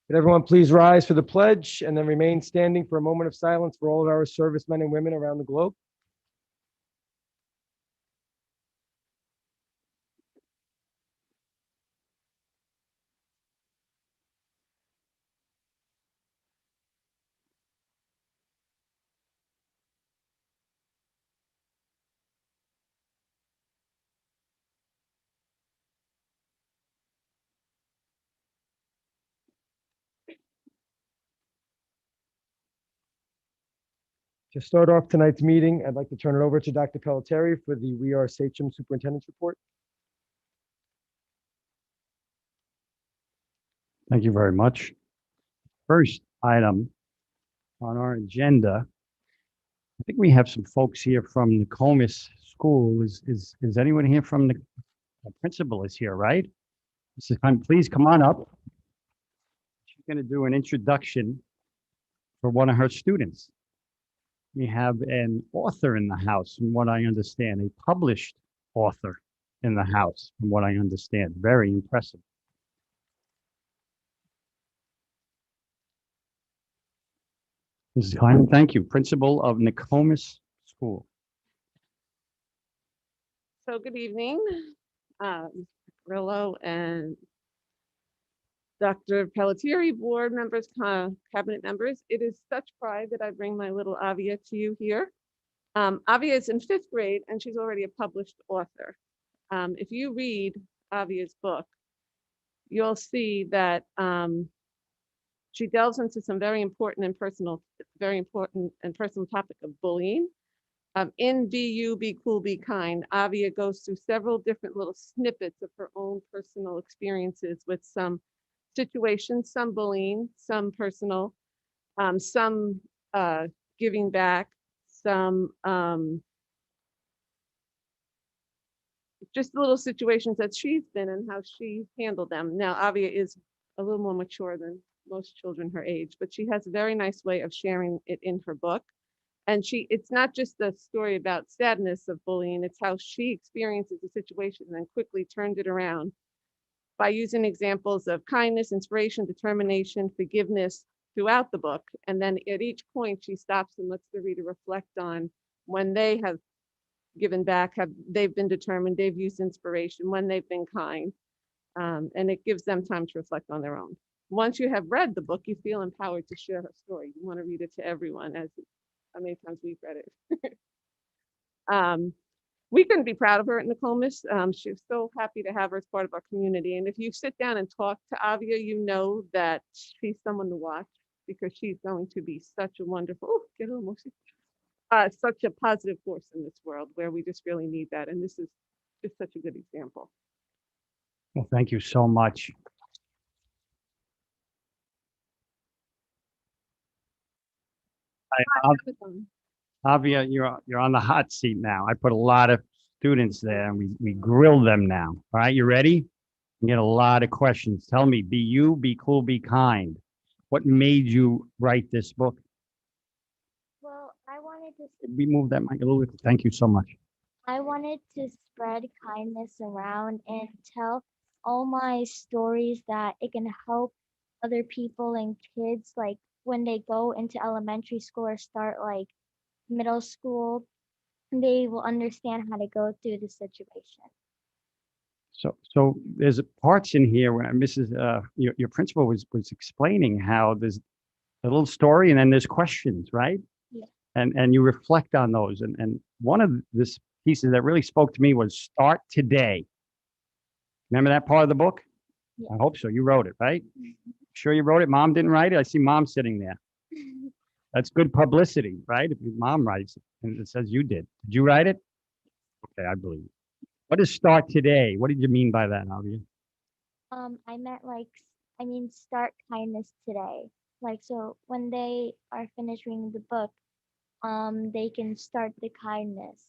Could everyone please rise for the pledge and then remain standing for a moment of silence for all of our servicemen and women around the globe? To start off tonight's meeting, I'd like to turn it over to Dr. Pelletieri for the We Are Sachem Superintendent's Report. Thank you very much. First item on our agenda, I think we have some folks here from Nokomis School. Is anyone here from the principal is here, right? Please come on up. She's going to do an introduction for one of her students. We have an author in the house, from what I understand, a published author in the house, from what I understand. Very impressive. Mrs. Klein, thank you. Principal of Nokomis School. So good evening, Grillo and Dr. Pelletieri, board members, cabinet members. It is such pride that I bring my little Avia to you here. Avia is in 5th grade and she's already a published author. If you read Avia's book, you'll see that she delves into some very important and personal topic of bullying. In Be You, Be Cool, Be Kind, Avia goes through several different little snippets of her own personal experiences with some situations, some bullying, some personal, some giving back, some just little situations that she's been and how she handled them. Now, Avia is a little more mature than most children her age, but she has a very nice way of sharing it in her book. And it's not just a story about sadness of bullying, it's how she experiences the situation and then quickly turned it around by using examples of kindness, inspiration, determination, forgiveness throughout the book. And then at each point, she stops and lets the reader reflect on when they have given back, they've been determined, they've used inspiration, when they've been kind. And it gives them time to reflect on their own. Once you have read the book, you feel empowered to share her story. You want to read it to everyone, as how many times we've read it. We couldn't be proud of her at Nokomis. She's so happy to have her as part of our community. And if you sit down and talk to Avia, you know that she's someone to watch because she's going to be such a wonderful, such a positive force in this world where we just really need that. And this is just such a good example. Well, thank you so much. Avia, you're on the hot seat now. I put a lot of students there and we grill them now. All right, you ready? You get a lot of questions. Tell me, be you, be cool, be kind. What made you write this book? Well, I wanted to. We move that mic a little bit. Thank you so much. I wanted to spread kindness around and tell all my stories that it can help other people and kids, like when they go into elementary school or start like middle school, they will understand how to go through the situation. So there's parts in here where Mrs. Your principal was explaining how there's a little story and then there's questions, right? Yeah. And you reflect on those. And one of this pieces that really spoke to me was start today. Remember that part of the book? Yeah. I hope so. You wrote it, right? Sure you wrote it? Mom didn't write it? I see mom sitting there. That's good publicity, right? If your mom writes it and it says you did. Did you write it? Okay, I believe it. What is start today? What did you mean by that, Avia? I meant start kindness today. Like, so when they are finished reading the book, they can start the kindness.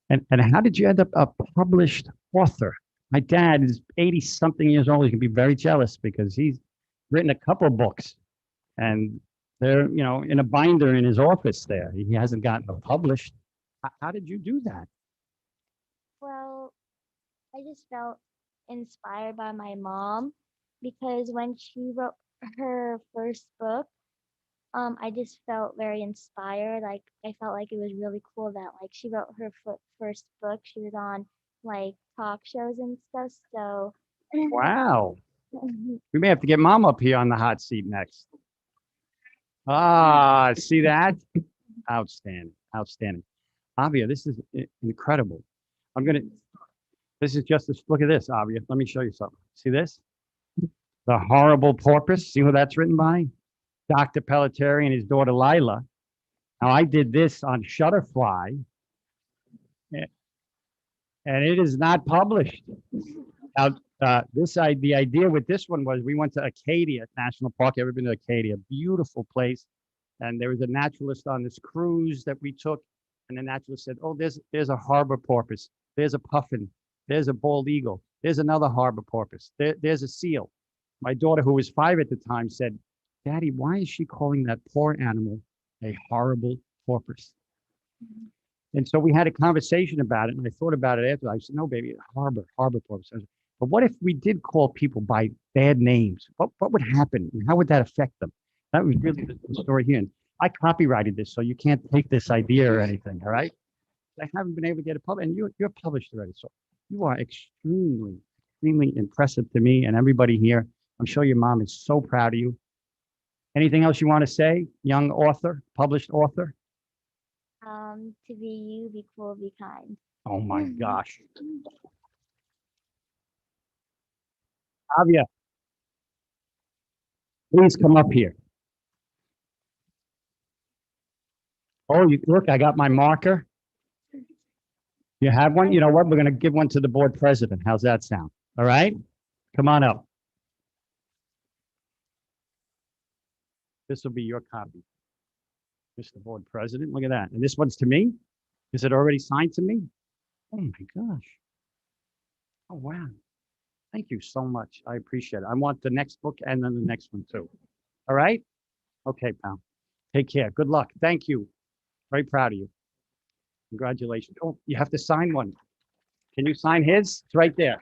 And how did you end up a published author? My dad is 80-something years old. He can be very jealous because he's written a couple of books and they're, in a binder in his office there. He hasn't gotten them published. How did you do that? Well, I just felt inspired by my mom because when she wrote her first book, I just felt very inspired. Like I felt like it was really cool that like she wrote her first book. She was on like talk shows and stuff. So Wow. We may have to get mom up here on the hot seat next. Ah, see that? Outstanding. Outstanding. Avia, this is incredible. This is just, look at this, Avia. Let me show you something. See this? The Horrible Porpoise. See who that's written by? Dr. Pelletieri and his daughter Lila. Now, I did this on Shutterfly, and it is not published. Now, the idea with this one was we went to Acadia National Park. Ever been to Acadia? Beautiful place. And there was a naturalist on this cruise that we took, and the naturalist said, "Oh, there's a harbor porpoise. There's a puffin. There's a bald eagle. There's another harbor porpoise. There's a seal." My daughter, who was 5 at the time, said, "Daddy, why is she calling that poor animal a horrible porpoise?" And so we had a conversation about it, and I thought about it after. I said, "No, baby, harbor porpoise." I said, but what if we did call people by bad names? What would happen? And how would that affect them? That was really the story here. And I copyrighted this, so you can't take this idea or anything, all right? I haven't been able to get it published, and you're published already. So you are extremely, extremely impressive to me and everybody here. I'm sure your mom is so proud of you. Anything else you want to say, young author, published author? To be you, be cool, be kind. Oh my gosh. Avia, please come up here. Oh, look, I got my marker. You have one? You know what? We're going to give one to the board president. How's that sound? All right? Come on up. This will be your copy. Mr. Board President, look at that. And this one's to me? Is it already signed to me? Oh my gosh. Oh, wow. Thank you so much. I appreciate it. I want the next book and then the next one too. All right? Okay, pal. Take care. Good luck. Thank you. Very proud of you. Congratulations. Oh, you have to sign one. Can you sign his? It's right there.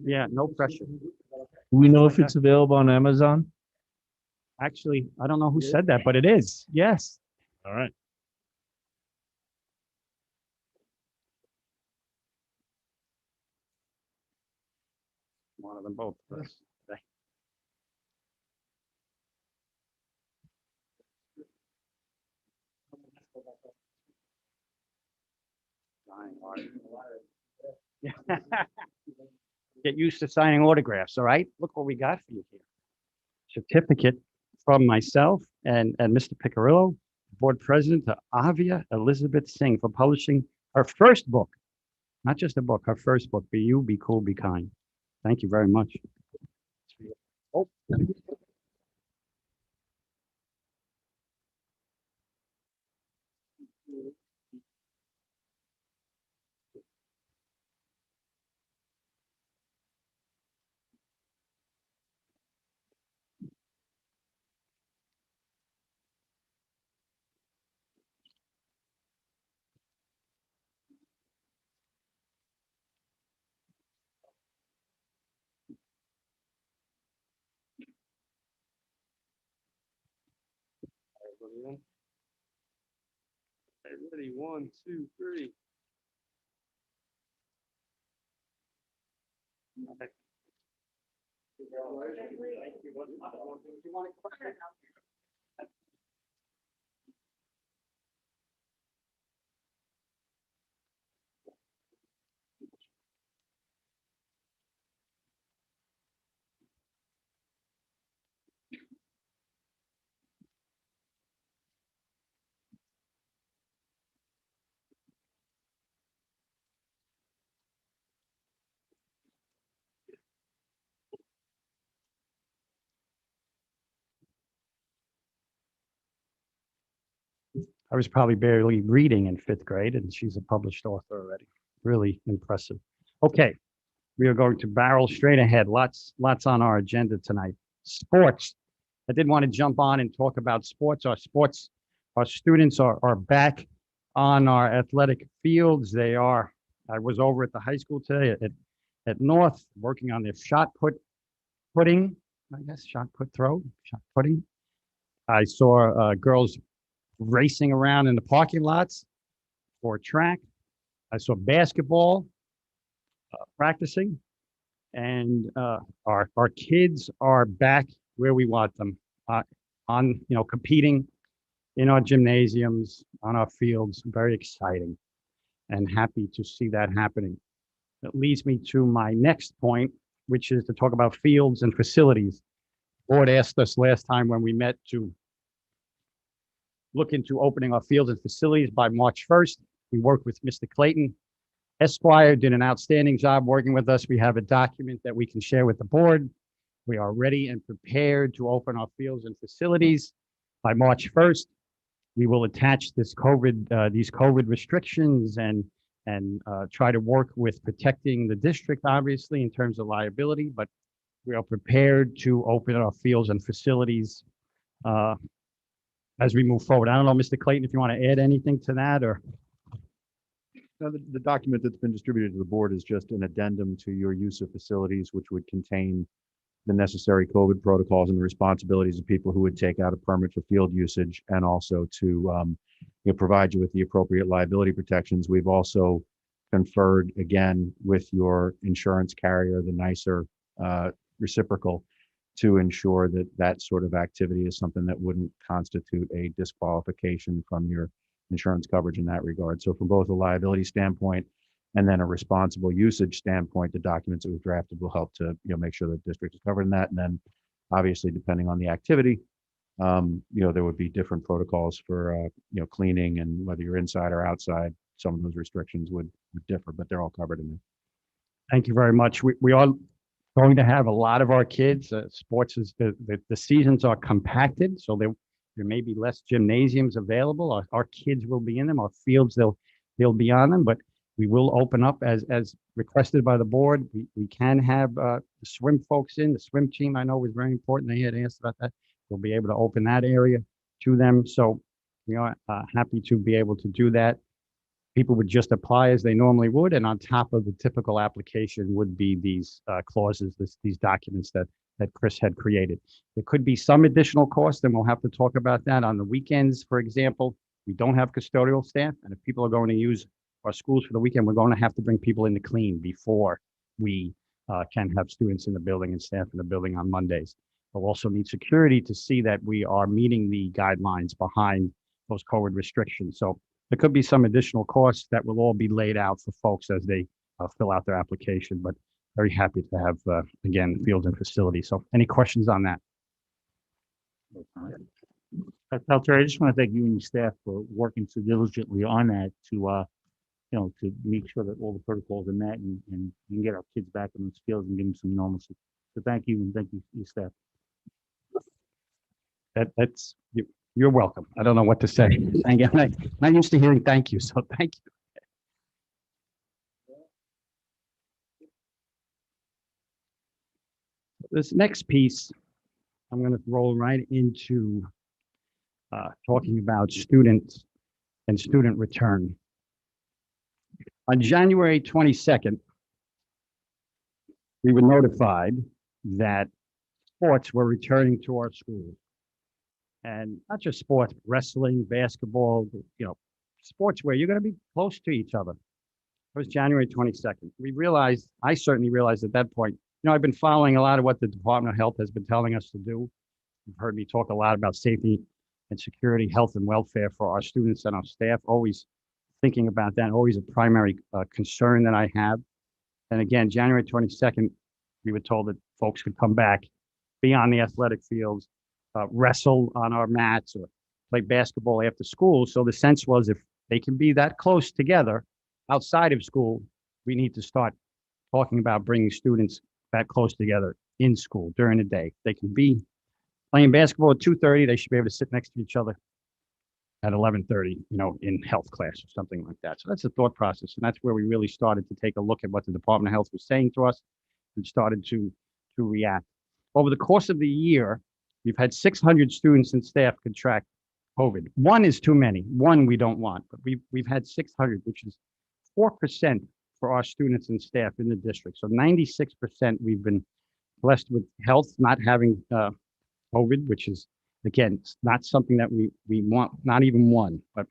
Yeah, no pressure. Do we know if it's available on Amazon? Actually, I don't know who said that, but it is. Yes. All right. One of them both. First. Get used to signing autographs, all right? Look what we got for you here. Certificate from myself and Mr. Picarillo, board president, to Avia Elizabeth Singh for publishing her first book. Not just a book, her first book, Be You, Be Cool, Be Kind. Thank you very much. Oh. Ready? 1, 2, 3. I was probably barely reading in 5th grade, and she's a published author already. Really impressive. Okay, we are going to barrel straight ahead. Lots on our agenda tonight. Sports. I did want to jump on and talk about sports. Our students are back on our athletic fields. I was over at the high school today at North working on their shot put pudding, I guess, shot put throw, shot pudding. I saw girls racing around in the parking lots for track. I saw basketball practicing, and our kids are back where we want them, on competing in our gymnasiums, on our fields. Very exciting, and happy to see that happening. That leads me to my next point, which is to talk about fields and facilities. Board asked us last time when we met to look into opening our fields and facilities by March 1st. We worked with Mr. Clayton Esquire, did an outstanding job working with us. We have a document that we can share with the board. We are ready and prepared to open our fields and facilities by March 1st. We will attach these COVID restrictions and try to work with protecting the district, obviously, in terms of liability, but we are prepared to open our fields and facilities as we move forward. I don't know, Mr. Clayton, if you want to add anything to that, or? No, the document that's been distributed to the board is just an addendum to your use of facilities, which would contain the necessary COVID protocols and the responsibilities of people who would take out a permit for field usage, and also to provide you with the appropriate liability protections. We've also conferred again with your insurance carrier, the nicer reciprocal, to ensure that that sort of activity is something that wouldn't constitute a disqualification from your insurance coverage in that regard. So from both a liability standpoint and then a responsible usage standpoint, the documents that we've drafted will help to make sure that the district is covered in that. And then obviously, depending on the activity, there would be different protocols for cleaning, and whether you're inside or outside, some of those restrictions would differ, but they're all covered in there. Thank you very much. We are going to have a lot of our kids. Sports is the seasons are compacted, so there may be less gymnasiums available. Our kids will be in them. Our fields, they'll be on them, but we will open up as requested by the board. We can have the swim folks in. The swim team, I know, was very important. They had asked about that. We'll be able to open that area to them. So we are happy to be able to do that. People would just apply as they normally would, and on top of the typical application would be these clauses, these documents that Chris had created. There could be some additional cost, and we'll have to talk about that on the weekends. For example, we don't have custodial staff, and if people are going to use our schools for the weekend, we're going to have to bring people in to clean before we can have students in the building and staff in the building on Mondays. We'll also need security to see that we are meeting the guidelines behind those COVID restrictions. So there could be some additional costs that will all be laid out for folks as they fill out their application, but very happy to have, again, fields and facilities. So any questions on that? Terry, I just want to thank you and your staff for working so diligently on that to make sure that all the protocols are met and get our kids back in those fields and give them some normalcy. So thank you, and thank you, your staff. That's you're welcome. I don't know what to say. Thank you. I'm not used to hearing thank you, so thank you. This next piece, I'm going to roll right into talking about students and student return. On January 22nd, we were notified that sports were returning to our schools. And not just sports, but wrestling, basketball, sports where you're going to be close to each other. It was January 22nd. I certainly realized at that point, I've been following a lot of what the Department of Health has been telling us to do. You've heard me talk a lot about safety and security, health and welfare for our students and our staff, always thinking about that, always a primary concern that I have. And again, January 22nd, we were told that folks could come back, be on the athletic fields, wrestle on our mats, or play basketball after school. So the sense was, if they can be that close together outside of school, we need to start talking about bringing students that close together in school during the day. They can be playing basketball at 2:30. They should be able to sit next to each other at 11:30, in health class or something like that. So that's the thought process. And that's where we really started to take a look at what the Department of Health was saying to us and started to react. Over the course of the year, we've had 600 students and staff contract COVID. One is too many. One we don't want, but we've had 600, which is 4% for our students and staff in the district. So 96% we've been blessed with health, not having COVID, which is, again, not something that we want, not even one, but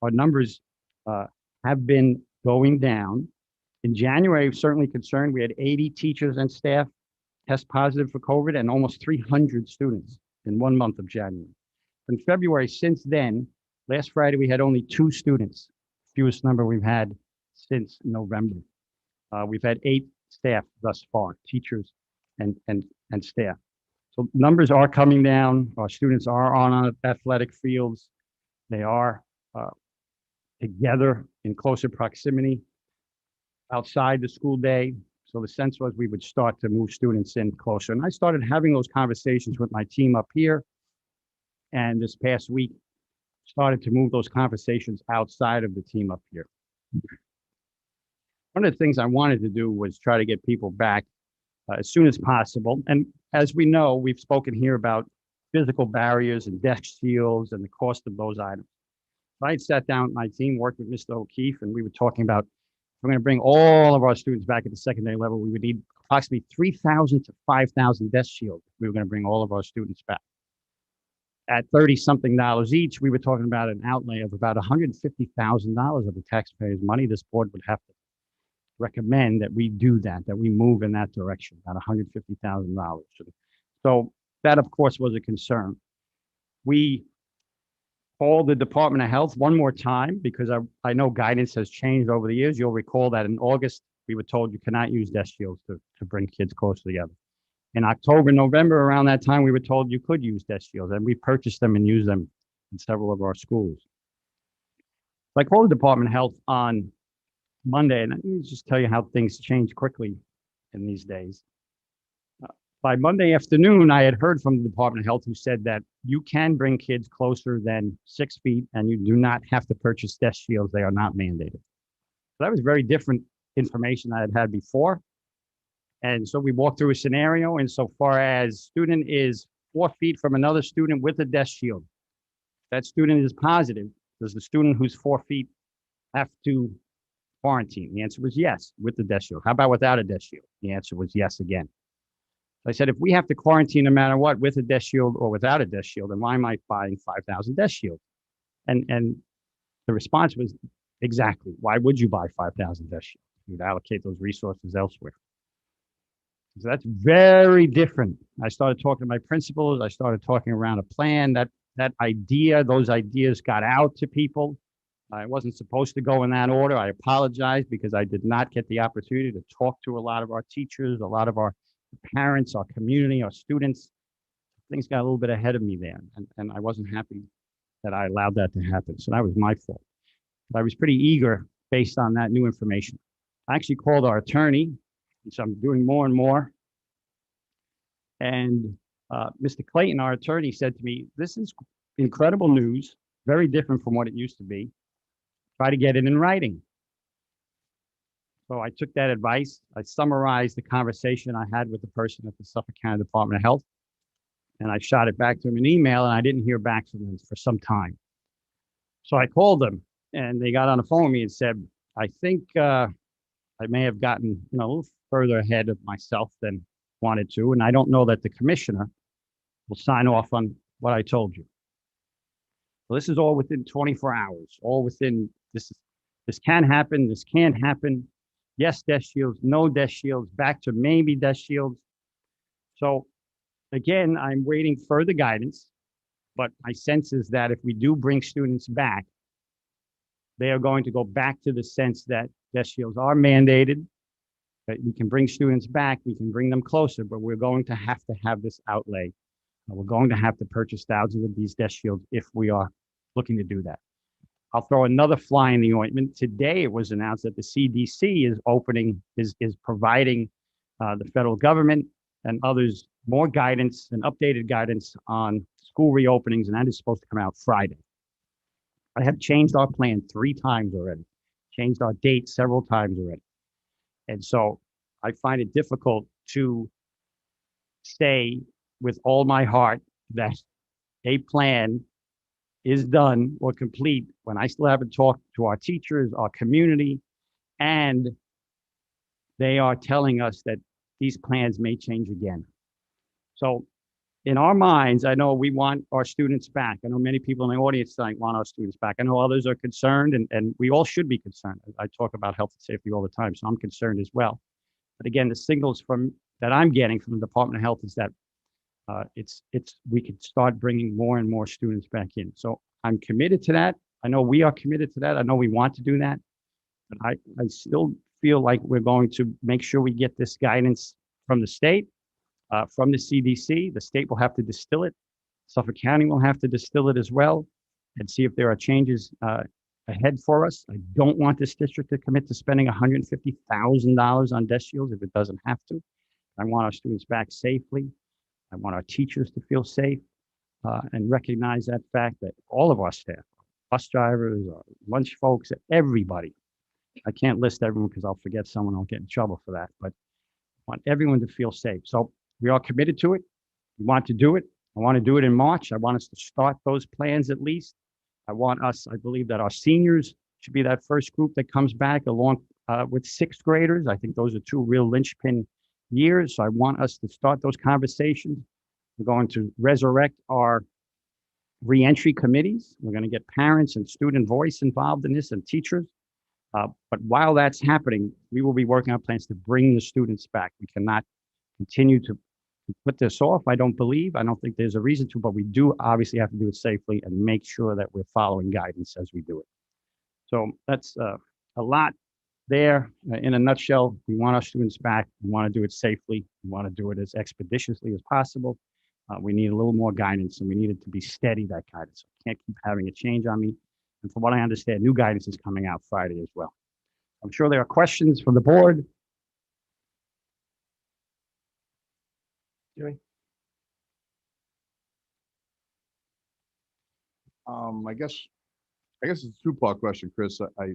our numbers have been going down. In January, I was certainly concerned. We had 80 teachers and staff test positive for COVID and almost 300 students in 1 month of January. In February, since then, last Friday, we had only 2 students, fewest number we've had since November. We've had 8 staff thus far, teachers and staff. So numbers are coming down. Our students are on our athletic fields. They are together in closer proximity outside the school day. So the sense was we would start to move students in closer. And I started having those conversations with my team up here. And this past week, started to move those conversations outside of the team up here. One of the things I wanted to do was try to get people back as soon as possible. And as we know, we've spoken here about physical barriers and desk shields and the cost of those items. I had sat down with my team, worked with Mr. O'Keefe, and we were talking about, if we're going to bring all of our students back at the secondary level, we would need approximately 3,000 to 5,000 desk shields. We were going to bring all of our students back. At $30-something each, we were talking about an outlay of about $150,000 of the taxpayers' money. This board would have to recommend that we do that we move in that direction, about $150,000. So that, of course, was a concern. We called the Department of Health one more time because I know guidance has changed over the years. You'll recall that in August, we were told you cannot use desk shields to bring kids closer together. In October, November, around that time, we were told you could use desk shields, and we purchased them and used them in several of our schools. So I called the Department of Health on Monday, and let me just tell you how things change quickly in these days. By Monday afternoon, I had heard from the Department of Health who said that you can bring kids closer than 6 feet and you do not have to purchase desk shields. They are not mandated. So that was very different information I had had before. And so we walked through a scenario insofar as student is 4 feet from another student with a desk shield. If that student is positive, does the student who's 4 feet have to quarantine? The answer was yes, with the desk shield. How about without a desk shield? The answer was yes again. I said, if we have to quarantine no matter what, with a desk shield or without a desk shield, then why am I buying 5,000 desk shields? And the response was, exactly. Why would you buy 5,000 desk shields? You'd allocate those resources elsewhere. So that's very different. I started talking to my principals. I started talking around a plan. Those ideas got out to people. I wasn't supposed to go in that order. I apologize because I did not get the opportunity to talk to a lot of our teachers, a lot of our parents, our community, our students. Things got a little bit ahead of me there, and I wasn't happy that I allowed that to happen. So that was my fault. But I was pretty eager based on that new information. I actually called our attorney, and so I'm doing more and more. And Mr. Clayton, our attorney, said to me, this is incredible news, very different from what it used to be. Try to get it in writing. So I took that advice. I summarized the conversation I had with the person at the Suffolk County Department of Health, and I shot it back to him in email, and I didn't hear back from them for some time. So I called them, and they got on the phone with me and said, I think I may have gotten a little further ahead of myself than wanted to, and I don't know that the commissioner will sign off on what I told you. Well, this is all within 24 hours, all within, this can happen, this can't happen. Yes, desk shields, no desk shields, back to maybe desk shields. So again, I'm waiting further guidance, but my sense is that if we do bring students back, they are going to go back to the sense that desk shields are mandated, that we can bring students back, we can bring them closer, but we're going to have this outlay. We're going to have to purchase thousands of these desk shields if we are looking to do that. I'll throw another fly in the ointment. Today, it was announced that the CDC is providing the federal government and others more guidance and updated guidance on school reopenings, and that is supposed to come out Friday. I have changed our plan 3 times already, changed our date several times already. And so I find it difficult to say with all my heart that a plan is done or complete when I still haven't talked to our teachers, our community, and they are telling us that these plans may change again. So in our minds, I know we want our students back. I know many people in the audience tonight want our students back. I know others are concerned, and we all should be concerned. I talk about health and safety all the time, so I'm concerned as well. But again, the signals that I'm getting from the Department of Health is that we can start bringing more and more students back in. So I'm committed to that. I know we are committed to that. I know we want to do that. But I still feel like we're going to make sure we get this guidance from the state, from the CDC. The state will have to distill it. Suffolk County will have to distill it as well and see if there are changes ahead for us. I don't want this district to commit to spending $150,000 on desk shields if it doesn't have to. I want our students back safely. I want our teachers to feel safe and recognize that fact that all of our staff, bus drivers, our lunch folks, everybody, I can't list everyone because I'll forget someone, I'll get in trouble for that, but I want everyone to feel safe. So we are committed to it. We want to do it. I want to do it in March. I want us to start those plans at least. I believe that our seniors should be that first group that comes back along with sixth graders. I think those are two real linchpin years. So I want us to start those conversations. We're going to resurrect our reentry committees. We're going to get parents and student voice involved in this and teachers. But while that's happening, we will be working on plans to bring the students back. We cannot continue to put this off. I don't think there's a reason to, but we do obviously have to do it safely and make sure that we're following guidance as we do it. So that's a lot there. In a nutshell, we want our students back. We want to do it safely. We want to do it as expeditiously as possible. We need a little more guidance, and we need it to be steady, that guidance. I can't keep having a change on me. And from what I understand, new guidance is coming out Friday as well. I'm sure there are questions from the board. Jimmy? I guess it's a two-part question, Chris. I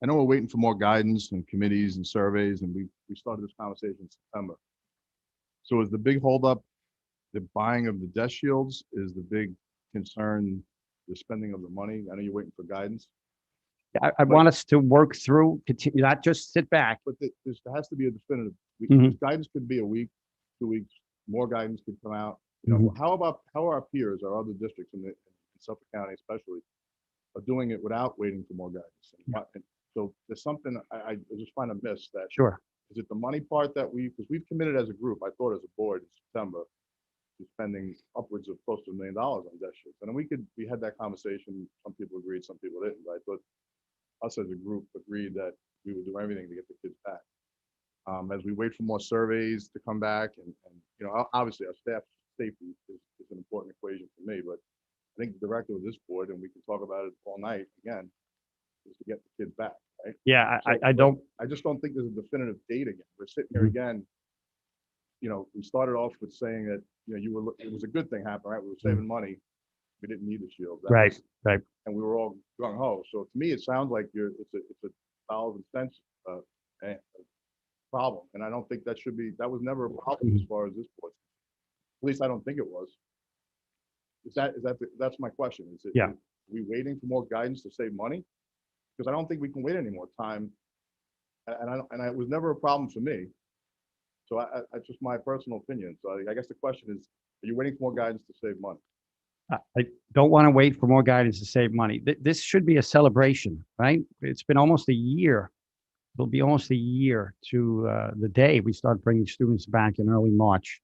know we're waiting for more guidance and committees and surveys, and we started this conversation in September. So is the big holdup the buying of the desk shields? Is the big concern the spending of the money? I know you're waiting for guidance, I want us to work through, continue, not just sit back. but there has to be a definitive. Mhm. Guidance could be a week, 2 weeks, more guidance could come out. You know, how are our peers, our other districts in Suffolk County especially, are doing it without waiting for more guidance? And so there's something I just find amiss that. Sure. Is it the money part that because we've committed as a group, I thought as a board in September, to spending upwards of close to $1 million on desk shields. And we had that conversation. Some people agreed, some people didn't. But I thought us as a group agreed that we would do everything to get the kids back. As we wait for more surveys to come back, and you know, obviously our staff safety is an important equation for me. But I think the directive of this board, and we can talk about it all night again, is to get the kids back. Right? Yeah, So, I I just don't think there's a definitive date again. We're sitting here again. You know, we started off with saying that, you know, it was a good thing happened, right? We were saving money. We didn't need the shield. right. And we were all gung ho. So to me, it sounds like it's a dollars and cents problem. And I don't think that was never a problem as far as this was. At least I don't think it was. That's my question. Yeah. Are we waiting for more guidance to save money? Because I don't think we can wait any more time. And it was never a problem for me. So that's just my personal opinion. So I guess the question is, are you waiting for more guidance to save money? I don't want to wait for more guidance to save money. This should be a celebration, right? It's been almost a year. It'll be almost a year to the day we start bringing students back in early March,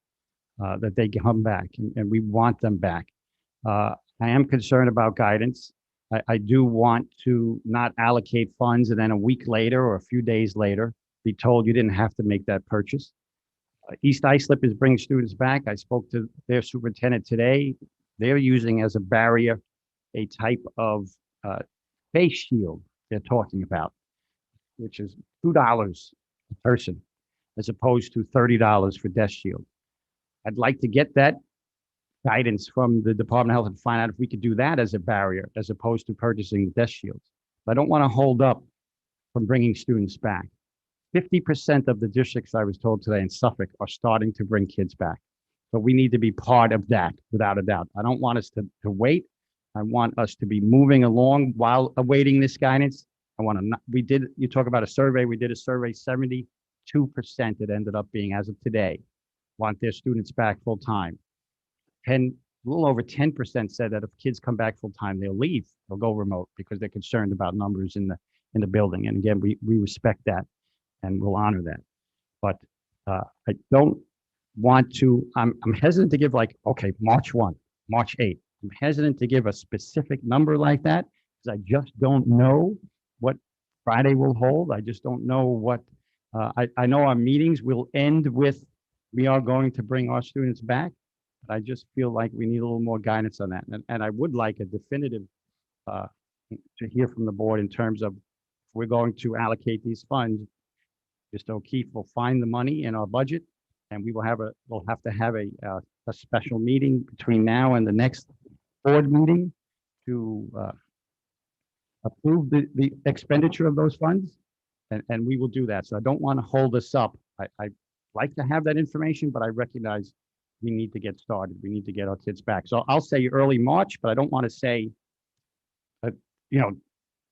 that they come back, and we want them back. I am concerned about guidance. I do want to not allocate funds and then a week later or a few days later be told you didn't have to make that purchase. East Islip is bringing students back. I spoke to their superintendent today. They're using as a barrier a type of face shield they're talking about, which is $2 a person, as opposed to $30 for desk shield. I'd like to get that guidance from the Department of Health and find out if we could do that as a barrier, as opposed to purchasing desk shields. I don't want to hold up from bringing students back. 50% of the districts, I was told today in Suffolk, are starting to bring kids back. But we need to be part of that, without a doubt. I don't want us to wait. I want us to be moving along while awaiting this guidance. You talk about a survey, we did a survey, 72% it ended up being as of today. want their students back full-time. A little over 10% said that if kids come back full-time, they'll leave, they'll go remote because they're concerned about numbers in the building. And again, we respect that and we'll honor that. But I don't want to, I'm hesitant to give like, okay, March 1, March 8. I'm hesitant to give a specific number like that because I just don't know what Friday will hold. I just don't know what, I know our meetings will end with, we are going to bring our students back. But I just feel like we need a little more guidance on that. And I would like a definitive to hear from the board in terms of if we're going to allocate these funds. Mr. O'Keefe will find the money in our budget, and we'll have to have a special meeting between now and the next board meeting to approve the expenditure of those funds, and we will do that. So I don't want to hold us up. I like to have that information, but I recognize we need to get started. We need to get our kids back. So I'll say early March, but I don't want to say,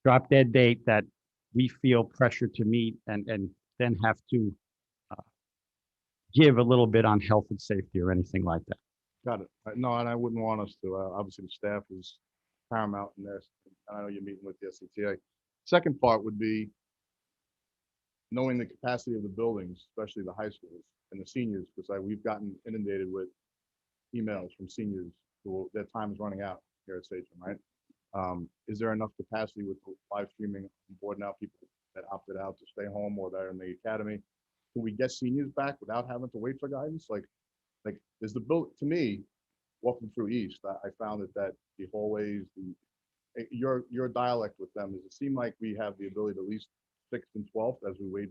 drop dead date that we feel pressure to meet and then have to give a little bit on health and safety or anything like that. Got it. No, and I wouldn't want us to. Obviously, the staff is paramount in this. I know you're meeting with the SCTA. Second part would be knowing the capacity of the buildings, especially the high schools and the seniors, because we've gotten inundated with emails from seniors who their time is running out here at Sachem, right? Is there enough capacity with the live streaming on board now, people that opted out to stay home or that are in the academy? Can we get seniors back without having to wait for guidance? Like is the build, to me, walking through East, I found that the hallways, your dialect with them, does it seem like we have the ability to at least 6th and 12th as we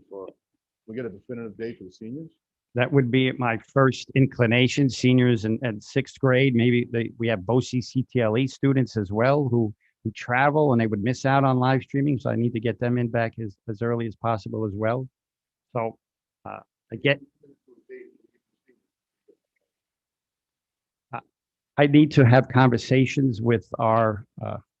get a definitive date for the seniors? That would be my first inclination. Seniors and 6th grade, maybe we have BOCE CTLE students as well who travel and they would miss out on live streaming. So I need to get them in back as early as possible as well. So I need to have conversations with our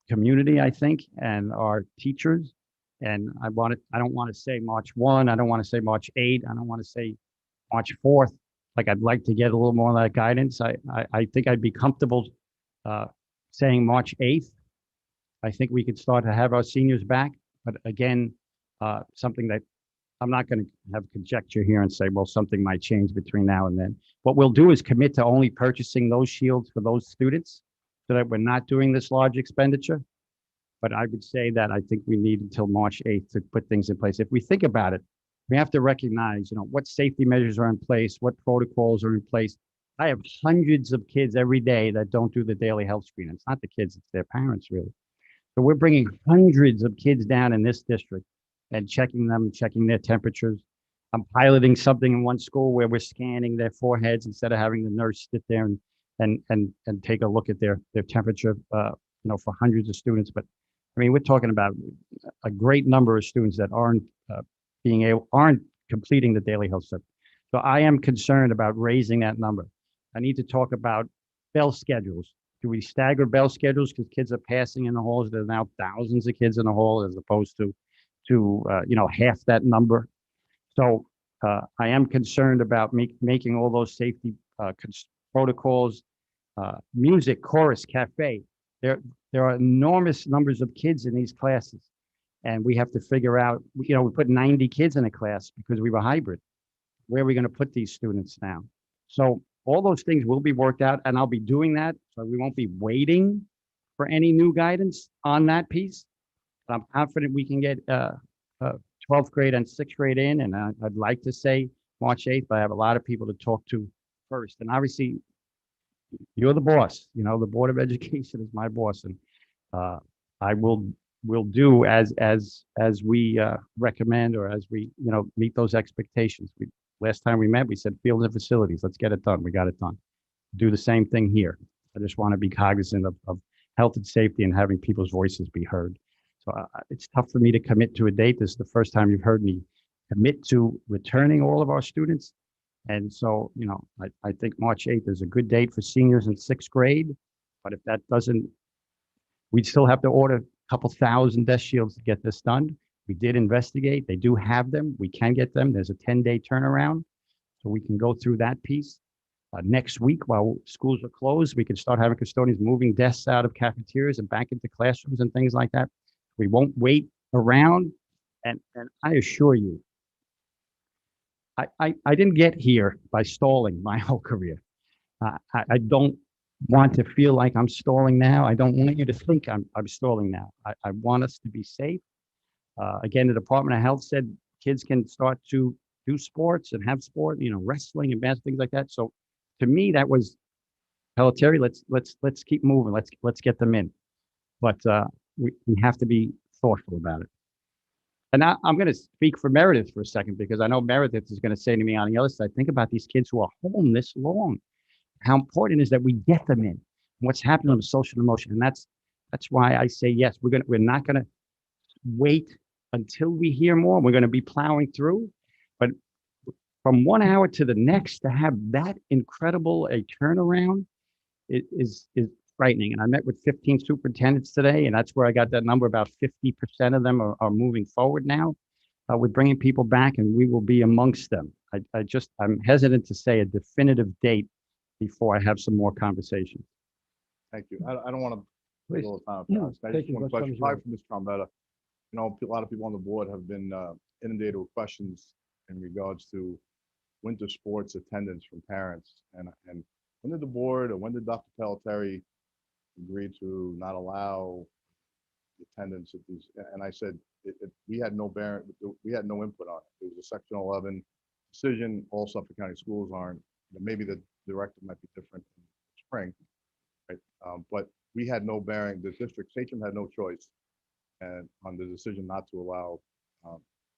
community, I think, and our teachers. And I don't want to say March 1. I don't want to say March 8. I don't want to say March 4th. Like I'd like to get a little more of that guidance. I think I'd be comfortable saying March 8th. I think we could start to have our seniors back. But again, something that I'm not going to have conjecture here and say, well, something might change between now and then. What we'll do is commit to only purchasing those shields for those students so that we're not doing this large expenditure. But I would say that I think we need until March 8th to put things in place. If we think about it, we have to recognize, what safety measures are in place, what protocols are in place. I have hundreds of kids every day that don't do the daily health screen. It's not the kids, it's their parents, really. So we're bringing hundreds of kids down in this district and checking them, checking their temperatures. I'm piloting something in one school where we're scanning their foreheads instead of having the nurse sit there and take a look at their temperature, for hundreds of students. But I mean, we're talking about a great number of students that aren't completing the daily health study. So I am concerned about raising that number. I need to talk about bell schedules. Do we stagger bell schedules because kids are passing in the halls? There's now thousands of kids in the hall as opposed to half that number. So I am concerned about making all those safety protocols, music, chorus, cafe. There are enormous numbers of kids in these classes. And we have to figure out, we put 90 kids in a class because we were hybrid. Where are we going to put these students now? So all those things will be worked out, and I'll be doing that. So we won't be waiting for any new guidance on that piece. But I'm confident we can get 12th grade and 6th grade in, and I'd like to say March 8th, but I have a lot of people to talk to first. And obviously, you're the boss. The Board of Education is my boss, and I will do as we recommend, or as we meet those expectations. Last time we met, we said fields and facilities. Let's get it done. We got it done. Do the same thing here. I just want to be cognizant of health and safety and having people's voices be heard. So it's tough for me to commit to a date. This is the first time you've heard me commit to returning all of our students. And so, I think March 8th is a good date for seniors in 6th grade. But if that doesn't, we'd still have to order a couple thousand desk shields to get this done. We did investigate. They do have them. We can get them. There's a 10-day turnaround. So we can go through that piece. Next week, while schools are closed, we can start having custodians moving desks out of cafeterias and back into classrooms and things like that. We won't wait around. And I assure you, I didn't get here by stalling my whole career. I don't want to feel like I'm stalling now. I don't want you to think I'm stalling now. I want us to be safe. Again, the Department of Health said kids can start to do sports and have sport, wrestling and basketball, things like that. So to me, that was Pelletieri. Let's keep moving. Let's get them in. But we have to be thoughtful about it. And I'm going to speak for Meredith for a second, because I know Meredith is going to say to me on the other side, think about these kids who are home this long. How important it is that we get them in. What's happening with social emotion. And that's why I say, yes, we're not going to wait until we hear more. We're going to be plowing through. But from 1 hour to the next, to have that incredible a turnaround is frightening. And I met with 15 superintendents today, and that's where I got that number. About 50% of them are moving forward now. We're bringing people back, and we will be amongst them. I'm hesitant to say a definitive date before I have some more conversations. Thank you. I don't want to Please. take all the time. No, I thank just you. one Let's question, come probably for Ms. Trombetta. A lot of people on the board have been inundated with questions in regards to winter sports attendance from parents. And when did the board, or when did Dr. Pelletieri agree to not allow attendance at these? And I said, we had no input on it. It was a Section 11 decision. All Suffolk County schools aren't. Maybe the directive might be different in the spring, right? But we had no bearing. The district, Sachem had no choice and on the decision not to allow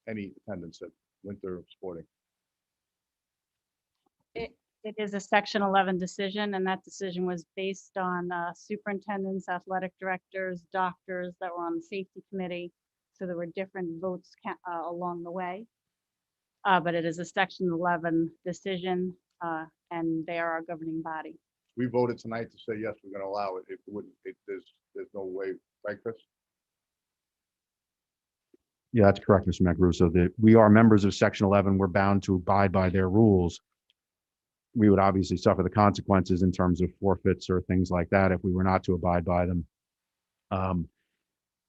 any attendance at winter sporting. It is a Section 11 decision, and that decision was based on superintendents, athletic directors, doctors that were on the safety committee. So there were different votes along the way. But it is a Section 11 decision, and they are our governing body. We voted tonight to say, yes, we're going to allow it. It wouldn't, there's no way, right, Chris? Yeah, that's correct, Mr. Macruso. We are members of Section 11. We're bound to abide by their rules. We would obviously suffer the consequences in terms of forfeits or things like that if we were not to abide by them.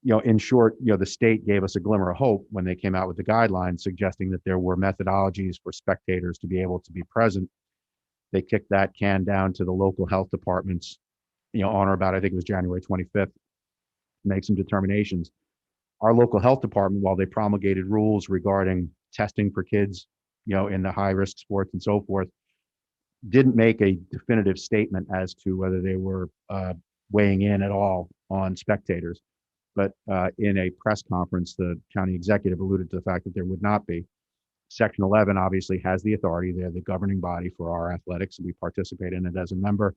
In short, the state gave us a glimmer of hope when they came out with the guidelines suggesting that there were methodologies for spectators to be able to be present. They kicked that can down to the local health departments, on or about, I think it was January 25th, to make some determinations. Our local health department, while they promulgated rules regarding testing for kids, in the high risk sports and so forth, didn't make a definitive statement as to whether they were weighing in at all on spectators. But in a press conference, the county executive alluded to the fact that there would not be. Section 11 obviously has the authority. They're the governing body for our athletics. We participate in it as a member.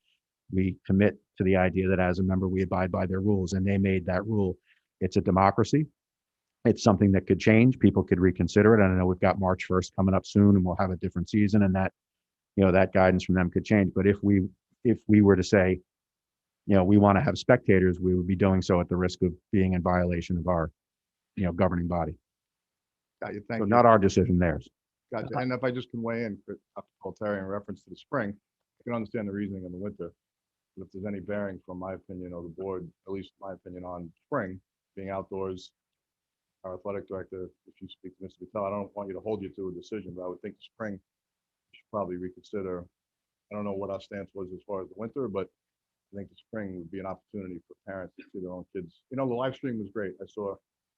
We commit to the idea that as a member, we abide by their rules, and they made that rule. It's a democracy. It's something that could change. People could reconsider it. And I know we've got March 1st coming up soon, and we'll have a different season, and that, that guidance from them could change. But if we were to say, we want to have spectators, we would be doing so at the risk of being in violation of our, governing body. Got you. Thank So you. not our decision, theirs. Gotcha. And if I just can weigh in, Dr. Pelletieri, in reference to the spring, I can understand the reasoning in the winter. But if there's any bearing from my opinion or the board, at least my opinion on spring, being outdoors, our athletic director, if you speak to Mr. Patel, I don't want you to hold you to a decision, but I would think the spring we should probably reconsider. I don't know what our stance was as far as the winter, but I think the spring would be an opportunity for parents to see their own kids. The live stream was great. I saw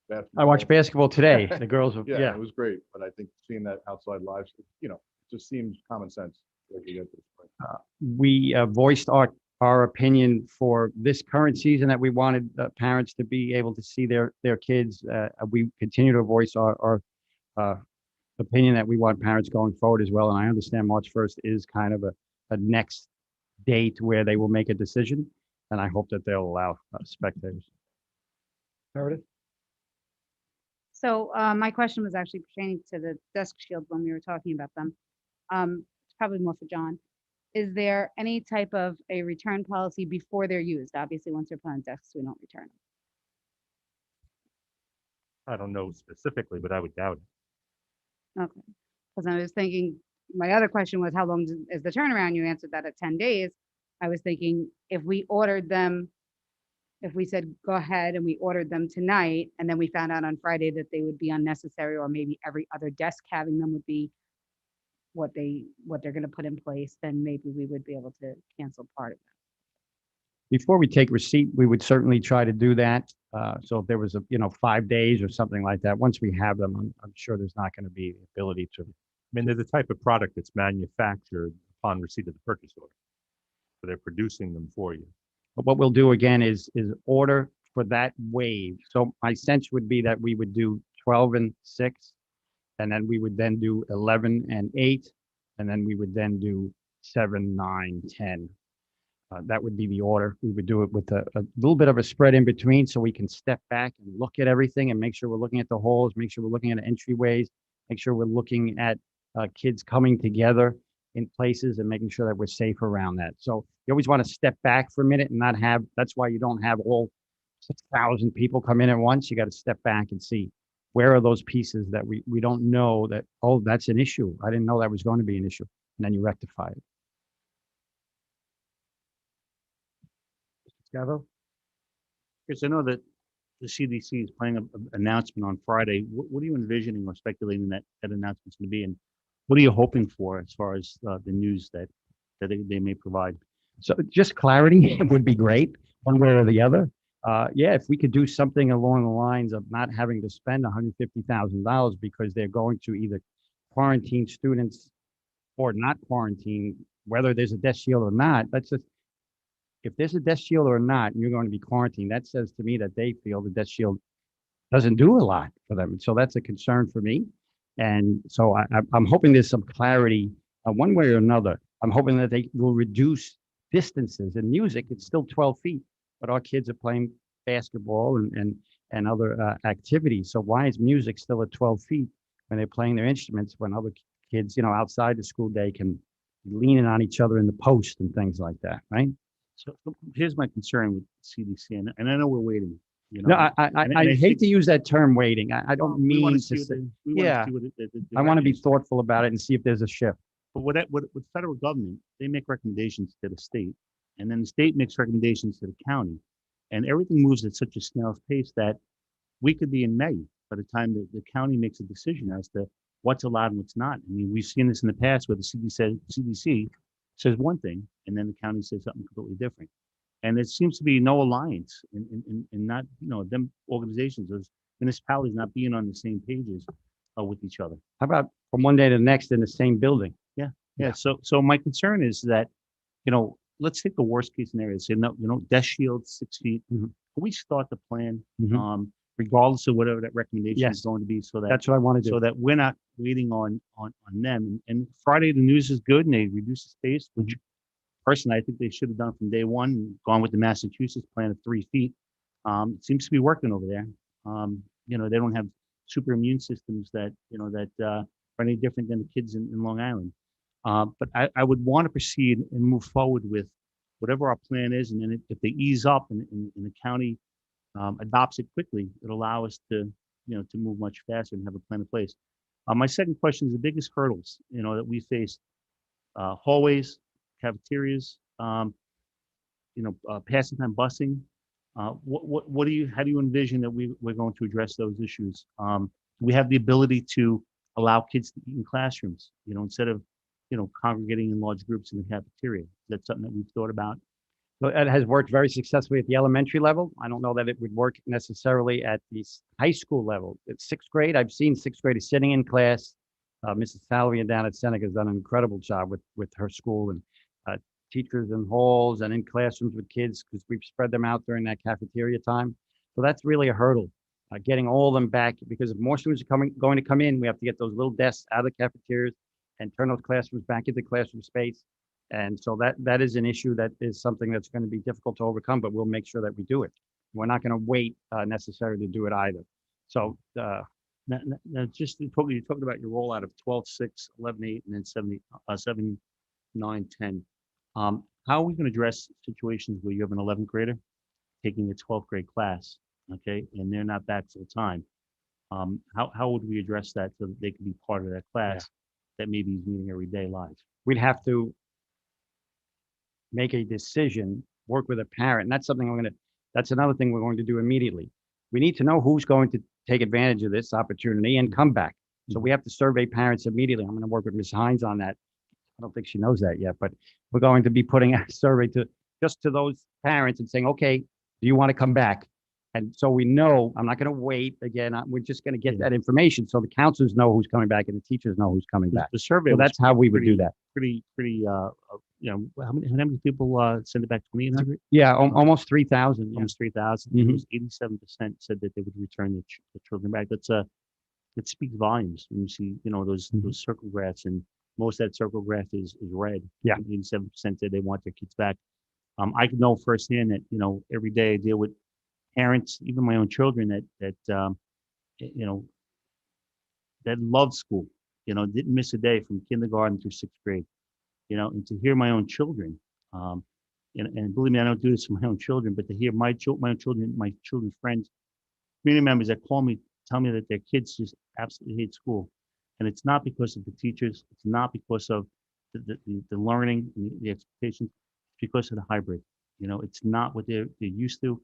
basketball. I watched basketball today. The girls, Yeah, it was great. But I think seeing that outside live, it just seems common sense. Like you get to the spring. We voiced our opinion for this current season that we wanted parents to be able to see their kids. We continue to voice our opinion that we want parents going forward as well. And I understand March 1st is kind of a next date where they will make a decision. And I hope that they'll allow spectators. Meredith? So my question was actually pertaining to the desk shields when we were talking about them. It's probably more for John. Is there any type of a return policy before they're used? Obviously, once they're put on desks, we don't return them. I don't know specifically, but I would doubt it. Okay. Because I was thinking my other question was, how long is the turnaround? You answered that at 10 days. I was thinking if we ordered them, if we said, go ahead and we ordered them tonight, and then we found out on Friday that they would be unnecessary, or maybe every other desk having them would be what they're going to put in place, then maybe we would be able to cancel part of it. Before we take receipt, we would certainly try to do that. So if there was 5 days or something like that, once we have them, I'm sure there's not going to be the ability to. I mean, they're the type of product that's manufactured upon receipt of the purchase order. So they're producing them for you. But what we'll do again is order for that wave. So my sense would be that we would do 12 and 6, and then we would then do 11 and 8, and then we would then do 7, 9, 10. That would be the order. We would do it with a little bit of a spread in between, so we can step back and look at everything and make sure we're looking at the holes, make sure we're looking at entryways, make sure we're looking at kids coming together in places and making sure that we're safe around that. So you always want to step back for a minute and not have, that's why you don't have all 6,000 people come in at once. You got to step back and see where are those pieces that we don't know that, oh, that's an issue. I didn't know that was going to be an issue. And then you rectify it. Scavo? Chris, I know that the CDC is planning an announcement on Friday. What are you envisioning or speculating that announcement's going to be? And what are you hoping for as far as the news that they may provide? So just clarity would be great, one way or the other. Yeah, if we could do something along the lines of not having to spend $150,000 because they're going to either quarantine students or not quarantine, whether there's a desk shield or not. That's just, if there's a desk shield or not, and you're going to be quarantined, that says to me that they feel the desk shield doesn't do a lot for them. So that's a concern for me. And so I'm hoping there's some clarity one way or another. I'm hoping that they will reduce distances. In music, it's still 12 feet, but our kids are playing basketball and other activities. So why is music still at 12 feet when they're playing their instruments, when other kids, outside the school day can be leaning on each other in the post and things like that, right? So here's my concern with CDC, and I know we're waiting. No, I hate to use that term waiting. I don't mean to say, yeah, I want to be thoughtful about it and see if there's a shift. But with federal government, they make recommendations to the state, and then the state makes recommendations to the county, and everything moves at such a snail's pace that we could be in May by the time the county makes a decision as to what's allowed and what's not. I mean, we've seen this in the past where the CDC says one thing, and then the county says something completely different. And there seems to be no alliance in not, them organizations, those municipalities not being on the same pages with each other. How about from one day to the next in the same building? Yeah. So my concern is that, let's take the worst case scenario. Say, no, desk shield 6 feet. Mhm. Can we start the plan, Mhm. regardless of whatever that recommendation is Yes. going to be, so that That's what I want to do. so that we're not waiting on them. And Friday, the news is good, and they reduce the space, which personally, I think they should have done from day one, and gone with the Massachusetts plan of 3 feet. It seems to be working over there. They don't have super immune systems that are any different than the kids in Long Island. But I would want to proceed and move forward with whatever our plan is, and then if they ease up and the county adopts it quickly, it'll allow us to move much faster and have a plan in place. My second question is the biggest hurdles that we face: hallways, cafeterias, passing time busing. How do you envision that we're going to address those issues? Do we have the ability to allow kids to eat in classrooms, instead of congregating in large groups in the cafeteria? That's something that we've thought about. So it has worked very successfully at the elementary level. I don't know that it would work necessarily at the high school level. At sixth grade, I've seen sixth graders sitting in class. Mrs. Salvia down at Seneca has done an incredible job with her school, and teachers in halls and in classrooms with kids, because we've spread them out during that cafeteria time. So that's really a hurdle, getting all of them back, because if more students are going to come in, we have to get those little desks out of the cafeterias and turn those classrooms back into classroom space. And so that is an issue that is something that's going to be difficult to overcome, but we'll make sure that we do it. We're not going to wait necessarily to do it either. So Now, just you're talking about your rollout of 12, 6, 11, 8, and then 7, 9, 10. How are we going to address situations where you have an 11th grader taking a 12th grade class, okay, and they're not back full time? How would we address that so that they can be part of that class? that maybe he's meeting every day live. We'd have to make a decision, work with a parent. And that's something that's another thing we're going to do immediately. We need to know who's going to take advantage of this opportunity and come back. So we have to survey parents immediately. I'm going to work with Ms. Hines on that. I don't think she knows that yet, but we're going to be putting a survey just to those parents and saying, okay, do you want to come back? And so we know, I'm not going to wait again. We're just going to get that information. So the counselors know who's coming back and the teachers know who's coming back. The survey. So was that's how we would do that. Pretty, how many people send it back? 2,800? Yeah, almost 3,000. Yeah. Almost 3,000. Mhm. It was 87% said that they would return the children back. It speaks volumes when you see, those circle graphs, and most of that circle graph is red. Yeah. 87% said they want their kids back. I know firsthand that, every day I deal with parents, even my own children that love school, didn't miss a day from kindergarten through 6th grade, and to hear my own children, and believe me, I don't do this for my own children, but to hear my own children, my children's friends, community members that call me, tell me that their kids just absolutely hate school. And it's not because of the teachers. It's not because of the learning and the expectations. It's because of the hybrid. It's not what they're used to.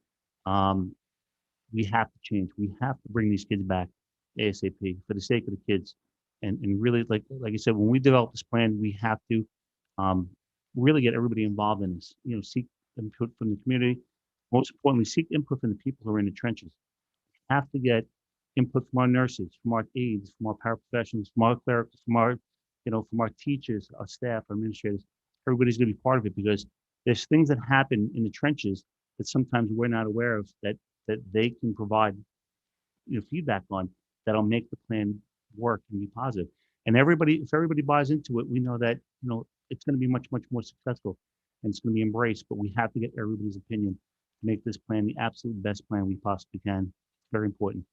We have to change. We have to bring these kids back ASAP for the sake of the kids. And really, like I said, when we develop this plan, we have to really get everybody involved in this. Seek input from the community. Most importantly, seek input from the people who are in the trenches. We have to get input from our nurses, from our aides, from our paraprofessionals, from our clerics, from our teachers, our staff, our administrators. Everybody's going to be part of it, because there's things that happen in the trenches that sometimes we're not aware of that they can provide feedback on that'll make the plan work and be positive. And if everybody buys into it, we know that it's going to be much, much more successful, and it's going to be embraced. But we have to get everybody's opinion to make this plan the absolute best plan we possibly can. It's very important.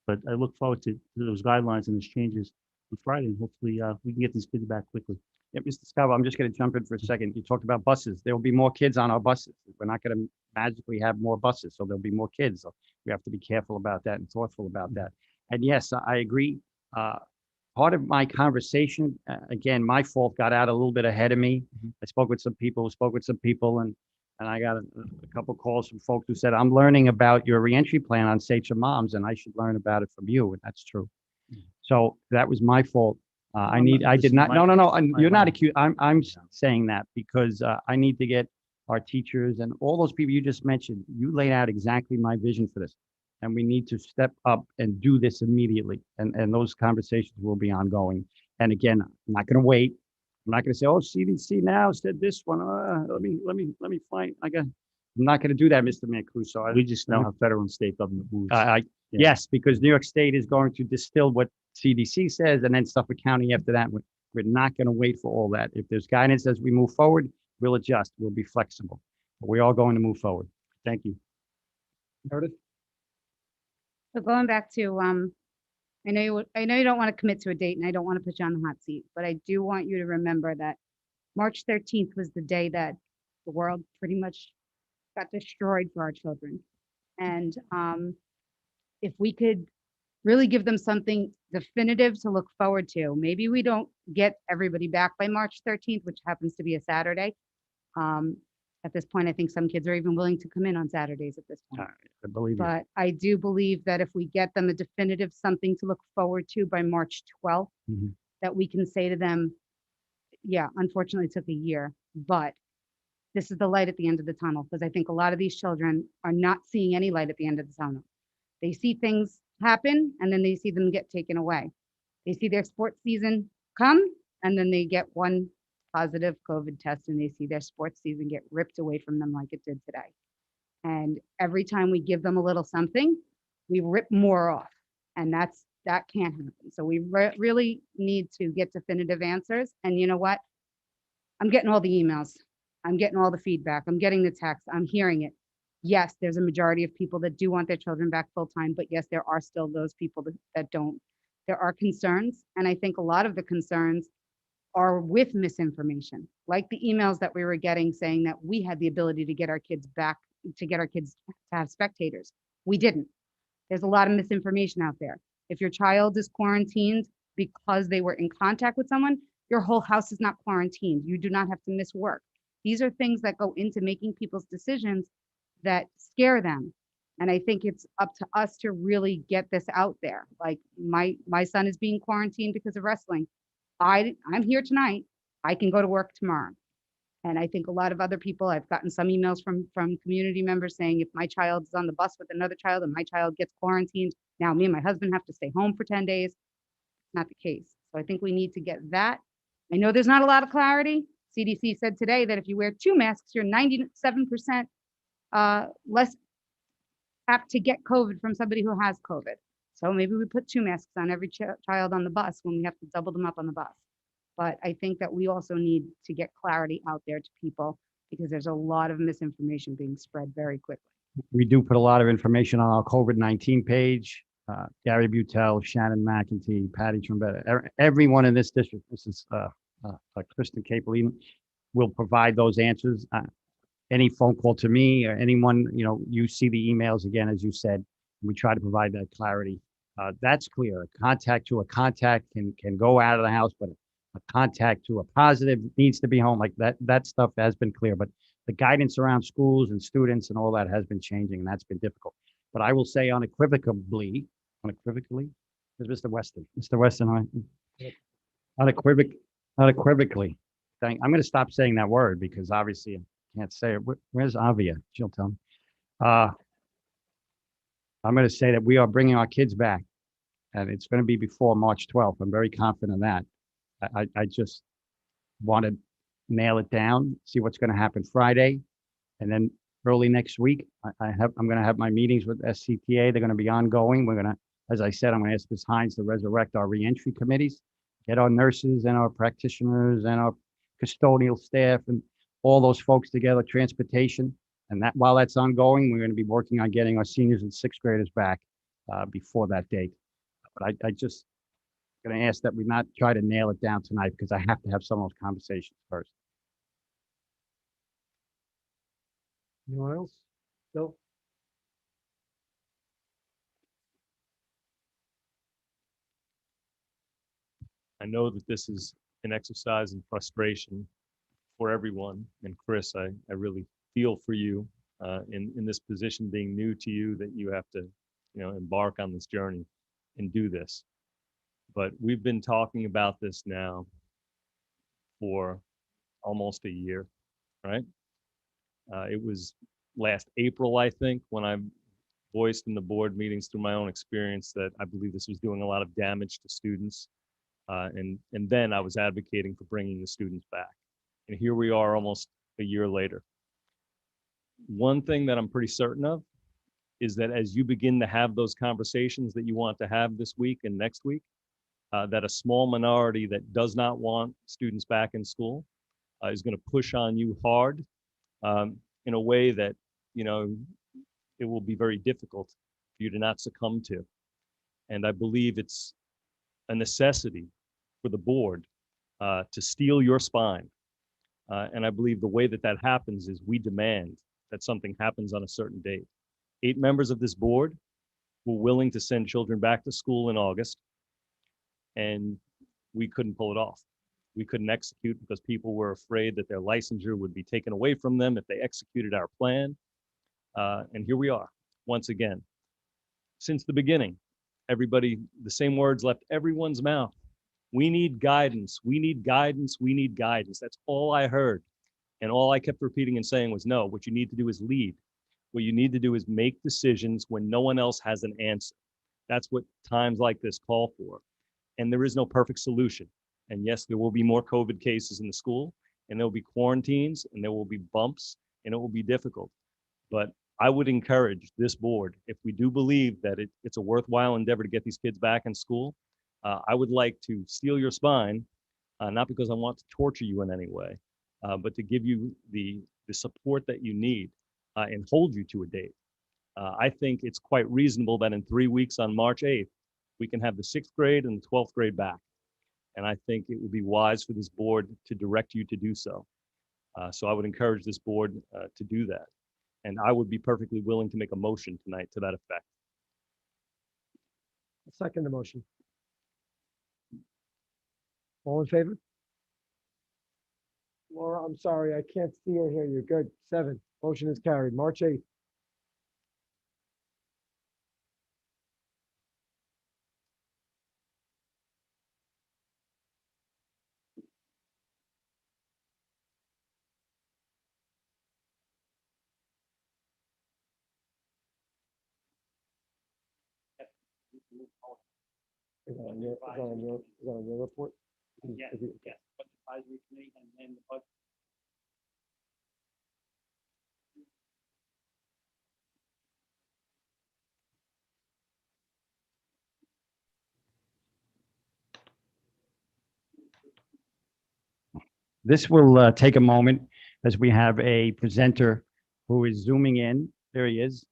But I look forward to those guidelines and those changes on Friday, and hopefully we can get these kids back quickly. Yeah, Mr. Scavo, I'm just going to jump in for a second. You talked about buses. There will be more kids on our buses. We're not going to magically have more buses, so there'll be more kids. So we have to be careful about that and thoughtful about that. And yes, I agree. Part of my conversation, again, my fault, got out a little bit ahead of me. I spoke with some people, and I got a couple calls from folks who said, I'm learning about your reentry plan on Sachem Moms, and I should learn about it from you. And that's true. So that was my fault. I did not. No. You're not accused. I'm saying that because I need to get our teachers and all those people you just mentioned. You laid out exactly my vision for this, and we need to step up and do this immediately. And those conversations will be ongoing. And again, I'm not going to wait. I'm not going to say, oh, CDC now said this one. Let me find. I'm not going to do that, Mr. Mancuso. We just know how federal and state government moves. Yes, because New York State is going to distill what CDC says, and then Suffolk County after that. We're not going to wait for all that. If there's guidance as we move forward, we'll adjust. We'll be flexible. But we're all going to move forward. Thank you. Meredith? So going back to, I know you don't want to commit to a date, and I don't want to put you on the hot seat, but I do want you to remember that March 13th was the day that the world pretty much got destroyed for our children. And if we could really give them something definitive to look forward to, maybe we don't get everybody back by March 13th, which happens to be a Saturday. At this point, I think some kids are even willing to come in on Saturdays at this point. I believe you. But I do believe that if we get them a definitive something to look forward to by March 12th, that we can say to them, yeah, unfortunately it took a year, but this is the light at the end of the tunnel. Because I think a lot of these children are not seeing any light at the end of the tunnel. They see things happen, and then they see them get taken away. They see their sports season come, and then they get one positive COVID test, and they see their sports season get ripped away from them like it did today. And every time we give them a little something, we rip more off, and that can't happen. So we really need to get definitive answers. And you know what? I'm getting all the emails. I'm getting all the feedback. I'm getting the text. I'm hearing it. Yes, there's a majority of people that do want their children back full time, but yes, there are still those people that don't. There are concerns, and I think a lot of the concerns are with misinformation, like the emails that we were getting saying that we had the ability to get our kids back, to get our kids to have spectators. We didn't. There's a lot of misinformation out there. If your child is quarantined because they were in contact with someone, your whole house is not quarantined. You do not have to miss work. These are things that go into making people's decisions that scare them. And I think it's up to us to really get this out there. Like my son is being quarantined because of wrestling. I'm here tonight. I can go to work tomorrow. And I think a lot of other people, I've gotten some emails from community members saying if my child is on the bus with another child and my child gets quarantined, now me and my husband have to stay home for 10 days. Not the case. So I think we need to get that. I know there's not a lot of clarity. CDC said today that if you wear 2 masks, you're 97% less apt to get COVID from somebody who has COVID. So maybe we put 2 masks on every child on the bus when we have to double them up on the bus. But I think that we also need to get clarity out there to people because there's a lot of misinformation being spread very quickly. We do put a lot of information on our COVID-19 page. Gary Butel, Shannon McEntee, Patty Trombetta, everyone in this district, this is Kristen Capelino, will provide those answers. Any phone call to me or anyone, you see the emails again, as you said, we try to provide that clarity. That's clear. A contact to a contact can go out of the house, but a contact to a positive needs to be home. Like that stuff has been clear, but the guidance around schools and students and all that has been changing, and that's been difficult. But I will say unequivocally, is Mr. Weston. Mr. Weston, unequivocally. I'm going to stop saying that word because obviously I can't say it. Where's Avia? She'll tell me. I'm going to say that we are bringing our kids back, and it's going to be before March 12th. I'm very confident in that. I just want to nail it down, see what's going to happen Friday, and then early next week, I'm going to have my meetings with SCTA. They're going to be ongoing. We're going to, as I said, I'm going to ask Ms. Hines to resurrect our reentry committees, get our nurses and our practitioners and our custodial staff and all those folks together, transportation. And that while that's ongoing, we're going to be working on getting our seniors and 6th graders back before that date. But I just going to ask that we not try to nail it down tonight because I have to have some of those conversations first. Anyone else? Bill? I know that this is an exercise in frustration for everyone. And Chris, I really feel for you in this position being new to you, that you have to, embark on this journey and do this. But we've been talking about this now for almost a year, right? It was last April, I think, when I voiced in the board meetings through my own experience that I believe this was doing a lot of damage to students. And then I was advocating for bringing the students back. And here we are almost a year later. One thing that I'm pretty certain of is that as you begin to have those conversations that you want to have this week and next week, that a small minority that does not want students back in school is going to push on you hard in a way that, it will be very difficult for you to not succumb to. And I believe it's a necessity for the board to steel your spine. And I believe the way that happens is we demand that something happens on a certain date. 8 members of this board were willing to send children back to school in August, and we couldn't pull it off. We couldn't execute because people were afraid that their licensure would be taken away from them if they executed our plan. And here we are, once again. Since the beginning, everybody, the same words left everyone's mouth. We need guidance. We need guidance. We need guidance. That's all I heard. And all I kept repeating and saying was, no, what you need to do is lead. What you need to do is make decisions when no one else has an answer. That's what times like this call for. And there is no perfect solution. And yes, there will be more COVID cases in the school, and there will be quarantines, and there will be bumps, and it will be difficult. But I would encourage this board, if we do believe that it's a worthwhile endeavor to get these kids back in school, I would like to steel your spine, not because I want to torture you in any way, but to give you the support that you need and hold you to a date. I think it's quite reasonable that in 3 weeks on March 8th, we can have the 6th grade and the 12th grade back. And I think it would be wise for this board to direct you to do so. So I would encourage this board to do that. And I would be perfectly willing to make a motion tonight to that effect. Second the motion. All in favor? Laura, I'm sorry, I can't see or hear you. Good. 7, motion is carried. March 8th. Is that on your report? Yes, Is it- yes, budget advisory committee and then the budget. This will take a moment as we have a presenter who is zooming in. There he is.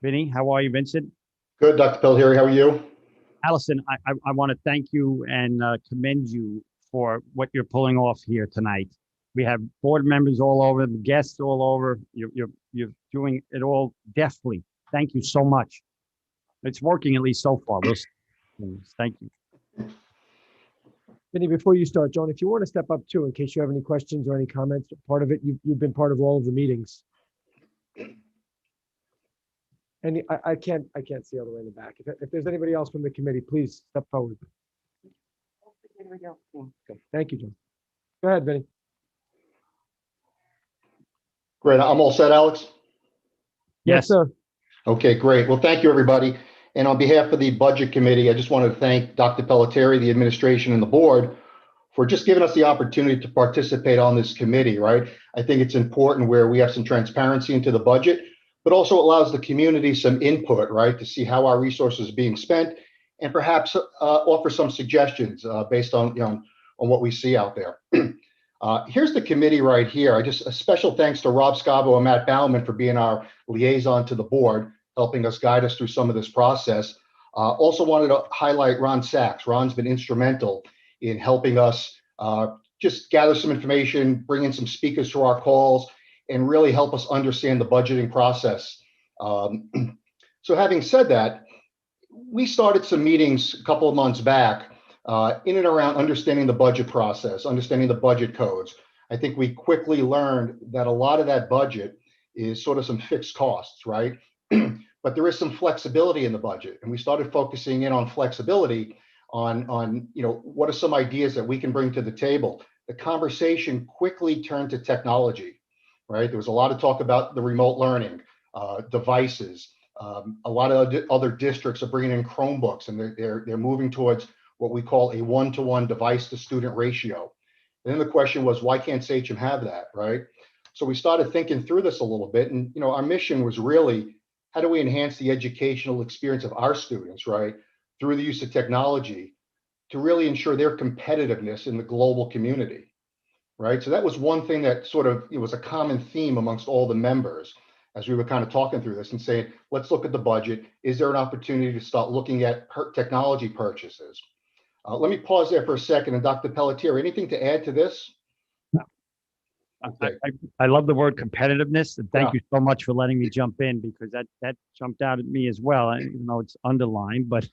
Vinny, how are you, Vincent? Good, Dr. Pelletieri, how are you? Allison, I want to thank you and commend you for what you're pulling off here tonight. We have board members all over, the guests all over. You're doing it all deftly. Thank you so much. It's working at least so far. We'll see. Thank you. Vinny, before you start, John, if you want to step up too, in case you have any questions or any comments, part of it, you've been part of all of the meetings. And I can't see all the way in the back. If there's anybody else from the committee, please step forward. Okay, thank you, John. Go ahead, Vinny. Great, I'm all set, Alex? Yes, sir. Okay, great. Well, thank you, everybody. And on behalf of the Budget Committee, I just wanted to thank Dr. Pelletieri, the administration, and the board for just giving us the opportunity to participate on this committee, right? I think it's important where we have some transparency into the budget, but also allows the community some input, right, to see how our resources are being spent and perhaps offer some suggestions based on, on what we see out there. Here's the committee right here. A special thanks to Rob Scavo and Matt Bauman for being our liaison to the board, helping us guide us through some of this process. Also wanted to highlight Ron Sachs. Ron's been instrumental in helping us just gather some information, bring in some speakers to our calls, and really help us understand the budgeting process. So having said that, we started some meetings a couple of months back in and around understanding the budget process, understanding the budget codes. I think we quickly learned that a lot of that budget is sort of some fixed costs, right? But there is some flexibility in the budget, and we started focusing in on flexibility on what are some ideas that we can bring to the table. The conversation quickly turned to technology, right? There was a lot of talk about the remote learning, devices. A lot of other districts are bringing in Chromebooks, and they're moving towards what we call a one-to-one device to student ratio. And then the question was, why can't Sachem have that, right? So we started thinking through this a little bit, and our mission was really, how do we enhance the educational experience of our students, right, through the use of technology to really ensure their competitiveness in the global community, right? So that was one thing that it was a common theme amongst all the members as we were kind of talking through this and saying, let's look at the budget. Is there an opportunity to start looking at technology purchases? Let me pause there for a second. And Dr. Pelletieri, anything to add to this? Okay. I love the word competitiveness, and thank you so much for letting me jump in, because that jumped out at me as well. Even though it's underlined, but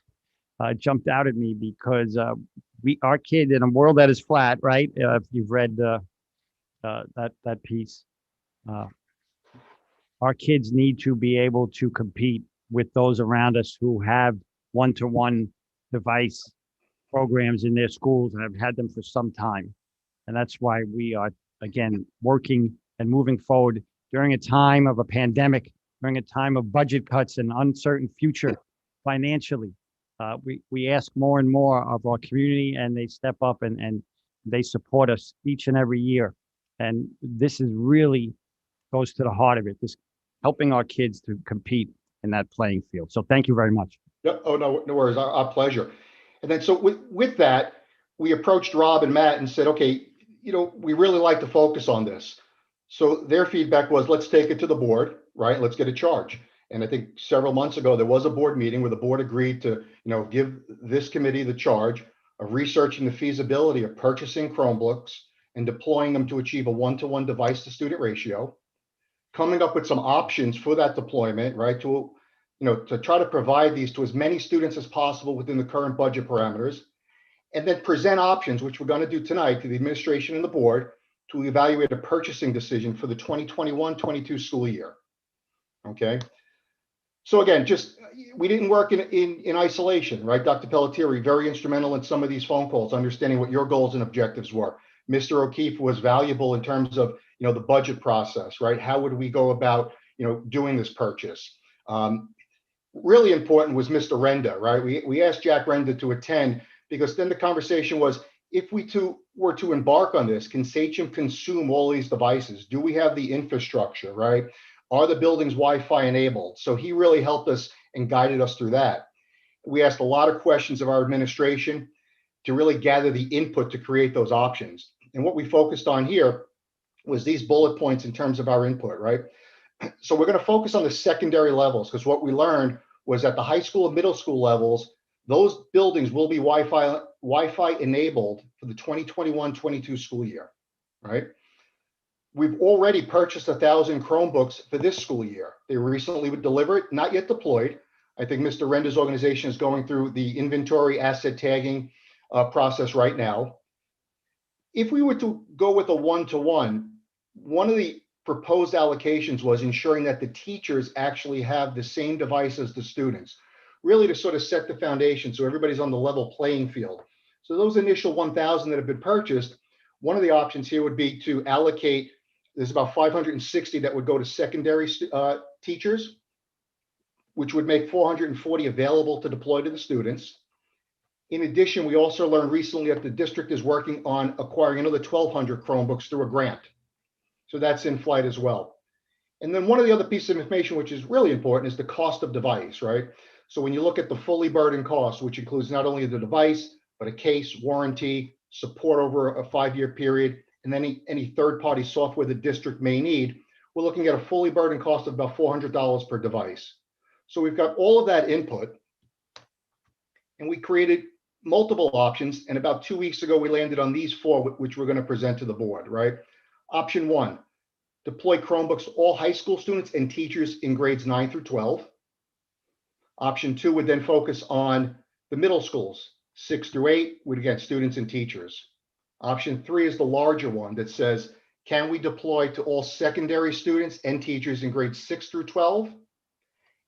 it jumped out at me because our kid in a world that is flat, right? If you've read that piece, our kids need to be able to compete with those around us who have one-to-one device programs in their schools and have had them for some time. And that's why we are, again, working and moving forward during a time of a pandemic, during a time of budget cuts and uncertain future financially. We ask more and more of our community, and they step up and they support us each and every year. And this is really goes to the heart of it, this helping our kids to compete in that playing field. So thank you very much. Yeah. Oh, no worries. Our pleasure. And then so with that, we approached Rob and Matt and said, okay, we really like to focus on this. So their feedback was, let's take it to the board, right? Let's get a charge. And I think several months ago, there was a board meeting where the board agreed to, give this committee the charge of researching the feasibility of purchasing Chromebooks and deploying them to achieve a one-to-one device to student ratio, coming up with some options for that deployment, right? To try to provide these to as many students as possible within the current budget parameters, and then present options, which we're going to do tonight, to the administration and the board to evaluate a purchasing decision for the 2021-22 school year. Okay. So again, just we didn't work in isolation, right? Dr. Pelletieri, very instrumental in some of these phone calls, understanding what your goals and objectives were. Mr. O'Keefe was valuable in terms of, the budget process, right? How would we go about, doing this purchase? Really important was Mr. Renda, right? We asked Jack Renda to attend because then the conversation was, if we were to embark on this, can Sachem consume all these devices? Do we have the infrastructure, right? Are the buildings Wi-Fi enabled? So he really helped us and guided us through that. We asked a lot of questions of our administration to really gather the input to create those options. And what we focused on here was these bullet points in terms of our input, right? So we're going to focus on the secondary levels because what we learned was at the high school and middle school levels, those buildings will be Wi-Fi enabled for the 2021-22 school year, right? We've already purchased 1,000 Chromebooks for this school year. They recently were delivered, not yet deployed. I think Mr. Renda's organization is going through the inventory asset tagging process right now. If we were to go with a one-to-one, one of the proposed allocations was ensuring that the teachers actually have the same device as the students, really to sort of set the foundation so everybody's on the level playing field. So those initial 1,000 that have been purchased, one of the options here would be to allocate, there's about 560 that would go to secondary teachers, which would make 440 available to deploy to the students. In addition, we also learned recently that the district is working on acquiring another 1,200 Chromebooks through a grant. So that's in flight as well. And then one of the other pieces of information, which is really important, is the cost of device, right? So when you look at the fully burdened cost, which includes not only the device, but a case, warranty, support over a 5-year period, and then any third-party software the district may need, we're looking at a fully burdened cost of about $400 per device. So we've got all of that input, and we created multiple options. And about 2 weeks ago, we landed on these 4, which we're going to present to the board, right? Option 1, deploy Chromebooks to all high school students and teachers in grades 9 through 12. Option 2 would then focus on the middle schools, 6 through 8, with again, students and teachers. Option 3 is the larger one that says, can we deploy to all secondary students and teachers in grades 6 through 12?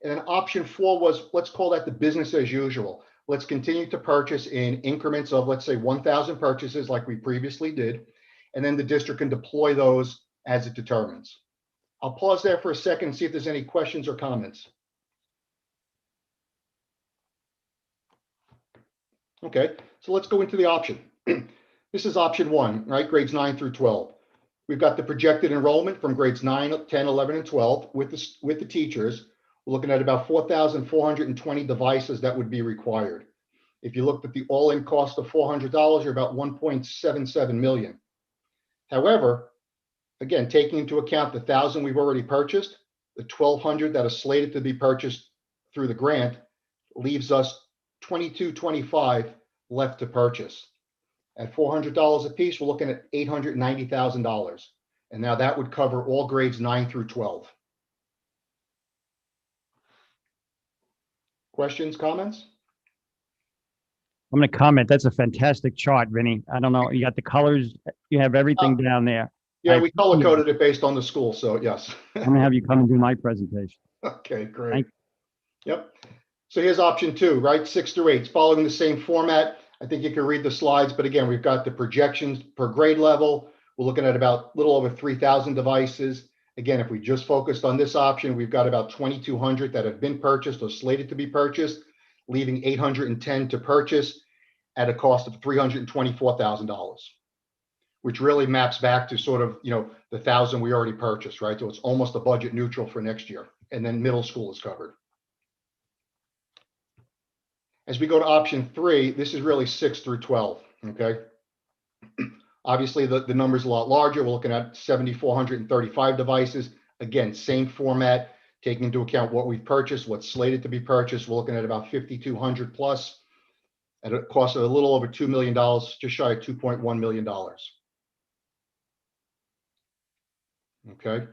And then option 4 was, let's call that the business as usual. Let's continue to purchase in increments of, let's say, 1,000 purchases like we previously did. And then the district can deploy those as it determines. I'll pause there for a second and see if there's any questions or comments. Okay, so let's go into the option. This is option 1, right? Grades 9 through 12. We've got the projected enrollment from grades 9, 10, 11, and 12 with the teachers. We're looking at about 4,420 devices that would be required. If you looked at the all-in cost of $400, you're about 1.77 million. However, again, taking into account the 1,000 we've already purchased, the 1,200 that are slated to be purchased through the grant leaves us $2,225 left to purchase. At $400 a piece, we're looking at $890,000. And now that would cover all grades 9 through 12. Questions, comments? I'm going to comment. That's a fantastic chart, Vinny. I don't know. You got the colors. You have everything down there. Yeah, we color coded it based on the school. So yes. I'm going to have you come and do my presentation. Okay, great. Thank Yep. So here's option 2, right? 6 through 8, it's following the same format. I think you can read the slides, but again, we've got the projections per grade level. We're looking at about a little over 3,000 devices. Again, if we just focused on this option, we've got about 2,200 that have been purchased or slated to be purchased, leaving 810 to purchase at a cost of $324,000, which really maps back to sort of, the 1,000 we already purchased, right? So it's almost a budget neutral for next year. And then middle school is covered. As we go to option 3, this is really 6 through 12, okay? Obviously, the number's a lot larger. We're looking at 7,435 devices. Again, same format, taking into account what we've purchased, what's slated to be purchased. We're looking at about 5,200 plus at a cost of a little over $2 million, just shy of $2.1 million. Okay.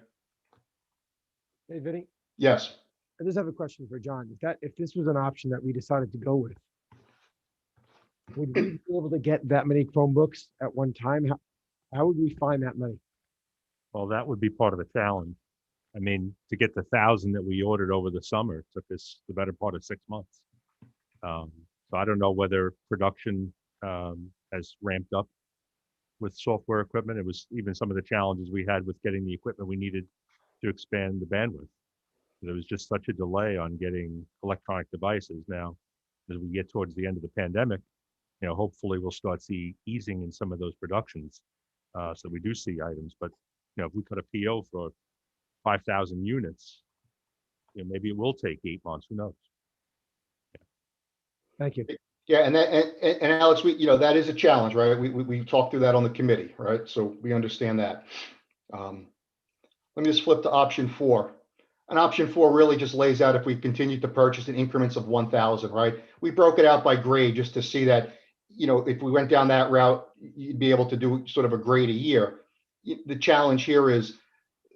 Hey, Vinny, Yes. I just have a question for John. If this was an option that we decided to go with, Would we be able to get that many Chromebooks at one time? How would we find that money? Well, that would be part of the challenge. I mean, to get the 1,000 that we ordered over the summer took us the better part of 6 months. So I don't know whether production has ramped up with software equipment. It was even some of the challenges we had with getting the equipment we needed to expand the bandwidth. There was just such a delay on getting electronic devices. Now, as we get towards the end of the pandemic, hopefully we'll start see easing in some of those productions. So we do see items, but if we cut a PO for 5,000 units, maybe it will take 8 months. Who knows? Thank you. Yeah, and Alex, that is a challenge, right? We talked through that on the committee, right? So we understand that. Let me just flip to option 4. And option 4 really just lays out if we continue to purchase in increments of 1,000, right? We broke it out by grade just to see that, if we went down that route, you'd be able to do sort of a grade a year. The challenge here is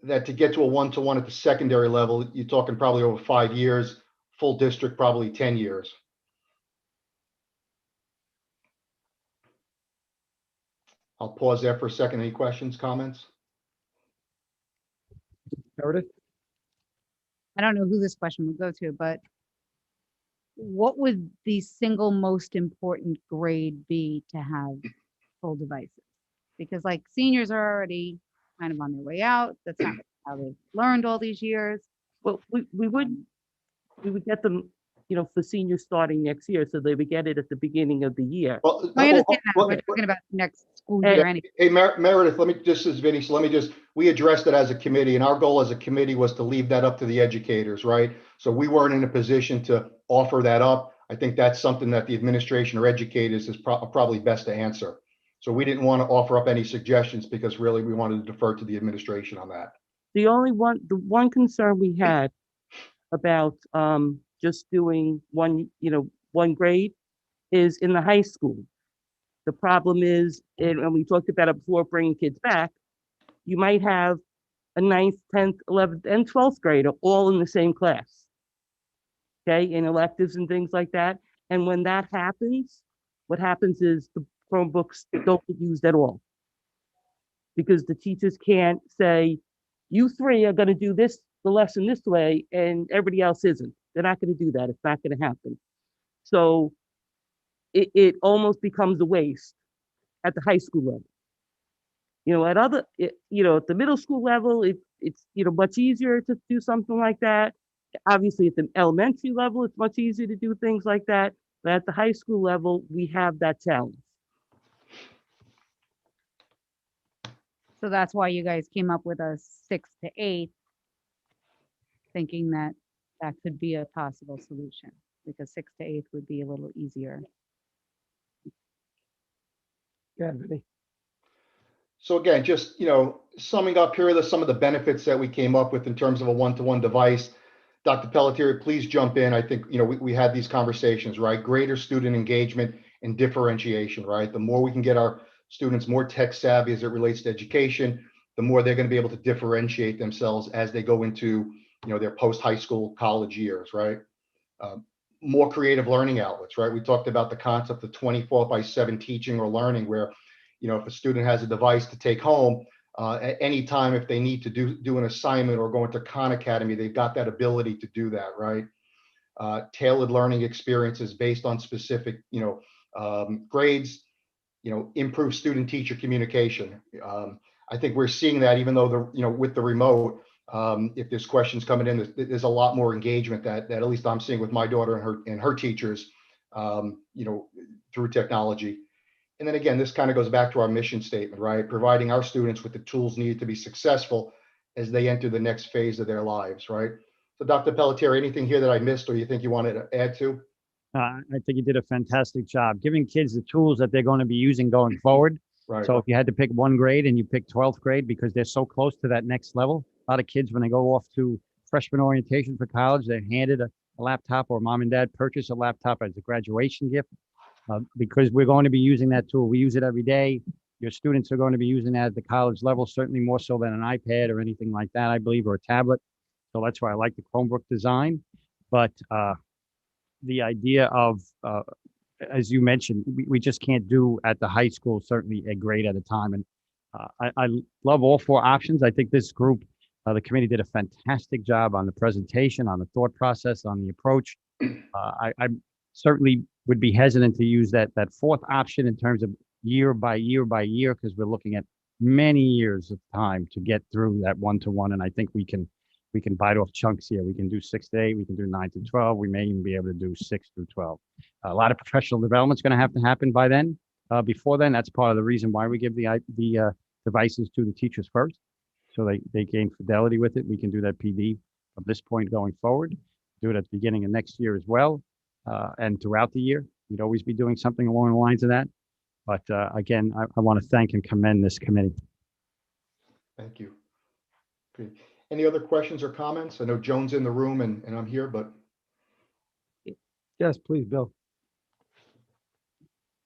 that to get to a 1-to-1 at the secondary level, you're talking probably over 5 years, full district, probably 10 years. I'll pause there for a second. Any questions, comments? Meredith? I don't know who this question would go to, but what would the single most important grade be to have full devices? Because like seniors are already kind of on their way out. That's not how they've learned all these years. Well, we would get them, for seniors starting next year, so they would get it at the beginning of the year. Well, I understand that. well, We're talking about next school Yeah. year anyway. Hey, Meredith, this is Vinny. So we addressed it as a committee, and our goal as a committee was to leave that up to the educators, right? So we weren't in a position to offer that up. I think that's something that the administration or educators is probably best to answer. So we didn't want to offer up any suggestions because really we wanted to defer to the administration on that. The one concern we had about just doing one grade is in the high school. The problem is, and we talked about it before, bringing kids back, you might have a 9th, 10th, 11th, and 12th grader all in the same class. Okay, in electives and things like that. And when that happens, what happens is the Chromebooks don't get used at all. Because the teachers can't say, you 3 are going to do the lesson this way, and everybody else isn't. They're not going to do that. It's not going to happen. So it almost becomes a waste at the high school level. At the middle school level, it's much easier to do something like that. Obviously, at the elementary level, it's much easier to do things like that. But at the high school level, we have that challenge. So that's why you guys came up with a 6 to 8, thinking that that could be a possible solution, because 6 to 8 would be a little easier. Yeah, Vinny. So again, just, summing up, here are some of the benefits that we came up with in terms of a 1-to-1 device. Dr. Pelletier, please jump in. I think, we had these conversations, right? Greater student engagement and differentiation, right? The more we can get our students more tech savvy as it relates to education, the more they're going to be able to differentiate themselves as they go into, their post-high school, college years, right? More creative learning outlets, right? We talked about the concept of 24/7 teaching or learning, where, if a student has a device to take home, at any time, if they need to do an assignment or go into Khan Academy, they've got that ability to do that, right? Tailored learning experiences based on specific, grades, improve student-teacher communication. I think we're seeing that, even though with the remote, if there's questions coming in, there's a lot more engagement that at least I'm seeing with my daughter and her teachers, through technology. And then again, this kind of goes back to our mission statement, right? Providing our students with the tools needed to be successful as they enter the next phase of their lives, right? So Dr. Pelletier, anything here that I missed or you think you wanted to add to? I think you did a fantastic job giving kids the tools that they're going to be using going forward. Right. So if you had to pick one grade and you pick 12th grade because they're so close to that next level, a lot of kids, when they go off to freshman orientation for college, they're handed a laptop, or mom and dad purchase a laptop as a graduation gift, because we're going to be using that tool. We use it every day. Your students are going to be using that at the college level, certainly more so than an iPad or anything like that, I believe, or a tablet. So that's why I like the Chromebook design. But the idea of as you mentioned, we just can't do at the high school, certainly a grade at a time. And I love all four options. I think this group, the committee did a fantastic job on the presentation, on the thought process, on the approach. I certainly would be hesitant to use that fourth option in terms of year by year by year, because we're looking at many years of time to get through that 1-to-1. And I think we can bite off chunks here. We can do 6 to 8, we can do 9 to 12. We may even be able to do 6 through 12. A lot of professional development is going to have to happen by then. Before then, that's part of the reason why we give the devices to the teachers first, so they gain fidelity with it. We can do that PD from this point going forward. Do it at the beginning of next year as well, and throughout the year. We'd always be doing something along the lines of that. But again, I want to thank and commend this committee. Thank you. Good. Any other questions or comments? I know Joan's in the room and I'm here, but Yes, please, Bill.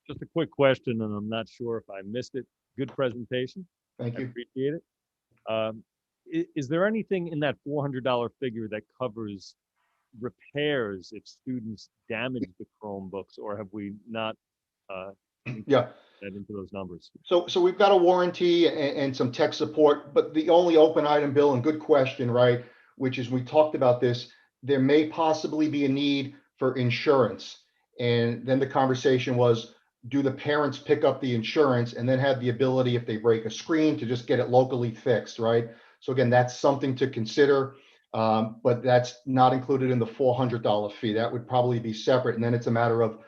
Just a quick question, and I'm not sure if I missed it. Good presentation. thank I you. appreciate it. Is there anything in that $400 figure that covers repairs if students damage the Chromebooks, or have we not Yeah. that into those numbers? So we've got a warranty and some tech support, but the only open item, Bill, and good question, right? Which is, we talked about this, there may possibly be a need for insurance. And then the conversation was, do the parents pick up the insurance and then have the ability, if they break a screen, to just get it locally fixed, right? So again, that's something to consider, but that's not included in the $400 fee. That would probably be separate. And then it's a matter of,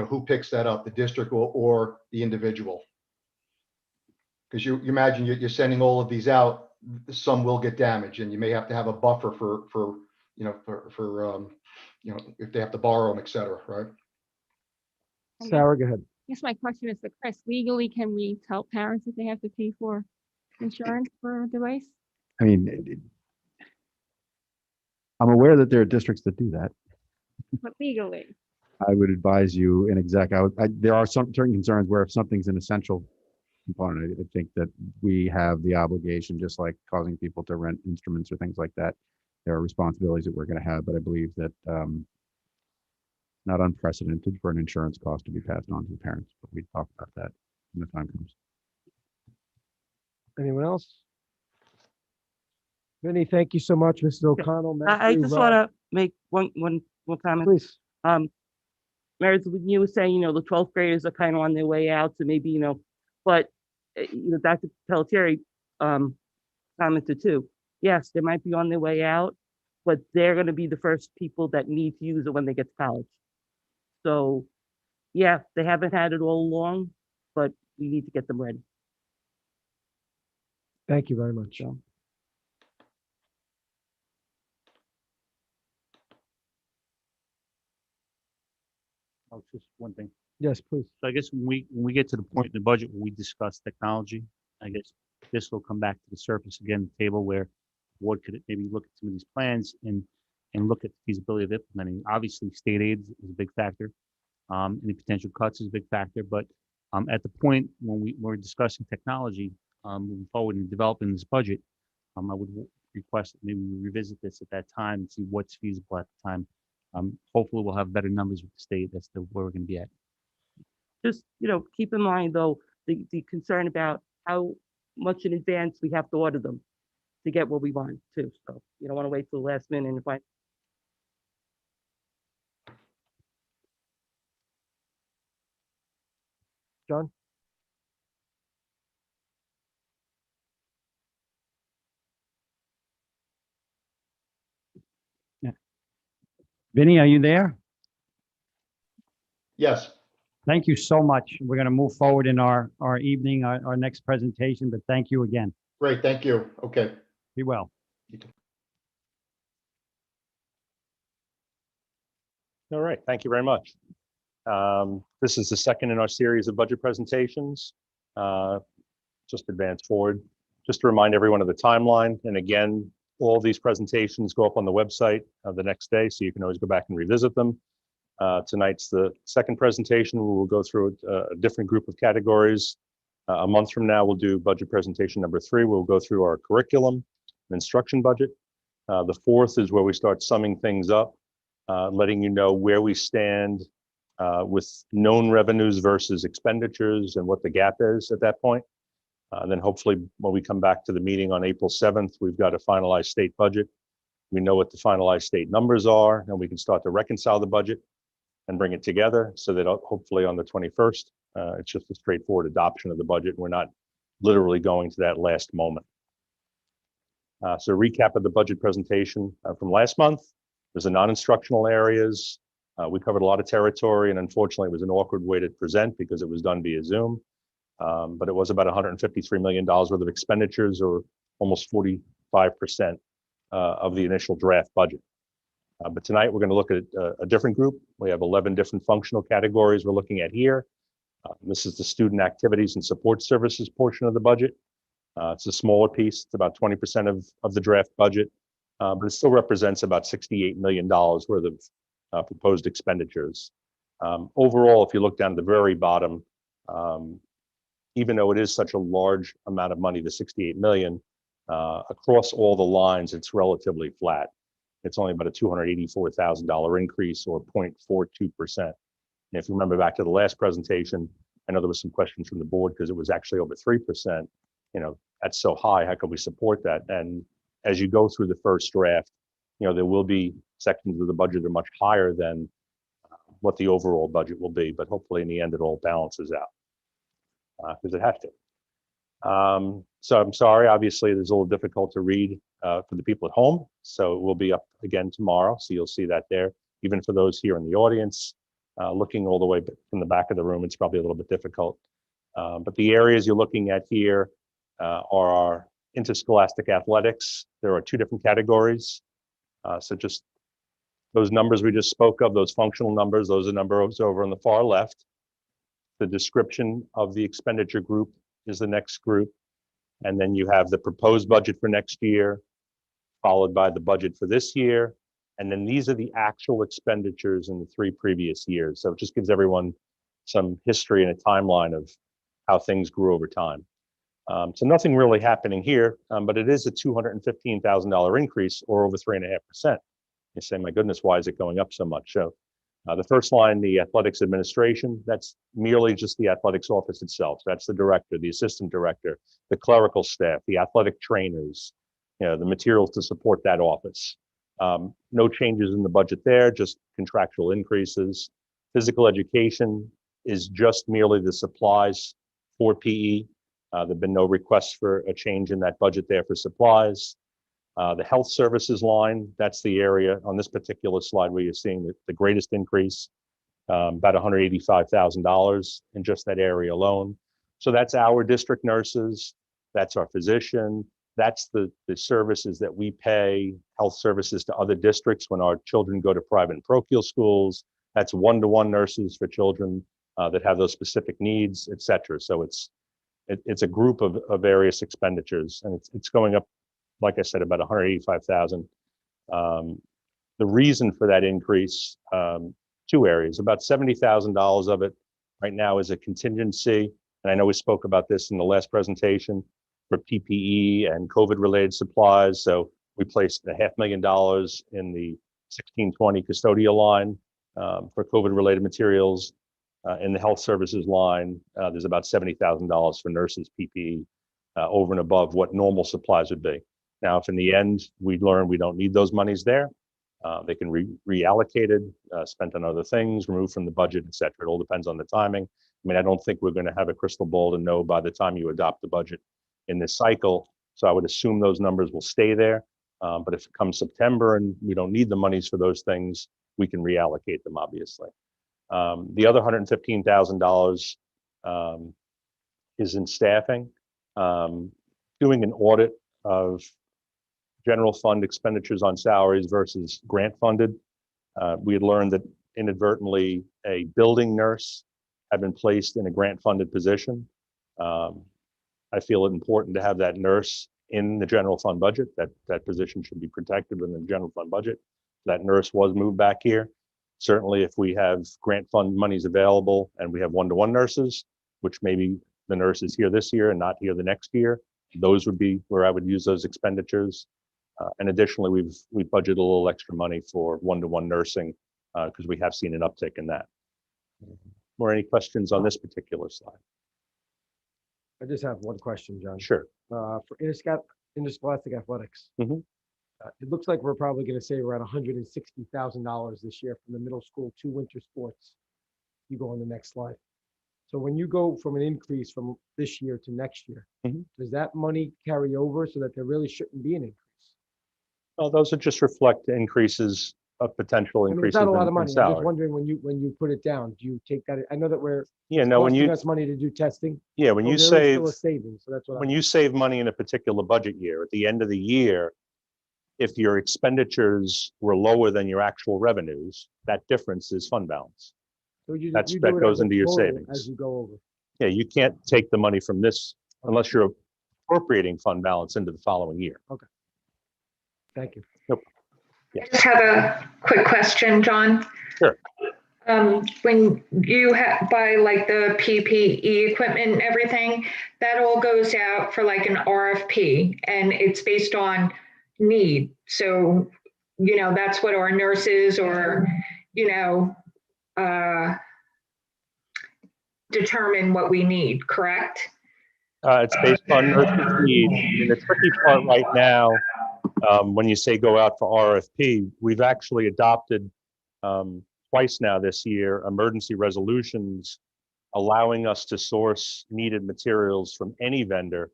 who picks that up, the district or the individual. Because you imagine you're sending all of these out, some will get damaged, and you may have to have a buffer for if they have to borrow them, et cetera, right? Sarah, go ahead. I guess my question is for Chris. Legally, can we tell parents that they have to pay for insurance for a device? I mean, I'm aware that there are districts that do that. But legally, I would advise you there are some certain concerns where if something's an essential component, I think that we have the obligation, just like causing people to rent instruments or things like that. There are responsibilities that we're going to have, but I believe that not unprecedented for an insurance cost to be passed on to the parents, but we talk about that when the time comes. Anyone else? Vinny, thank you so much, Mrs. O'Connell. I Matthew, just Rob, want to make one comment. Please. Meredith, when you were saying, the 12th graders are kind of on their way out, so maybe, but, Dr. Pelletieri commented too. Yes, they might be on their way out, but they're going to be the first people that need to use it when they get to college. So, yeah, they haven't had it all along, but we need to get them ready. Thank you very much. Oh, just one thing. Yes, please. So I guess when we get to the point in the budget where we discuss technology, I guess this will come back to the surface again, the table where board could maybe look at some of these plans and look at the feasibility of implementing. Obviously, state aid is a big factor. Any potential cuts is a big factor. But at the point when we're discussing technology moving forward and developing this budget, I would request that maybe we revisit this at that time and see what's feasible at the time. Hopefully, we'll have better numbers with the state as to where we're going to be at. Just, keep in mind though, the concern about how much in advance we have to order them to get what we want too. So you don't want to wait till the last minute and find. John? Vinny, are you there? Yes. Thank you so much. We're going to move forward in our evening, our next presentation, but thank you again. Great. Thank you. Okay. Be well. All right, thank you very much. This is the second in our series of budget presentations. Just advance forward. Just to remind everyone of the timeline. And again, all these presentations go up on the website the next day, so you can always go back and revisit them. Tonight's the second presentation. We will go through a different group of categories. A month from now, we'll do budget presentation number 3. We'll go through our curriculum and instruction budget. The fourth is where we start summing things up, letting you know where we stand with known revenues versus expenditures and what the gap is at that point. Then hopefully when we come back to the meeting on April 7th, we've got a finalized state budget. We know what the finalized state numbers are, and we can start to reconcile the budget and bring it together so that hopefully on the 21st, it's just a straightforward adoption of the budget. We're not literally going to that last moment. So recap of the budget presentation from last month. There's the non-instructional areas. We covered a lot of territory, and unfortunately it was an awkward way to present because it was done via Zoom. But it was about $153 million worth of expenditures, or almost 45% of the initial draft budget. But tonight we're going to look at a different group. We have 11 different functional categories we're looking at here. This is the student activities and support services portion of the budget. It's a smaller piece. It's about 20% of the draft budget, but it still represents about $68 million worth of proposed expenditures. Overall, if you look down at the very bottom, even though it is such a large amount of money, the 68 million, across all the lines, it's relatively flat. It's only about a $284,000 increase, or 0.42%. And if you remember back to the last presentation, I know there was some questions from the board because it was actually over 3%. You know, that's so high, how can we support that? And as you go through the first draft, you know, there will be sections of the budget that are much higher than what the overall budget will be, but hopefully in the end it all balances out because it has to. So I'm sorry, obviously there's a little difficult to read for the people at home. So it will be up again tomorrow. So you'll see that there. Even for those here in the audience, looking all the way from the back of the room, it's probably a little bit difficult. But the areas you're looking at here are our interscholastic athletics. There are two different categories. So just those numbers we just spoke of, those functional numbers, those are numbers over on the far left. The description of the expenditure group is the next group. And then you have the proposed budget for next year, followed by the budget for this year. And then these are the actual expenditures in the 3 previous years. So it just gives everyone some history and a timeline of how things grew over time. So nothing really happening here, but it is a $215,000 increase, or over 3.5%. You say, my goodness, why is it going up so much? So the first line, the athletics administration, that's merely just the athletics office itself. So that's the director, the assistant director, the clerical staff, the athletic trainers, you know, the materials to support that office. No changes in the budget there, just contractual increases. Physical education is just merely the supplies for PE. There've been no requests for a change in that budget there for supplies. The health services line, that's the area on this particular slide where you're seeing the greatest increase, about $185,000 in just that area alone. So that's our district nurses, that's our physician, that's the services that we pay, health services to other districts when our children go to private and parochial schools. That's one-to-one nurses for children that have those specific needs, et cetera. So it's a group of various expenditures, and it's going up, like I said, about 185,000. The reason for that increase, 2 areas, about $70,000 of it right now is a contingency. And I know we spoke about this in the last presentation for PPE and COVID-related supplies. So we placed $500,000 in the 1620 custodial line for COVID-related materials. In the health services line, there's about $70,000 for nurses PPE over and above what normal supplies would be. Now, if in the end we learn we don't need those monies there, they can reallocated, spent on other things, removed from the budget, et cetera. It all depends on the timing. I mean, I don't think we're going to have a crystal ball to know by the time you adopt the budget in this cycle. So I would assume those numbers will stay there. But if it comes September and we don't need the monies for those things, we can reallocate them, obviously. The other $115,000 is in staffing, doing an audit of general fund expenditures on salaries versus grant funded. We had learned that inadvertently a building nurse had been placed in a grant funded position. I feel it important to have that nurse in the general fund budget. That position should be protected within the general fund budget. That nurse was moved back here. Certainly if we have grant fund monies available and we have one-to-one nurses, which maybe the nurse is here this year and not here the next year, those would be where I would use those expenditures. And additionally, we've budgeted a little extra money for one-to-one nursing because we have seen an uptick in that. Or any questions on this particular slide? I just have one question, John. Sure. For interscholastic athletics. Mhm. It looks like we're probably going to save around $160,000 this year from the middle school to winter sports. You go on the next slide. So when you go from an increase from this year to next year, Mhm. does that money carry over so that there really shouldn't be an increase? Well, those would just reflect increases of potential I mean, it's increases not a lot of in money. I'm just salary. wondering when you put it down, do you take that? I know that Yeah, it's no, when costing you, us money to do testing. yeah, when so you there is save, still a savings. So that's what when you save money in a particular budget year, at the end of the year, if your expenditures were lower than your actual revenues, that difference is fund balance. So you That do it goes as a into your total savings. as you go over. Yeah, you can't take the money from this unless you're appropriating fund balance into the following year. Thank you. Nope. I Yes, just have a quick question, John. sure. When you buy like the PPE equipment and everything, that all goes out for like an RFP and it's based on need. So, that's what our nurses or, determine what we need, correct? It's based on nurses' need. I mean, the tricky part right now, when you say go out for RFP, we've actually adopted twice now this year emergency resolutions allowing us to source needed materials from any vendor,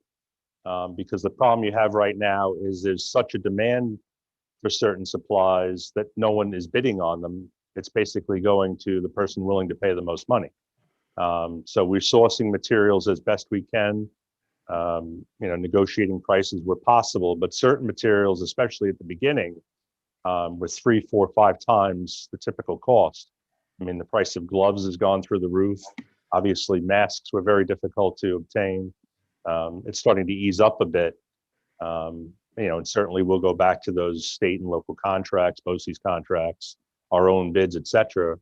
because the problem you have right now is there's such a demand for certain supplies that no one is bidding on them. It's basically going to the person willing to pay the most money. So we're sourcing materials as best we can, negotiating prices where possible, but certain materials, especially at the beginning, were 3, 4, 5 times the typical cost. I mean, the price of gloves has gone through the roof. Obviously, masks were very difficult to obtain. It's starting to ease up a bit. And certainly we'll go back to those state and local contracts, BOCES contracts, our own bids, et cetera,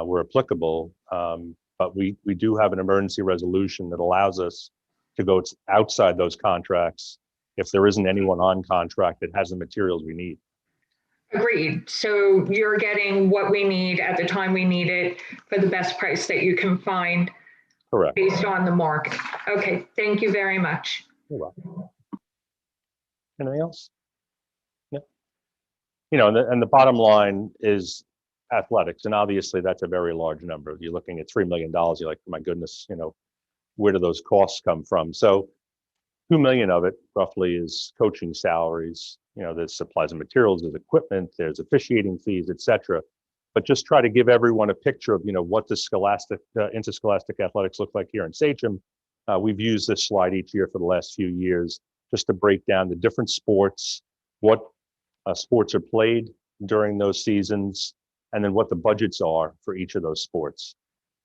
where applicable. But we do have an emergency resolution that allows us to go outside those contracts if there isn't anyone on contract that has the materials we need. Agreed. So you're getting what we need at the time we need it for the best price that you can find. Correct. Based on the market. Okay, thank you very much. You're welcome. Anything else? Yeah. And the bottom line is athletics, and obviously that's a very large number. You're looking at $3 million. You're like, my goodness, where do those costs come from? So $2 million of it roughly is coaching salaries. There's supplies and materials, there's equipment, there's officiating fees, et cetera. But just try to give everyone a picture of, what the interscholastic athletics look like here in Sachem. We've used this slide each year for the last few years just to break down the different sports, what sports are played during those seasons, and then what the budgets are for each of those sports.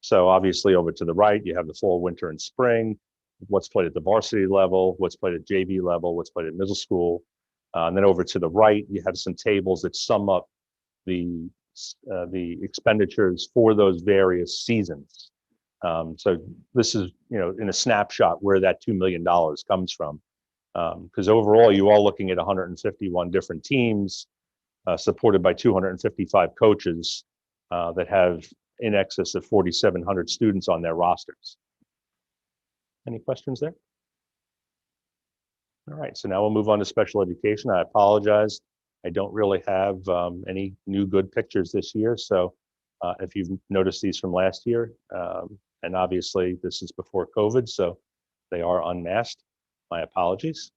So obviously over to the right, you have the fall, winter, and spring, what's played at the varsity level, what's played at JV level, what's played at middle school. And then over to the right, you have some tables that sum up the expenditures for those various seasons. So this is, in a snapshot where that $2 million comes from. Because overall, you are looking at 151 different teams supported by 255 coaches that have in excess of 4,700 students on their rosters. Any questions there? All right, so now we'll move on to special education. I apologize. I don't really have any new good pictures this year. So if you've noticed these from last year, and obviously this is before COVID, so they are unmasked. My apologies.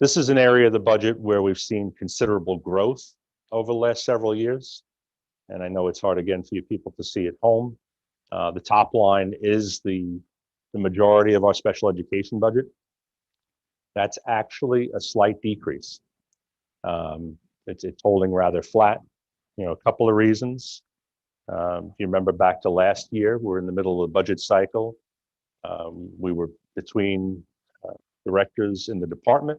This is an area of the budget where we've seen considerable growth over the last several years. And I know it's hard again for you people to see at home. The top line is the majority of our special education budget. That's actually a slight decrease. It's holding rather flat. A couple of reasons. If you remember back to last year, we're in the middle of the budget cycle. We were between directors in the department.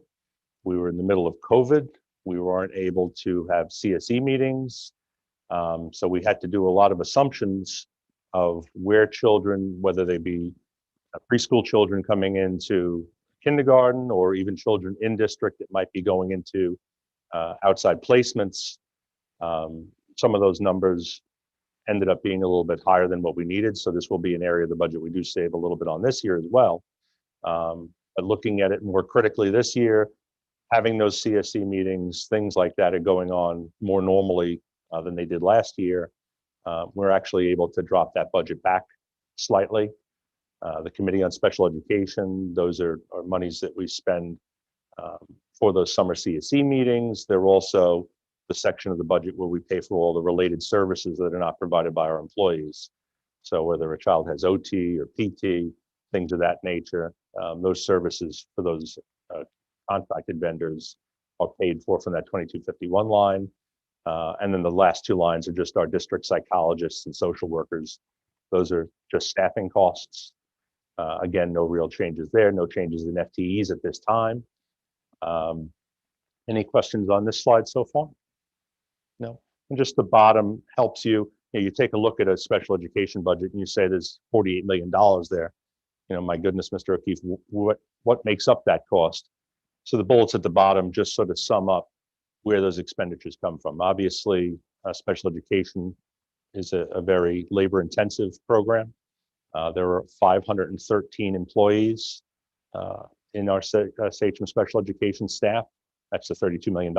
We were in the middle of COVID. We weren't able to have CSE meetings. So we had to do a lot of assumptions of where children, whether they be preschool children coming into kindergarten or even children in district that might be going into outside placements. Some of those numbers ended up being a little bit higher than what we needed. So this will be an area of the budget we do save a little bit on this year as well. But looking at it more critically this year, having those CSE meetings, things like that are going on more normally than they did last year. We're actually able to drop that budget back slightly. The Committee on Special Education, those are monies that we spend for those summer CSE meetings. They're also the section of the budget where we pay for all the related services that are not provided by our employees. So whether a child has OT or PT, things of that nature, those services for those contracted vendors are paid for from that 2251 line. And then the last two lines are just our district psychologists and social workers. Those are just staffing costs. Again, no real changes there, no changes in FTEs at this time. Any questions on this slide so far? No. And just the bottom helps you. You take a look at a special education budget and you say there's $48 million there. My goodness, Mr. O'Keefe, what makes up that cost? So the bullets at the bottom just sort of sum up where those expenditures come from. Obviously, special education is a very labor-intensive program. There are 513 employees in our Sachem special education staff. That's the $32 million.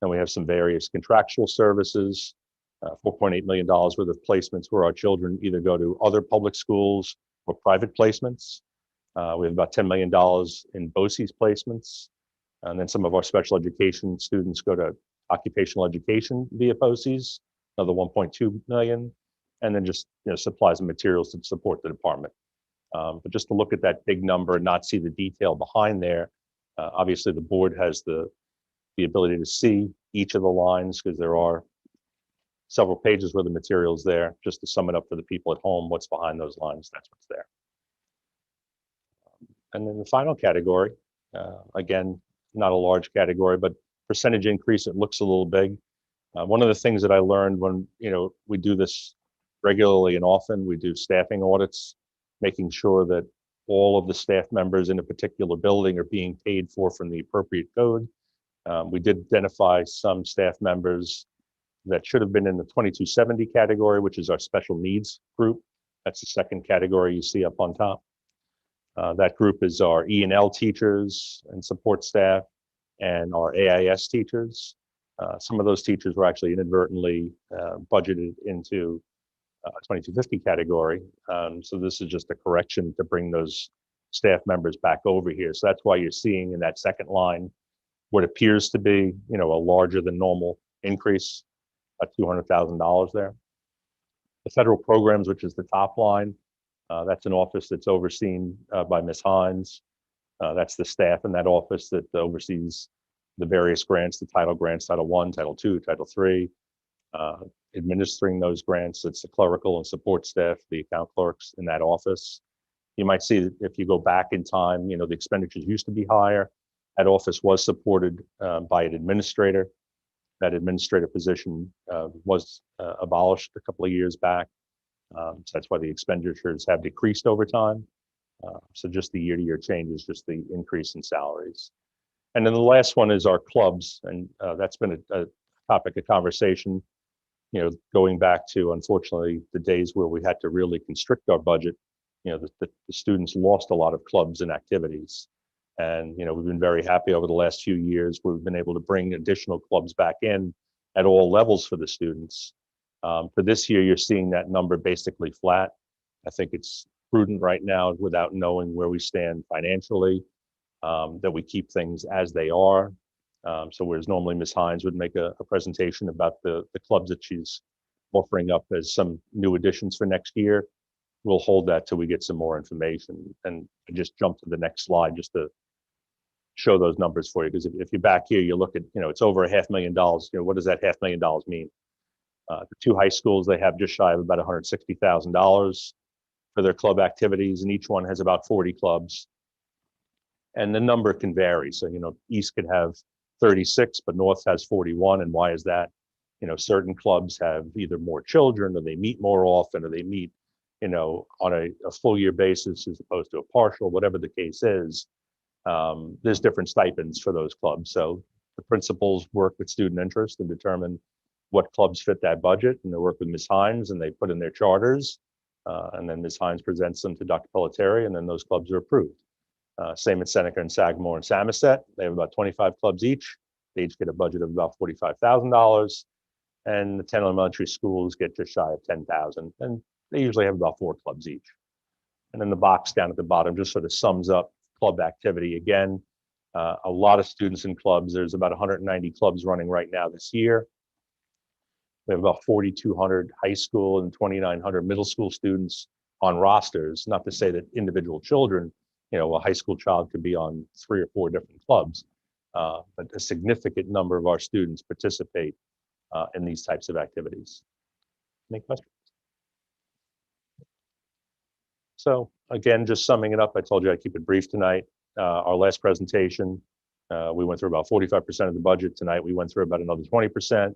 And we have some various contractual services, $4.8 million worth of placements where our children either go to other public schools or private placements. We have about $10 million in BOCES placements. And then some of our special education students go to occupational education via BOCES, another 1.2 million. And then just supplies and materials to support the department. But just to look at that big number and not see the detail behind there, obviously the board has the ability to see each of the lines because there are several pages where the material's there. Just to sum it up for the people at home, what's behind those lines, that's what's there. And then the final category, again, not a large category, but percentage increase, it looks a little big. One of the things that I learned when we do this regularly and often, we do staffing audits, making sure that all of the staff members in a particular building are being paid for from the appropriate code. We did identify some staff members that should have been in the 2270 category, which is our special needs group. That's the second category you see up on top. That group is our E&L teachers and support staff and our AIS teachers. Some of those teachers were actually inadvertently budgeted into 2250 category. So this is just a correction to bring those staff members back over here. So that's why you're seeing in that second line what appears to be, a larger than normal increase, at $200,000 there. The federal programs, which is the top line, that's an office that's overseen by Ms. Hines. That's the staff in that office that oversees the various grants, the title grants, Title I, Title II, Title III, administering those grants. It's the clerical and support staff, the account clerks in that office. You might see that if you go back in time, the expenditures used to be higher. That office was supported by an administrator. That administrative position was abolished a couple of years back. So that's why the expenditures have decreased over time. So just the year-to-year change is just the increase in salaries. And then the last one is our clubs. And that's been a topic of conversation, going back to, unfortunately, the days where we had to really constrict our budget. The students lost a lot of clubs and activities. And, we've been very happy over the last few years where we've been able to bring additional clubs back in at all levels for the students. For this year, you're seeing that number basically flat. I think it's prudent right now, without knowing where we stand financially, that we keep things as they are. So whereas normally Ms. Hines would make a presentation about the clubs that she's offering up as some new additions for next year, we'll hold that till we get some more information. And just jump to the next slide just to show those numbers for you. Because if you're back here, you look at, it's over $500,000. What does that $500,000 mean? The two high schools, they have just shy of about $160,000 for their club activities, and each one has about 40 clubs. And the number can vary. So, East could have 36, but North has 41. And why is that? Certain clubs have either more children, or they meet more often, or they meet, on a full year basis as opposed to a partial, whatever the case is. There's different stipends for those clubs. So the principals work with student interest and determine what clubs fit that budget, and they work with Ms. Hines, and they put in their charters. And then Ms. Hines presents them to Dr. Pelletieri, and then those clubs are approved. Same at Seneca and Sagamore and Samoset. They have about 25 clubs each. They each get a budget of about $45,000. And the 10 elementary schools get just shy of 10,000. And they usually have about 4 clubs each. And then the box down at the bottom just sort of sums up club activity. Again, a lot of students in clubs. There's about 190 clubs running right now this year. We have about 4,200 high school and 2,900 middle school students on rosters. Not to say that individual children, a high school child could be on 3 or 4 different clubs, but a significant number of our students participate in these types of activities. Any questions? So again, just summing it up, I told you I'd keep it brief tonight. Our last presentation, we went through about 45% of the budget. Tonight, we went through about another 20%.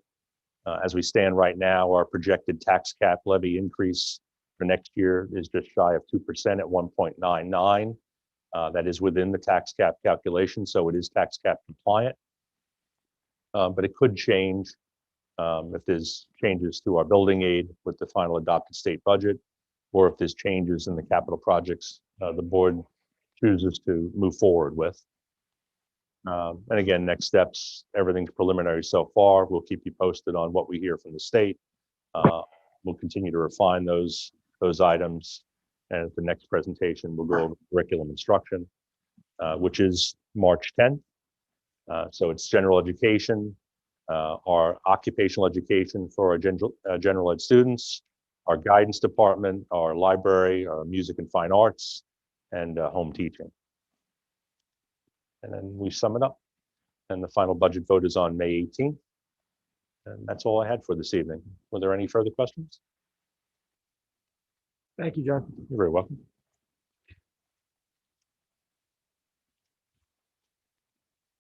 As we stand right now, our projected tax cap levy increase for next year is just shy of 2% at 1.99. That is within the tax cap calculation, so it is tax cap compliant. But it could change if there's changes to our building aid with the final adopted state budget, or if there's changes in the capital projects the board chooses to move forward with. And again, next steps, everything's preliminary so far. We'll keep you posted on what we hear from the state. We'll continue to refine those items. And at the next presentation, we'll go over curriculum instruction, which is March 10th. So it's general education, our occupational education for our general ed students, our guidance department, our library, our music and fine arts, and home teaching. And then we sum it up. And the final budget vote is on May 18th. And that's all I had for this evening. Were there any further questions? Thank you, John. You're very welcome.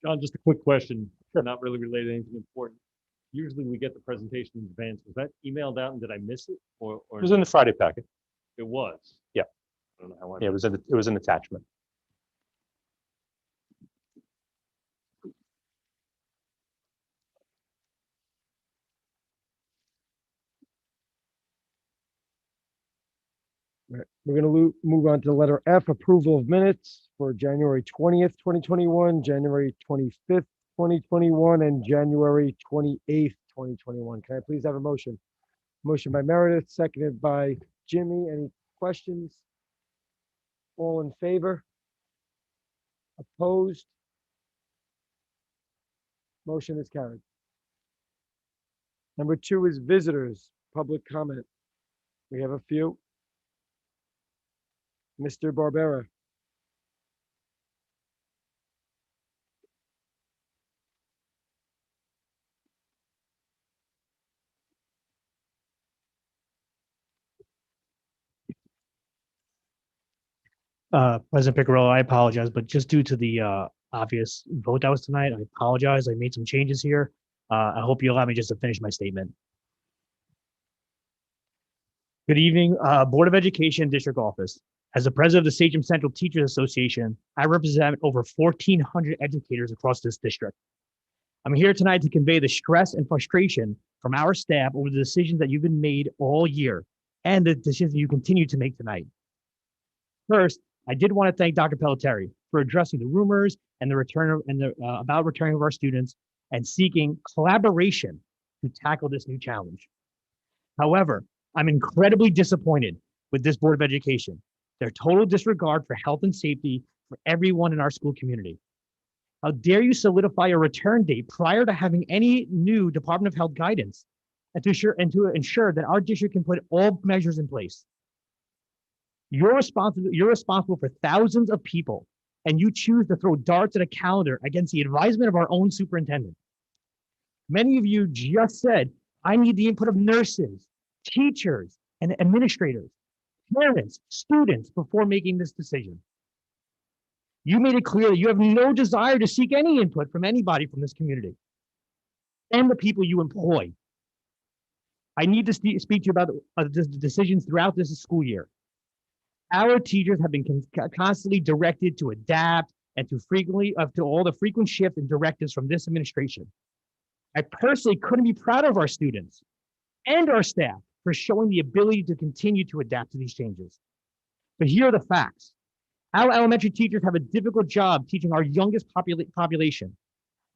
John, just a quick question, not really related to anything important. Usually we get the presentation in advance. Was that emailed out and did I miss it? Or It was in the Friday packet. It was? Yeah. I don't know how I Yeah, it was an attachment. All right, we're going to move on to letter F, approval of minutes for January 20th, 2021, January 25th, 2021, and January 28th, 2021. Can I please have a motion? Motion by Meredith, seconded by Jimmy. Any questions? All in favor? Opposed? Motion is carried. Number 2 is visitors, public comment. We have a few. Mr. Barbera. President Picarello, I apologize, but just due to the obvious vote that was tonight, I apologize. I made some changes here. I hope you allow me just to finish my statement. Good evening, Board of Education District Office. As the president of the Sachem Central Teachers Association, I represent over 1,400 educators across this district. I'm here tonight to convey the stress and frustration from our staff over the decisions that you've been made all year and the decisions that you continue to make tonight. First, I did want to thank Dr. Pelletieri for addressing the rumors and the return about returning of our students and seeking collaboration to tackle this new challenge. However, I'm incredibly disappointed with this Board of Education, their total disregard for health and safety for everyone in our school community. How dare you solidify a return date prior to having any new Department of Health guidance and to ensure that our district can put all measures in place. You're responsible for thousands of people, and you choose to throw darts at a calendar against the advisement of our own superintendent. Many of you just said, I need the input of nurses, teachers, and administrators, parents, students before making this decision. You made it clear that you have no desire to seek any input from anybody from this community and the people you employ. I need to speak to you about the decisions throughout this school year. Our teachers have been constantly directed to adapt and to all the frequent shifts and directives from this administration. I personally couldn't be prouder of our students and our staff for showing the ability to continue to adapt to these changes. But here are the facts. Our elementary teachers have a difficult job teaching our youngest population.